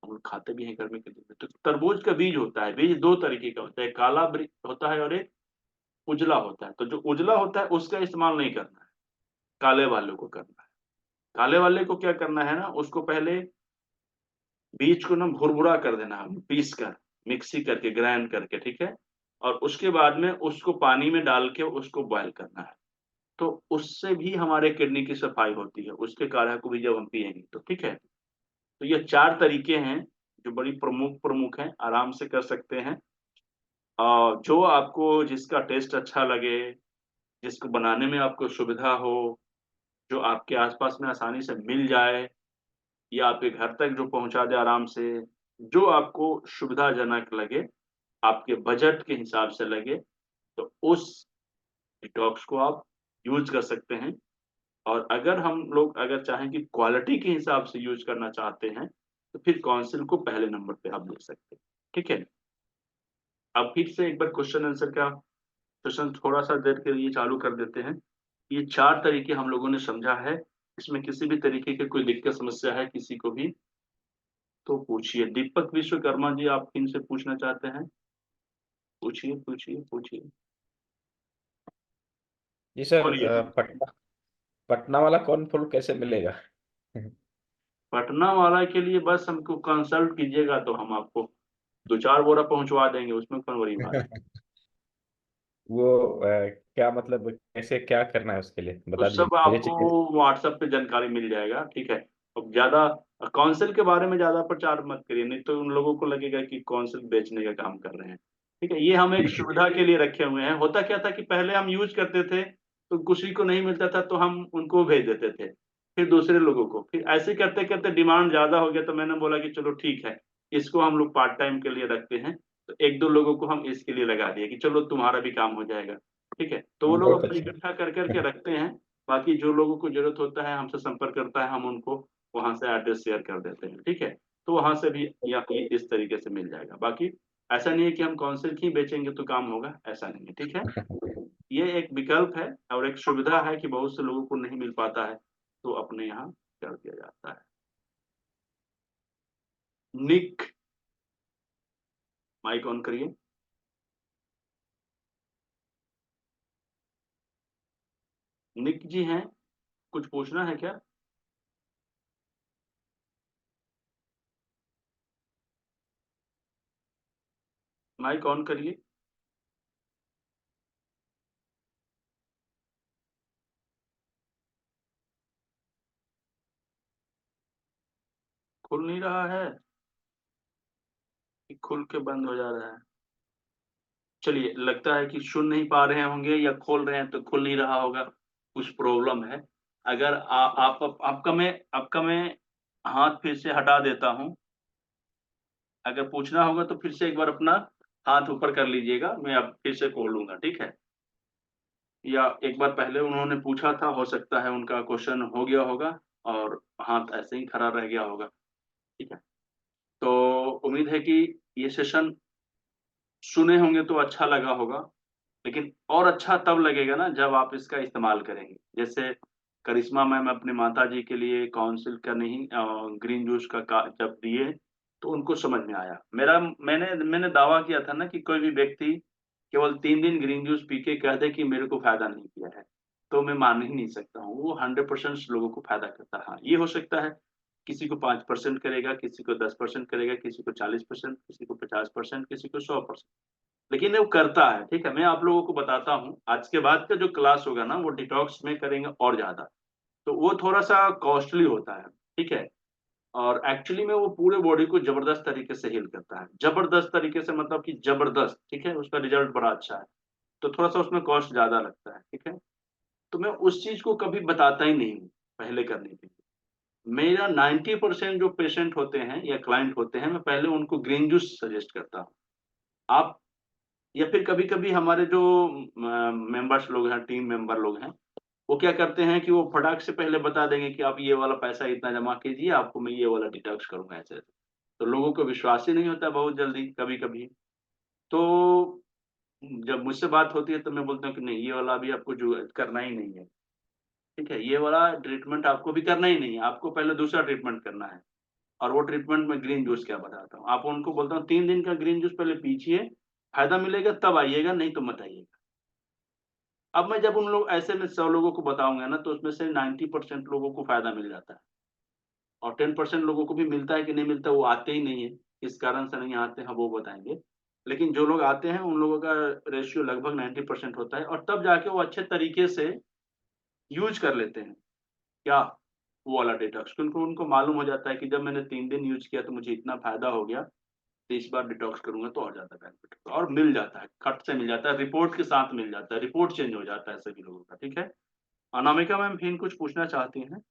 हम लोग खाते भी हैं गर्मी के दिन में। तो तरबूज का बीज होता है, बीज दो तरीके का होता है, काला होता है और एक उजला होता है। तो जो उजला होता है उसका इस्तेमाल नहीं करना है, काले वाले को करना है। काले वाले को क्या करना है ना, उसको पहले बीज को ना भुरभुरा कर देना है, पीस कर मिक्सी करके ग्राइंड करके, ठीक है। और उसके बाद में उसको पानी में डाल के उसको बॉयल करना है। तो उससे भी हमारे किडनी की सफाई होती है, उसके काढ़ा को भी जब हम पिएंगे तो, ठीक है। तो ये 4 तरीके हैं जो बड़ी प्रमुख हैं, आराम से कर सकते हैं। जो आपको जिसका टेस्ट अच्छा लगे, जिसको बनाने में आपको सुविधा हो, जो आपके आसपास में आसानी से मिल जाए या आपके घर तक जो पहुंचा दे आराम से, जो आपको सुविधाजनक लगे, आपके बजट के हिसाब से लगे, तो उस डिटॉक्स को आप यूज कर सकते हैं। और अगर हम लोग अगर चाहें कि क्वालिटी के हिसाब से यूज करना चाहते हैं तो फिर कॉन्सिल को पहले नंबर पे आप ले सकते हैं, ठीक है। अब फिर से एक बार क्वेश्चन आंसर का सेशन थोड़ा सा देर के लिए चालू कर देते हैं। ये 4 तरीके हम लोगों ने समझा है, इसमें किसी भी तरीके की कोई दिक्कत समस्या है किसी को भी तो पूछिए। दीपक विश्वकर्मा जी, आप किन से पूछना चाहते हैं? पूछिए पूछिए पूछिए। जी सर, बोलिए। पटना पटना वाला कौन फूल कैसे मिलेगा? पटना वाला के लिए बस हमको कंसल्ट कीजिएगा तो हम आपको 2-4 बोरा पहुंचवा देंगे, उसमें कौन बड़ी बात है। वो क्या मतलब कैसे क्या करना है उसके लिए तो बता दीजिए, सब मुझे आपको चाहिए। व्हाट्सएप पे जानकारी मिल जाएगा, ठीक है। अब ज्यादा काउंसिल के बारे में ज्यादा प्रचार मत करिए, नहीं तो उन लोगों को लगेगा कि काउंसिल बेचने का काम कर रहे हैं, ठीक है। ये हम एक सुविधा के लिए रखे हुए हैं। होता क्या था कि पहले हम यूज करते थे तो किसी को नहीं मिलता था तो हम उनको भेज देते थे, फिर दूसरे लोगों को, फिर ऐसे करते करते डिमांड ज्यादा हो गया तो मैंने बोला कि चलो ठीक है, इसको हम लोग पार्ट टाइम के लिए रखते हैं। तो 1-2 लोगों को हम इसके लिए लगा दिए कि चलो तुम्हारा भी काम हो जाएगा, ठीक है। तो वो लोग बहुत अपना अच्छा। इकट्ठा कर करके रखते हैं। बाकी जो लोगों को जरूरत होता है हमसे संपर्क करता है, हम उनको वहां से एड्रेस शेयर कर देते हैं, ठीक है। तो वहां से भी या ये इस तरीके से मिल जाएगा। बाकी ऐसा नहीं है कि हम काउंसिल ही बेचेंगे तो काम होगा, ऐसा नहीं है, ठीक है। ये एक विकल्प है और एक सुविधा है कि बहुत से लोगों को नहीं मिल पाता है तो अपने यहाँ कर दिया जाता है। निक, माइक ऑन करिए। निक जी हैं, कुछ पूछना है क्या? माइक ऑन करिए। खुल नहीं रहा है कि खुल के बंद हो जा रहा है? चलिए, लगता है कि सुन नहीं पा रहे होंगे या खोल रहे हैं तो खुल नहीं रहा होगा, कुछ प्रॉब्लम है। अगर आपका मैं हाथ फिर से हटा देता हूं। अगर पूछना होगा तो फिर से एक बार अपना हाथ ऊपर कर लीजिएगा, मैं अब फिर से खोल लूंगा, ठीक है। या एक बार पहले उन्होंने पूछा था, हो सकता है उनका क्वेश्चन हो गया होगा और हाथ ऐसे ही खड़ा रह गया होगा, ठीक है। तो उम्मीद है कि ये सेशन सुने होंगे तो अच्छा लगा होगा, लेकिन और अच्छा तब लगेगा ना जब आप इसका इस्तेमाल करेंगे। जैसे करिश्मा मैम अपनी माताजी के लिए काउंसिल का नहीं ग्रीन जूस का जब दिए तो उनको समझ में आया। मैंने दावा किया था ना कि कोई भी व्यक्ति केवल 3 दिन ग्रीन जूस पी के कह दे कि मेरे को फ़ायदा नहीं किया है, तो मैं मान ही नहीं सकता हूँ। वो 100% लोगों को फ़ायदा करता है। हाँ, ये हो सकता है किसी को 5% करेगा, किसी को 10% करेगा, किसी को 40%, किसी को 50%, किसी को 100%। लेकिन वो करता है, ठीक है? मैं आप लोगों को बताता हूँ, आज के बाद का जो क्लास होगा ना वो डिटॉक्स में करेंगे और ज़्यादा। तो वो थोड़ा-सा कॉस्टली होता है, ठीक है? और एक्चुअली में वो पूरे बॉडी को ज़बरदस्त तरीके से हील करता है। ज़बरदस्त तरीके से मतलब कि ज़बरदस्त, ठीक है? उसका रिज़ल्ट बड़ा अच्छा है। तो थोड़ा-सा उसमें कॉस्ट ज़्यादा लगता है, ठीक है? तो मैं उस चीज़ को कभी बताता ही नहीं हूँ, पहले करने के लिए। मेरा 90% जो पेशेंट होते हैं या क्लाइंट होते हैं, मैं पहले उनको ग्रीन जूस सजेस्ट करता हूँ। आप या फिर कभी-कभी हमारे जो मेंबर्स लोग हैं, टीम मेंबर लोग हैं, वो क्या करते हैं कि वो फटाक से पहले बता देंगे कि आप ये वाला पैसा इतना जमा कीजिए, आपको मैं ये वाला डिटॉक्स करूँगा ऐसे-ऐसे। तो लोगों को विश्वास ही नहीं होता बहुत जल्दी कभी-कभी। तो जब मुझसे बात होती है तो मैं बोलता हूँ कि नहीं ये वाला अभी आपको जो करना ही नहीं है, ठीक है? ये वाला ट्रीटमेंट आपको भी करना ही नहीं है, आपको पहले दूसरा ट्रीटमेंट करना है और वो ट्रीटमेंट मैं ग्रीन जूस क्या बताता हूँ। आप उनको बोलता हूँ 3 दिन का ग्रीन जूस पहले पीजिए, फ़ायदा मिलेगा तब आइएगा, नहीं तो मत आइएगा। अब मैं जब उन लोग ऐसे में 100 लोगों को बताऊँगा ना तो उसमें से 90% लोगों को फ़ायदा मिल जाता है और 10% लोगों को भी मिलता है कि नहीं मिलता वो आते ही नहीं है, किस कारण से नहीं आते हैं वो बताएँगे। लेकिन जो लोग आते हैं उन लोगों का रेशियो लगभग 90% होता है और तब जाके वो अच्छे तरीके से यूज़ कर लेते हैं। क्या? वो वाला डिटॉक्स क्योंकि उनको मालूम हो जाता है कि जब मैंने 3 दिन यूज़ किया तो मुझे इतना फ़ायदा हो गया, तो इस बार डिटॉक्स करूँगा तो और ज़्यादा बेनिफिट होगा और मिल जाता है, खट से मिल जाता है, रिपोर्ट के साथ मिल जाता है, रिपोर्ट चेंज हो जाता है सभी लोगों का, ठीक है? अनामिका मैम फिर कुछ पूछना चाहती हैं?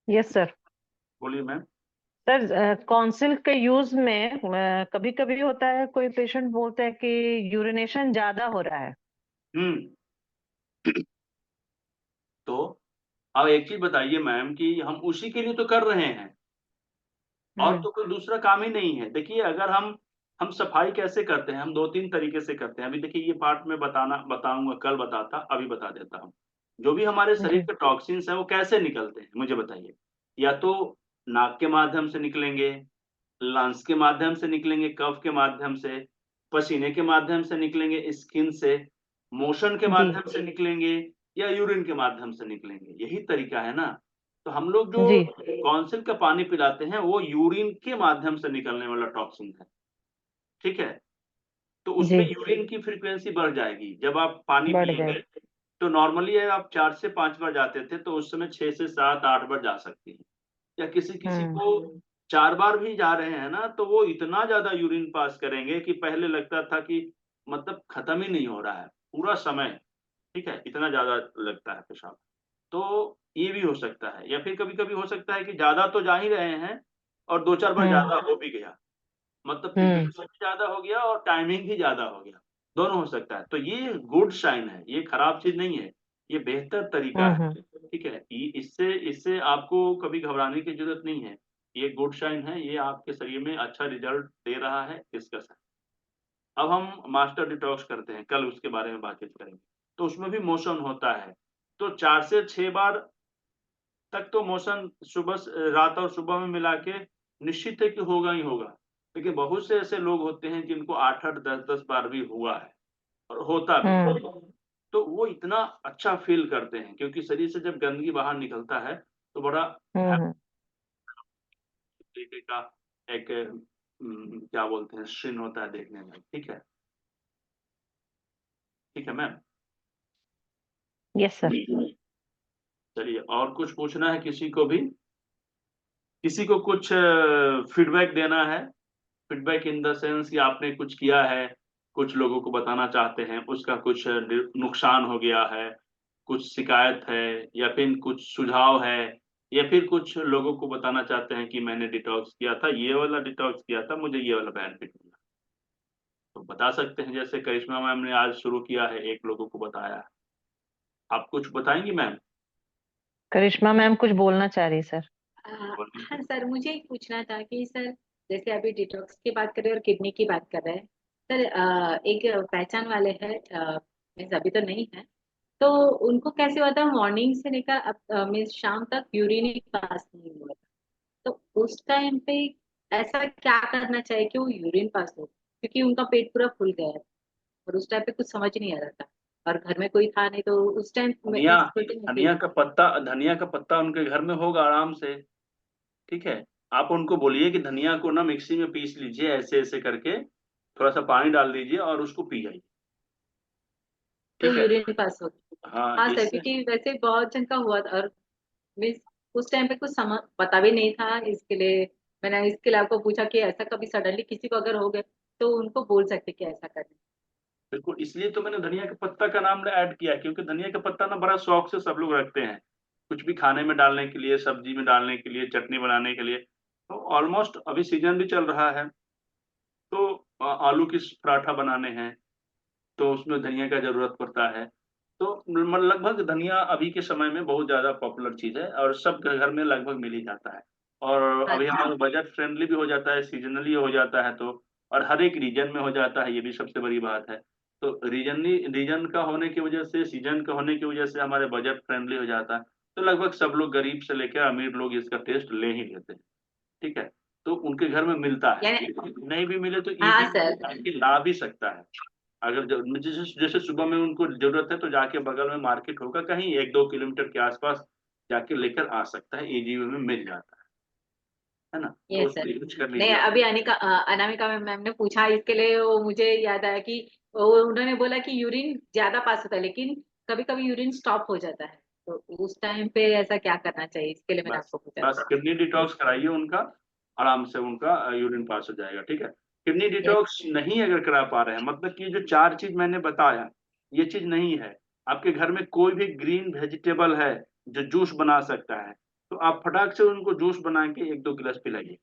Yes sir. बोलिए मैम। सर कॉन्सिल के यूज में कभी कभी होता है कोई पेशेंट बोलते हैं कि यूरिनेशन ज्यादा हो रहा है। तो अब एक चीज़ बताइए मैम कि हम उसी के लिए तो कर रहे हैं और तो कोई दूसरा काम ही नहीं है। देखिए अगर हम सफाई कैसे करते हैं, हम 2-3 तरीके से करते हैं। अभी देखिए ये पार्ट मैं बताऊँगा, कल बताता, अभी बता देता हूँ। जो भी हमारे शरीर जी के टॉक्सिन्स हैं वो कैसे निकलते हैं, मुझे बताइए? या तो नाक के माध्यम से निकलेंगे, लंग्स के माध्यम से निकलेंगे, कफ के माध्यम से, पसीने के माध्यम से निकलेंगे, स्किन से, मोशन के जी माध्यम से निकलेंगे या यूरिन के माध्यम से निकलेंगे। यही तरीका है ना? तो हम लोग जो जी कॉन्सिल का पानी पिलाते हैं वो यूरिन के माध्यम से निकलने वाला टॉक्सिन है, ठीक है? तो जी उसमें यूरिन की फ्रीक्वेंसी बढ़ जाएगी। जब आप पानी बढ़ पिएँगे जाए। तो नॉर्मली आप 4 से 5 बार जाते थे तो उस समय 6 से 7, 8 बार जा सकती हैं। या किसी-किसी हम्म को 4 बार भी जा रहे हैं ना तो वो इतना ज़्यादा यूरिन पास करेंगे कि पहले लगता था कि मतलब खत्म ही नहीं हो रहा है, पूरा समय, ठीक है? इतना ज़्यादा लगता है पेशाब। तो ये भी हो सकता है या फिर कभी-कभी हो सकता है कि ज़्यादा तो जा ही रहे हैं और 2-4 बार हम्म ज़्यादा हो भी गया। मतलब हम्म फ्रीक्वेंसी भी ज़्यादा हो गया और टाइमिंग भी ज़्यादा हो गया, दोनों हो सकता है। तो ये गुड साइन है, ये खराब चीज़ नहीं है, ये बेहतर तरीका है, हम्म ठीक है? इससे इससे आपको कभी घबराने की ज़रूरत नहीं है, ये गुड साइन है, ये आपके शरीर में अच्छा रिज़ल्ट दे रहा है, इसका साइन। अब हम मास्टर डिटॉक्स करते हैं, कल उसके बारे में बातचीत करेंगे। तो उसमें भी मोशन होता है, तो 4 से 6 बार तक तो मोशन रात और सुबह में मिला के निश्चित है कि होगा ही होगा। लेकिन बहुत से ऐसे लोग होते हैं जिनको 8-8 10-10 बार भी हुआ है और होता भी है। हम्म तो वो इतना अच्छा फ़ील करते हैं क्योंकि शरीर से जब गंदगी बाहर निकलता है तो बड़ा हैप्पी हम्म तरीके का एक क्या बोलते हैं सीन होता है देखने में, ठीक है? ठीक है मैम? Yes sir. चलिए और कुछ पूछना है किसी को भी? किसी को कुछ फीडबैक देना है? फीडबैक इन द सेंस कि आपने कुछ किया है, कुछ लोगों को बताना चाहते हैं, उसका कुछ नुकसान हो गया है, कुछ शिकायत है या फिर कुछ सुझाव है या फिर कुछ लोगों को बताना चाहते हैं कि मैंने डिटॉक्स किया था, ये वाला डिटॉक्स किया था, मुझे ये वाला बेनिफिट मिला। तो बता सकते हैं जैसे करिश्मा मैम ने आज शुरू किया है, एक लोगों को बताया है। आप कुछ बताएँगी मैम? करिश्मा मैम कुछ बोलना चाह रही सर। हाँ सर, मुझे एक पूछना था कि सर जैसे अभी डिटॉक्स की बात कर रहे हैं और किडनी की बात कर रहे हैं सर, एक पहचान वाले हैं, मीन्स अभी तो नहीं है, तो उनको कैसे होता है मॉर्निंग से लेकर अब मीन्स शाम तक यूरिन ही पास नहीं हुआ, तो उस टाइम पे ऐसा क्या करना चाहिए कि वो यूरिन पास हो, क्योंकि उनका पेट पूरा फूल गया है और उस टाइम पे कुछ समझ नहीं आ रहा था और घर में कोई था नहीं, तो उस टाइम धनिया धनिया का पत्ता उनके घर में होगा आराम से, ठीक है। आप उनको बोलिए कि धनिया को ना मिक्सी में पीस लीजिए ऐसे ऐसे करके, थोड़ा सा पानी डाल दीजिए और उसको पी जाइए, तो ठीक है। यूरिन पास हो। हाँ, हाँ सर, इससे क्योंकि वैसे बहुत जन का हुआ था और मीन्स उस टाइम पे कुछ समझ पता भी नहीं था, इसके लिए मैंने इसके लिए आपको पूछा कि ऐसा कभी सडनली किसी को अगर हो गए तो उनको बोल सकते कि ऐसा करना। बिल्कुल, इसलिए तो मैंने धनिया के पत्ता का नाम ऐड किया, क्योंकि धनिया का पत्ता ना बड़ा शौक से सब लोग रखते हैं, कुछ भी खाने में डालने के लिए, सब्जी में डालने के लिए, चटनी बनाने के लिए। तो ऑलमोस्ट अभी सीजन भी चल रहा है, तो आलू की पराठा बनाने हैं तो उसमें धनिया का जरूरत पड़ता है। तो लगभग धनिया अभी के समय में बहुत ज्यादा पॉपुलर चीज है और सब घर में लगभग मिल ही जाता है, और अभी अच्छा। हमारा बजट फ्रेंडली भी हो जाता है, सीजनली हो जाता है, तो और हर एक रीजन में हो जाता है, ये भी सबसे बड़ी बात है। तो रीजन का होने की वजह से, सीजन का होने की वजह से हमारे बजट फ्रेंडली हो जाता है, तो लगभग सब लोग गरीब से लेकर अमीर लोग इसका टेस्ट ले ही लेते हैं, ठीक है। तो उनके घर में मिलता है, यानी नहीं भी मिले तो हाँ सर। इजी ला भी सकता है। अगर जैसे जैसे सुबह में उनको जरूरत है तो जाके बगल में मार्केट होगा कहीं 1-2 किलोमीटर के आसपास, जाके लेकर आ सकता है, इजी वे में मिल जाता है ना। तो ये उसको सर, यूज कर नहीं लीजिए आप। अभी अनामिका मैम ने पूछा इसके लिए, वो मुझे याद आया कि उन्होंने बोला कि यूरिन ज्यादा पास होता है लेकिन कभी कभी यूरिन स्टॉप हो जाता है, तो उस टाइम पे ऐसा क्या करना चाहिए, इसके लिए मैंने बस आपको पूछा बस था। किडनी डिटॉक्स कराइए उनका, आराम से उनका यूरिन पास हो जाएगा, ठीक है। Kidney yes. डिटॉक्स नहीं अगर करा पा रहे हैं, मतलब कि जो 4 चीज मैंने बताया ये चीज नहीं है, आपके घर में कोई भी ग्रीन वेजिटेबल है जो जूस बना सकता है, तो आप फटाक से उनको जूस बना के 1-2 गिलास पिलाइए।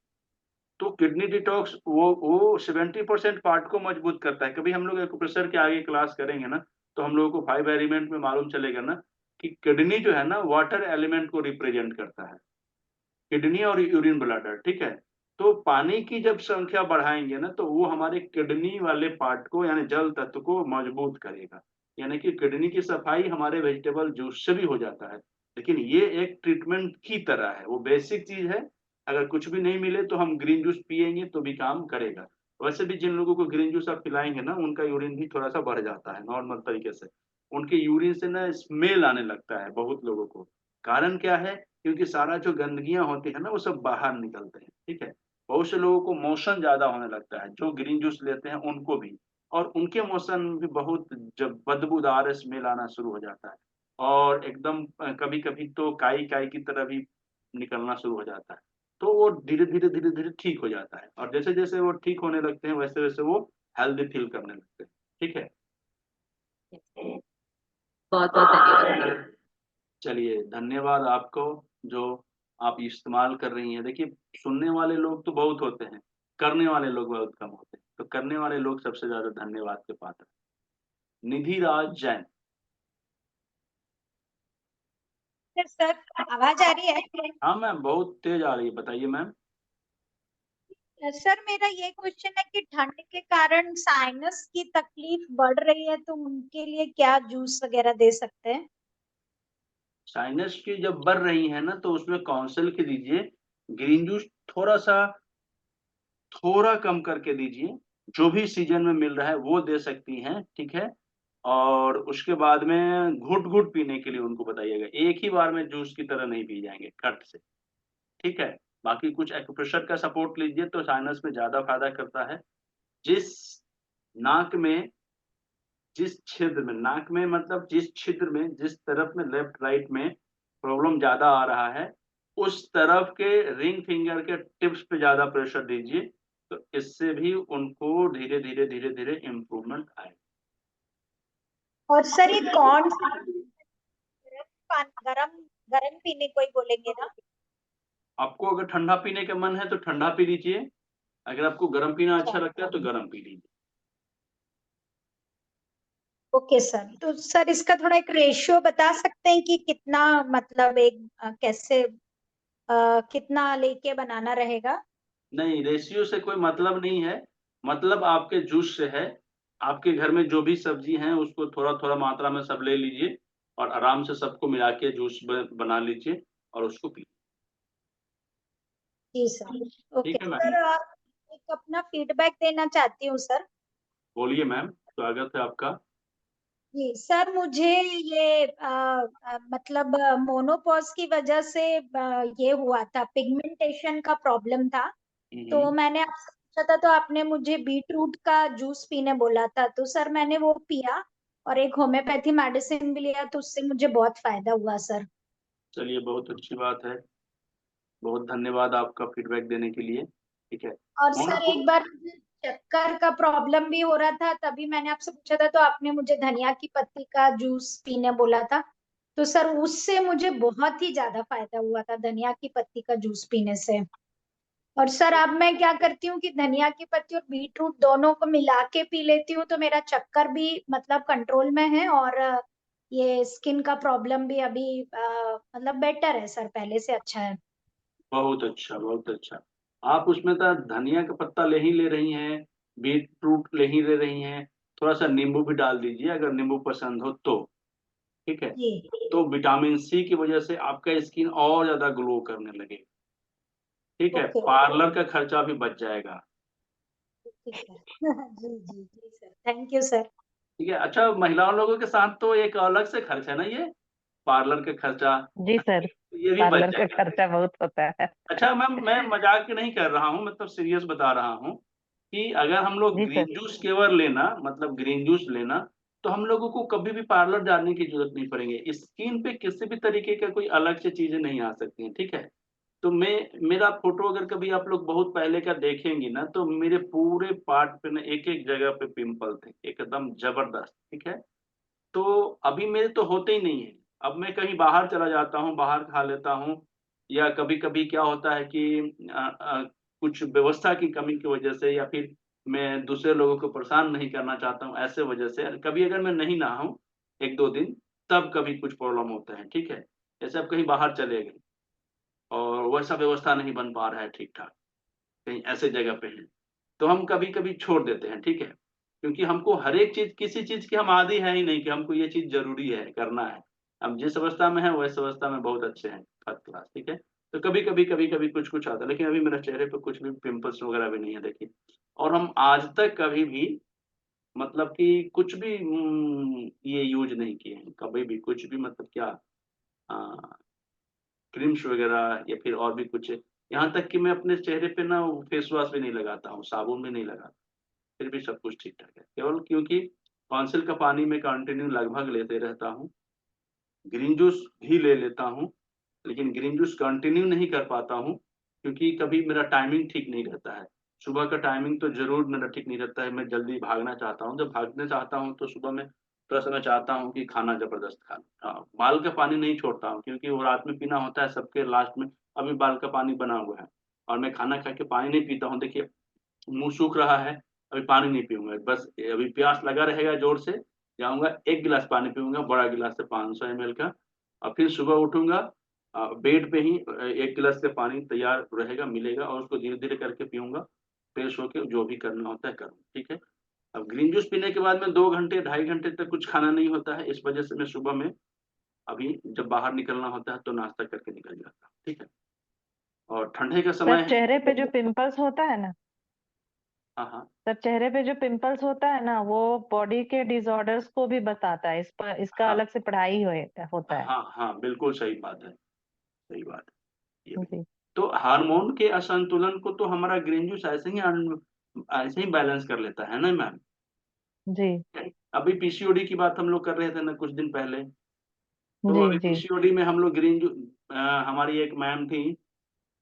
तो किडनी डिटॉक्स वो 70% पार्ट को मजबूत करता है। कभी हम लोग एक्यूप्रेशर के आगे क्लास करेंगे ना, तो हम लोगों को 5 एलिमेंट में मालूम चलेगा ना कि किडनी जो है ना वाटर एलिमेंट को रिप्रेजेंट करता है, किडनी और यूरिन ब्लैडर, ठीक है। तो पानी की जब संख्या बढ़ाएंगे ना, तो वो हमारे किडनी वाले पार्ट को यानी जल तत्व को मजबूत करेगा, यानी कि किडनी की सफाई हमारे वेजिटेबल जूस से भी हो जाता है। लेकिन ये एक ट्रीटमेंट की तरह है, वो बेसिक चीज है। अगर कुछ भी नहीं मिले तो हम ग्रीन जूस पियेंगे तो भी काम करेगा। वैसे भी जिन लोगों को ग्रीन जूस आप पिलाएंगे ना, उनका यूरिन भी थोड़ा सा बढ़ जाता है नॉर्मल तरीके से, उनके यूरिन से ना स्मेल आने लगता है बहुत लोगों को। कारण क्या है? क्योंकि सारा जो गंदगियां होती है ना वो सब बाहर निकलते हैं, ठीक है। बहुत से लोगों को मोशन ज्यादा होने लगता है जो ग्रीन जूस लेते हैं उनको भी, और उनके मोशन में भी बहुत जब बदबूदार स्मेल आना शुरू हो जाता है, और एकदम कभी कभी तो काई काई की तरह भी निकलना शुरू हो जाता है। तो वो धीरे धीरे ठीक हो जाता है, और जैसे जैसे वो ठीक होने लगते हैं वैसे वैसे वो हेल्दी फील करने लगते हैं, ठीक है। बहुत बहुत धन्यवाद। चलिए, धन्यवाद आपको जो आप इस्तेमाल कर रही हैं। देखिए, सुनने वाले लोग तो बहुत होते हैं, करने वाले लोग बहुत कम होते हैं, तो करने वाले लोग सबसे ज्यादा धन्यवाद के पात्र हैं। निधि राज जैन। सर आवाज आ रही है? हाँ मैम, बहुत तेज आ रही है, बताइए मैम। सर मेरा ये क्वेश्चन है कि ठंड के कारण साइनस की तकलीफ बढ़ रही है, तो उनके लिए क्या जूस वगैरह दे सकते हैं? साइनस की जब बढ़ रही है ना, तो उसमें काउंसिल के दीजिए, ग्रीन जूस थोड़ा कम करके दीजिए, जो भी सीजन में मिल रहा है वो दे सकती हैं, ठीक है। और उसके बाद में घुट घुट पीने के लिए उनको बताइएगा, एक ही बार में जूस की तरह नहीं पी जाएंगे, कट से, ठीक है। बाकी कुछ एक्यूप्रेशर का सपोर्ट लीजिए तो साइनस में ज्यादा फायदा करता है। जिस नाक में जिस छिद्र में, नाक में मतलब जिस छिद्र में, जिस तरफ में लेफ्ट राइट में प्रॉब्लम ज्यादा आ रहा है, उस तरफ के रिंग फिंगर के टिप्स पे ज्यादा प्रेशर दीजिए, तो इससे भी उनको धीरे धीरे धीरे धीरे इम्प्रूवमेंट आएगा। और सर ये कौन सा गरम गरम पीने को ही बोलेंगे ना? आपको अगर ठंडा पीने का मन है तो ठंडा पी लीजिए, अगर आपको गर्म पीना अच्छा अच्छा, लगता है तो गर्म पी लीजिए। ओके सर, तो सर इसका थोड़ा एक रेशियो बता सकते हैं कि कितना, मतलब एक कैसे कितना लेके बनाना रहेगा? नहीं, रेशियो से कोई मतलब नहीं है, मतलब आपके जूस से है। आपके घर में जो भी सब्जी है उसको थोड़ा थोड़ा मात्रा में सब ले लीजिए और आराम से सबको मिला के जूस बना लीजिए और उसको पी। जी सर। ओके ठीक है मैम। सर, एक अपना फीडबैक देना चाहती हूँ सर। बोलिए मैम, स्वागत है आपका। जी सर, मुझे ये मतलब मोनोपॉज की वजह से ये हुआ था, पिगमेंटेशन का प्रॉब्लम था। तो मैंने आपसे पूछा था तो आपने मुझे बीट रूट का जूस पीने बोला था, तो सर मैंने वो पिया और एक होम्योपैथी मेडिसिन भी लिया, तो उससे मुझे बहुत फायदा हुआ सर। चलिए, बहुत अच्छी बात है, बहुत धन्यवाद आपका फीडबैक देने के लिए। ठीक है। और सर एक बार मुझे चक्कर का प्रॉब्लम भी हो रहा था, तभी मैंने आपसे पूछा था तो आपने मुझे धनिया की पत्ती का जूस पीने बोला था। तो सर उससे मुझे बहुत ही ज्यादा फायदा हुआ था, धनिया की पत्ती का जूस पीने से। और सर अब मैं क्या करती हूँ कि धनिया की पत्ती और बीट रूट दोनों को मिला के पी लेती हूँ, तो मेरा चक्कर भी मतलब कंट्रोल में है और ये स्किन का प्रॉब्लम भी अभी मतलब बेटर है सर, पहले से अच्छा है। बहुत अच्छा, बहुत अच्छा। आप उसमें तो धनिया का पत्ता ले ही ले रही हैं, बीट रूट ले ही ले रही हैं, थोड़ा सा नींबू भी डाल दीजिए अगर नींबू पसंद हो तो। ठीक है। जी तो विटामिन सी की वजह से आपका स्किन और ज्यादा ग्लो करने लगे। ठीक है, ओके पार्लर का खर्चा भी बच जाएगा। ठीक है। जी जी जी सर, थैंक यू सर। ठीक है। अच्छा, महिलाओं लोगों के साथ तो एक अलग से खर्च है ना, ये पार्लर का खर्चा, जी सर, ये भी बच पार्लर का जाएगा। खर्चा बहुत होता है। अच्छा मैम, मैं मजाक नहीं कर रहा हूँ, मतलब सीरियस बता रहा हूँ कि अगर हम लोग जी सर। ग्रीन जूस केवल लेना, मतलब ग्रीन जूस लेना, तो हम लोगों को कभी भी पार्लर जाने की जरूरत नहीं पड़ेगी। स्किन पे किसी भी तरीके का कोई अलग से चीजें नहीं आ सकती हैं। ठीक है। तो मेरा फोटो अगर कभी आप लोग बहुत पहले का देखेंगी ना, तो मेरे पूरे पार्ट पे ना एक एक जगह पे पिंपल थे, एकदम जबरदस्त। ठीक है। तो अभी मेरे तो होते ही नहीं है। अब मैं कहीं बाहर चला जाता हूँ, बाहर खा लेता हूँ, या कभी कभी क्या होता है कि कुछ व्यवस्था की कमी की वजह से, या फिर मैं दूसरे लोगों को परेशान नहीं करना चाहता हूँ, ऐसे वजह से कभी अगर मैं नहीं नहाऊं एक दो दिन, तब कभी कुछ प्रॉब्लम होता है। ठीक है। जैसे अब कहीं बाहर चले गए और वैसा व्यवस्था नहीं बन पा रहा है ठीक ठाक, कहीं ऐसे जगह पे हैं, तो हम कभी कभी छोड़ देते हैं। ठीक है। क्योंकि हमको हर एक चीज, किसी चीज की हम आदी है ही नहीं कि हमको ये चीज जरूरी है करना है। हम जिस अवस्था में है वैसे अवस्था में बहुत अच्छे हैं, फर्स्ट क्लास। ठीक है। तो कभी कभी कुछ कुछ आता है, लेकिन अभी मेरे चेहरे पे कुछ भी पिंपल्स वगैरह भी नहीं है, देखिए। और हम आज तक कभी भी, मतलब कि कुछ भी ये यूज नहीं किए हैं, कभी भी कुछ भी, मतलब क्या, क्रीम्स वगैरह या फिर और भी कुछ। यहाँ तक कि मैं अपने चेहरे पे ना फेस वॉश भी नहीं लगाता हूँ, साबुन भी नहीं लगाता, फिर भी सब कुछ ठीक ठाक है, केवल क्योंकि टॉन्सिल का पानी मैं कंटिन्यू लगभग लेते रहता हूँ। ग्रीन जूस भी ले लेता हूँ, लेकिन ग्रीन जूस कंटिन्यू नहीं कर पाता हूँ, क्योंकि कभी मेरा टाइमिंग ठीक नहीं रहता है। सुबह का टाइमिंग तो जरूर मेरा ठीक नहीं रहता है, मैं जल्दी भागना चाहता हूँ, जब भागना चाहता हूँ तो सुबह में थोड़ा सा मैं चाहता हूँ कि खाना जबरदस्त खा लूं। हाँ, बाल का पानी नहीं छोड़ता हूँ, क्योंकि वो रात में पीना होता है सबके लास्ट में। अभी बाल का पानी बना हुआ है और मैं खाना खा के पानी नहीं पीता हूँ, देखिए मुंह सूख रहा है, अभी पानी नहीं पीऊंगा, बस अभी प्यास लगा रहेगा, जोर से जाऊंगा, एक गिलास पानी पीऊंगा, बड़ा गिलास से 500 ml का, और फिर सुबह उठूंगा, बेड पे ही एक गिलास से पानी तैयार रहेगा, मिलेगा, और उसको धीरे धीरे करके पीऊंगा, फ्रेश होके जो भी करना होता है करूँ। ठीक है। अब ग्रीन जूस पीने के बाद में 2 घंटे 2.5 घंटे तक कुछ खाना नहीं होता है, इस वजह से मैं सुबह में अभी जब बाहर निकलना होता है तो नाश्ता करके निकल जाता हूँ। ठीक है। और ठंडे का सर समय है। चेहरे पे जो पिंपल्स होता है ना, हाँ हाँ। सर चेहरे पे जो पिंपल्स होता है ना, वो बॉडी के डिसऑर्डर्स को भी बताता है। इस पर इसका हाँ अलग से पढ़ाई होता है। हाँ हाँ, बिल्कुल सही बात है, सही बात है ये भी। जी तो हार्मोन के असंतुलन को तो हमारा ग्रीन जूस ऐसे ही बैलेंस कर लेता है ना मैम। जी अभी पीसीओडी की बात हम लोग कर रहे थे ना कुछ दिन पहले, तो जी अभी जी पीसीओडी में हम लोग ग्रीन जूस, हमारी एक मैम थी,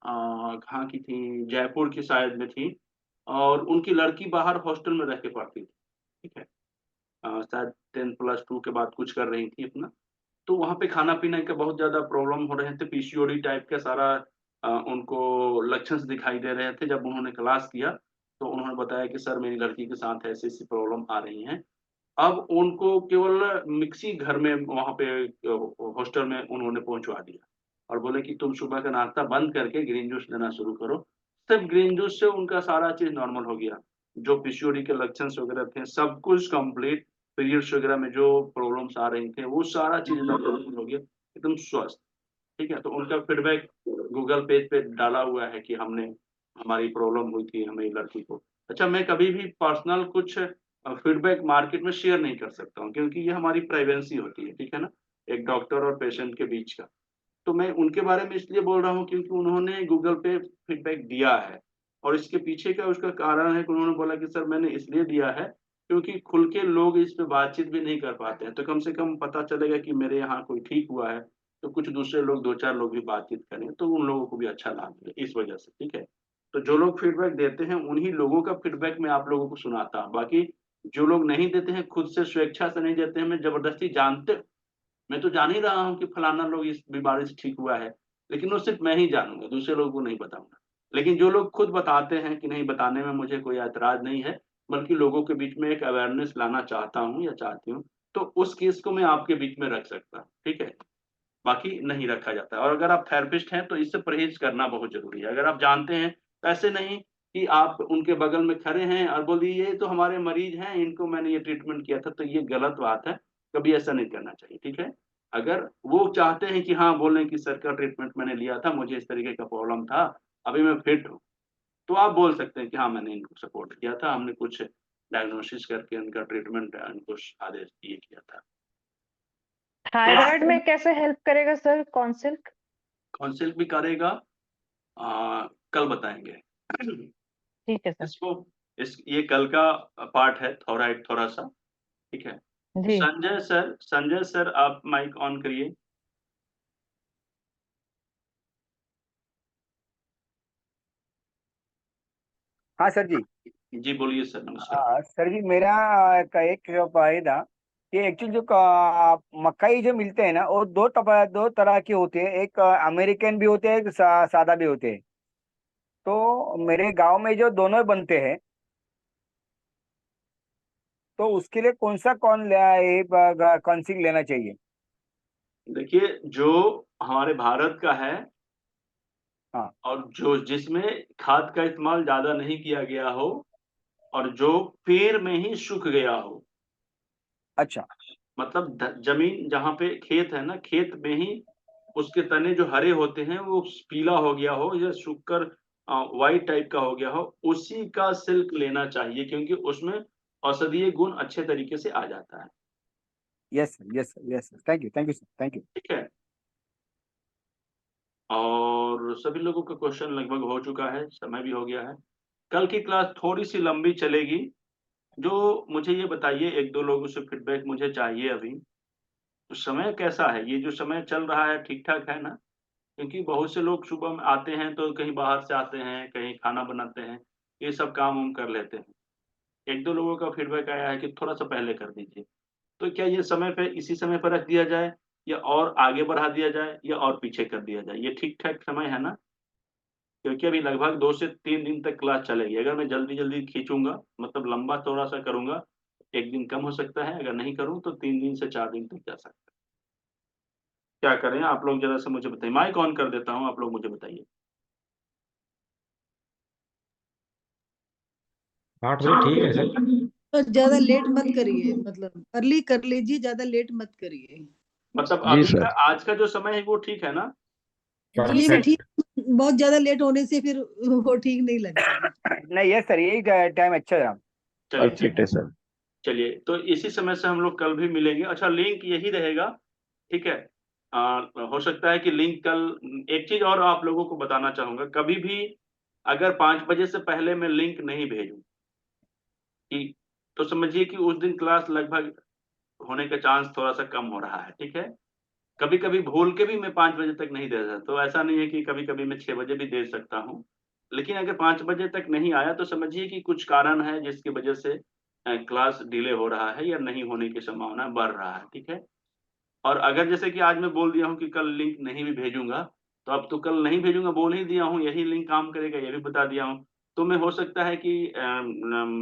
कहाँ की थी, जयपुर की शायद में थी, और उनकी लड़की बाहर हॉस्टल में रह के पढ़ती थी। ठीक है। शायद 10+2 के बाद कुछ कर रही थी अपना, तो वहाँ पे खाना पीने का बहुत ज्यादा प्रॉब्लम हो रहे थे, पीसीओडी टाइप का सारा उनको लक्षण दिखाई दे रहे थे। जब उन्होंने क्लास किया तो उन्होंने बताया कि सर मेरी लड़की के साथ ऐसी ऐसी प्रॉब्लम आ रही हैं, अब उनको केवल मिक्सी घर में वहां पे हॉस्टल में उन्होंने पहुंचवा दिया और बोले कि तुम सुबह का नाश्ता बंद करके ग्रीन जूस लेना शुरू करो। सिर्फ ग्रीन जूस से उनका सारा चीज नॉर्मल हो गया। जो पीसीओडी के लक्षण वगैरह थे सब कुछ कंप्लीट, पीरियड्स वगैरह में जो प्रॉब्लम्स आ रही थी वो सारा चीज नॉर्मल हो गया, एकदम स्वस्थ। ठीक है, तो उनका फीडबैक गूगल पेज पे डाला हुआ है कि हमने हमारी प्रॉब्लम हुई थी हमें लड़की को। अच्छा, मैं कभी भी पर्सनल कुछ फीडबैक मार्केट में शेयर नहीं कर सकता हूँ क्योंकि ये हमारी प्राइवेसी होती है, ठीक है ना, एक डॉक्टर और पेशेंट के बीच का। तो मैं उनके बारे में इसलिए बोल रहा हूँ क्योंकि उन्होंने गूगल पे फीडबैक दिया है और इसके पीछे का उसका कारण है कि उन्होंने बोला कि सर मैंने इसलिए दिया है क्योंकि खुल के लोग इस पे बातचीत भी नहीं कर पाते हैं, तो कम से कम पता चलेगा कि मेरे यहाँ कोई ठीक हुआ है तो कुछ दूसरे लोग, दो चार लोग भी बातचीत करें तो उन लोगों को भी अच्छा लाभ मिले, इस वजह से। ठीक है, तो जो लोग फीडबैक देते हैं उन्हीं लोगों का फीडबैक मैं आप लोगों को सुनाता हूँ। बाकी जो लोग नहीं देते हैं, खुद से स्वेच्छा से नहीं देते हैं, मैं जबरदस्ती जानते, मैं तो जान ही रहा हूँ कि फलाना लोग इस बीमारी से ठीक हुआ है, लेकिन वो सिर्फ मैं ही जानूंगा, दूसरे लोगों को नहीं बताऊंगा। लेकिन जो लोग खुद बताते हैं कि नहीं, बताने में मुझे कोई ऐतराज नहीं है, बल्कि लोगों के बीच में एक अवेयरनेस लाना चाहता हूँ या चाहती हूँ, तो उस केस को मैं आपके बीच में रख सकता हूँ। ठीक है, बाकी नहीं रखा जाता है। और अगर आप थेरेपिस्ट हैं तो इससे परहेज करना बहुत जरूरी है। अगर आप जानते हैं तो ऐसे नहीं कि आप उनके बगल में खड़े हैं और बोल दिए ये तो हमारे मरीज हैं, इनको मैंने ये ट्रीटमेंट किया था, तो ये गलत बात है, कभी ऐसा नहीं करना चाहिए। ठीक है, अगर वो चाहते हैं कि हाँ बोलें कि सर का ट्रीटमेंट मैंने लिया था, मुझे इस तरीके का प्रॉब्लम था, अभी मैं फिट हूँ, तो आप बोल सकते हैं कि हाँ मैंने इनको सपोर्ट किया था, हमने कुछ डायग्नोसिस करके उनका ट्रीटमेंट इनको आदेश दिए किया था। थायराइड में कैसे हेल्प करेगा सर कॉन्सिल्क? कॉन्सिल्क भी करेगा, कल बताएंगे। ठीक है सर। इसको ये कल का पार्ट है, थोराइड थोड़ा सा। ठीक है, जी। संजय सर आप माइक ऑन करिए। हाँ सर जी। जी बोलिए सर, नमस्कार। सर जी मेरा का एक है था कि एक्चुअली जो मकई जो मिलते हैं ना वो दो तरह के होते हैं, एक अमेरिकन भी होते हैं, एक सादा भी होते हैं। तो मेरे गांव में जो दोनों बनते हैं तो उसके लिए कौन सी लेना चाहिए? देखिए, जो हमारे भारत का है हाँ। और जो जिसमें खाद का इस्तेमाल ज्यादा नहीं किया गया हो और जो पेड़ में ही सूख गया हो, अच्छा। मतलब जमीन जहाँ पे खेत है ना, खेत में ही उसके तने जो हरे होते हैं वो पीला हो गया हो या सूखकर व्हाइट टाइप का हो गया हो, उसी का सिल्क लेना चाहिए क्योंकि उसमें औषधीय गुण अच्छे तरीके से आ जाता है। Yes sir, yes sir, thank you sir, thank you. ठीक है, और सभी लोगों का क्वेश्चन लगभग हो चुका है, समय भी हो गया है। कल की क्लास थोड़ी सी लंबी चलेगी। जो मुझे ये बताइए, एक दो लोगों से फीडबैक मुझे चाहिए अभी, तो समय कैसा है, ये जो समय चल रहा है ठीक ठाक है ना? क्योंकि बहुत से लोग सुबह में आते हैं तो कहीं बाहर से आते हैं, कहीं खाना बनाते हैं, ये सब काम हम कर लेते हैं। एक दो लोगों का फीडबैक आया है कि थोड़ा सा पहले कर दीजिए, तो क्या ये समय पे इसी समय पर रख दिया जाए या और आगे बढ़ा दिया जाए या और पीछे कर दिया जाए, ये ठीक ठाक समय है ना? क्योंकि अभी लगभग 2 से 3 दिन तक क्लास चलेगी। अगर मैं जल्दी जल्दी खींचूंगा, मतलब लंबा थोड़ा सा करूंगा, एक दिन कम हो सकता है, अगर नहीं करूं तो 3 दिन से 4 दिन तक जा सकता है। क्या करें आप लोग जरा सा मुझे बताइए। माइक ऑन कर देता हूँ, आप लोग मुझे बताइए। 8 बजे ठीक है सर। तो ज्यादा लेट मत करिए, मतलब अर्ली कर लीजिए, ज्यादा लेट मत करिए। मतलब जी अभी सर। का आज का जो समय है वो ठीक है ना? जी मैं ठीक, बहुत ज्यादा लेट होने से फिर वो ठीक नहीं लगता। नहीं, यस सर, यही टाइम अच्छा है। चलिए परफेक्ट है सर। चलिए, तो इसी समय से हम लोग कल भी मिलेंगे। अच्छा, लिंक यही रहेगा, ठीक है? हो सकता है कि लिंक कल, एक चीज और आप लोगों को बताना चाहूंगा, कभी भी अगर 5 बजे से पहले मैं लिंक नहीं भेजूं कि, तो समझिए कि उस दिन क्लास लगभग होने का चांस थोड़ा सा कम हो रहा है। ठीक है, कभी कभी भूल के भी मैं 5 बजे तक नहीं दे सकता, तो ऐसा नहीं है कि कभी कभी मैं 6 बजे भी दे सकता हूँ। लेकिन अगर 5 बजे तक नहीं आया तो समझिए कि कुछ कारण है जिसकी वजह से क्लास डिले हो रहा है या नहीं होने की संभावना बढ़ रहा है। ठीक है, और अगर जैसे कि आज मैं बोल दिया हूँ कि कल लिंक नहीं भी भेजूंगा, तो अब तो कल नहीं भेजूंगा बोल ही दिया हूँ, यही लिंक काम करेगा ये भी बता दिया हूँ। तो मैं हो सकता है कि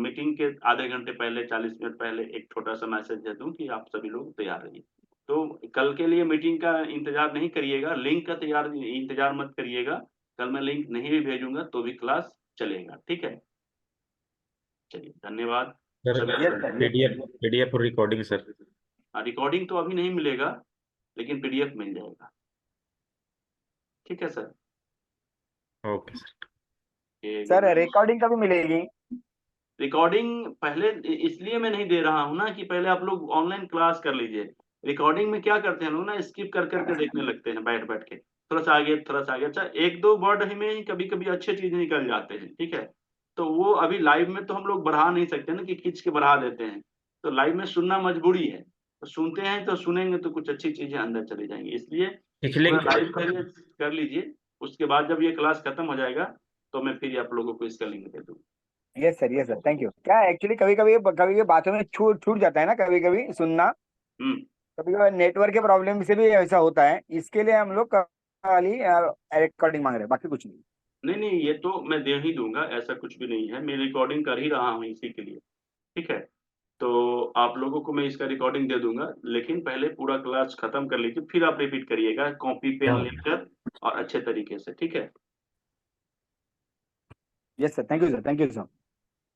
मीटिंग के आधे घंटे पहले 40 मिनट पहले एक छोटा सा मैसेज दे दूं कि आप सभी लोग तैयार रहिए। तो कल के लिए मीटिंग का इंतजार नहीं करिएगा, लिंक का इंतजार मत करिएगा। कल मैं लिंक नहीं भी भेजूंगा तो भी क्लास चलेगा, ठीक है? चलिए, धन्यवाद। सर सभी यस सर, पीडीएफ और रिकॉर्डिंग सर। रिकॉर्डिंग तो अभी नहीं मिलेगा, लेकिन पीडीएफ मिल जाएगा। ठीक है सर? Okay sir. ये सर रिकॉर्डिंग कभी मिलेगी? रिकॉर्डिंग पहले इसलिए मैं नहीं दे रहा हूँ ना कि पहले आप लोग ऑनलाइन क्लास कर लीजिए। रिकॉर्डिंग में क्या करते हैं लोग ना, स्किप कर करके देखने लगते हैं बैठ बैठ के, थोड़ा सा आगे थोड़ा सा आगे। अच्छा, एक दो वर्ड में ही कभी कभी अच्छे चीज निकल जाते हैं, ठीक है? तो वो अभी लाइव में तो हम लोग बढ़ा नहीं सकते ना कि खींच के बढ़ा देते हैं। तो लाइव में सुनना मजबूरी है, तो सुनते हैं तो सुनेंगे तो कुछ अच्छी चीजें अंदर चली जाएंगी। इसलिए पिछले पूरा लाइव कर लीजिए। उसके बाद जब ये क्लास खत्म हो जाएगा तो मैं फिर आप लोगों को इसका लिंक दे दूंगा। Yes sir, thank you. क्या एक्चुअली कभी कभी बातों में छूट छूट जाता है ना, कभी कभी सुनना, कभी कभी नेटवर्क के प्रॉब्लम से भी ऐसा होता है। इसके लिए हम लोग खाली रिकॉर्डिंग मांग रहे हैं, बाकी कुछ नहीं। नहीं, ये तो मैं दे ही दूंगा, ऐसा कुछ भी नहीं है। मैं रिकॉर्डिंग कर ही रहा हूँ इसी के लिए, ठीक है? तो आप लोगों को मैं इसका रिकॉर्डिंग दे दूंगा, लेकिन पहले पूरा क्लास खत्म कर लीजिए, फिर आप रिपीट करिएगा कॉपी पेन लेकर और अच्छे तरीके से, ठीक है? Yes sir, thank you sir, thank you sir.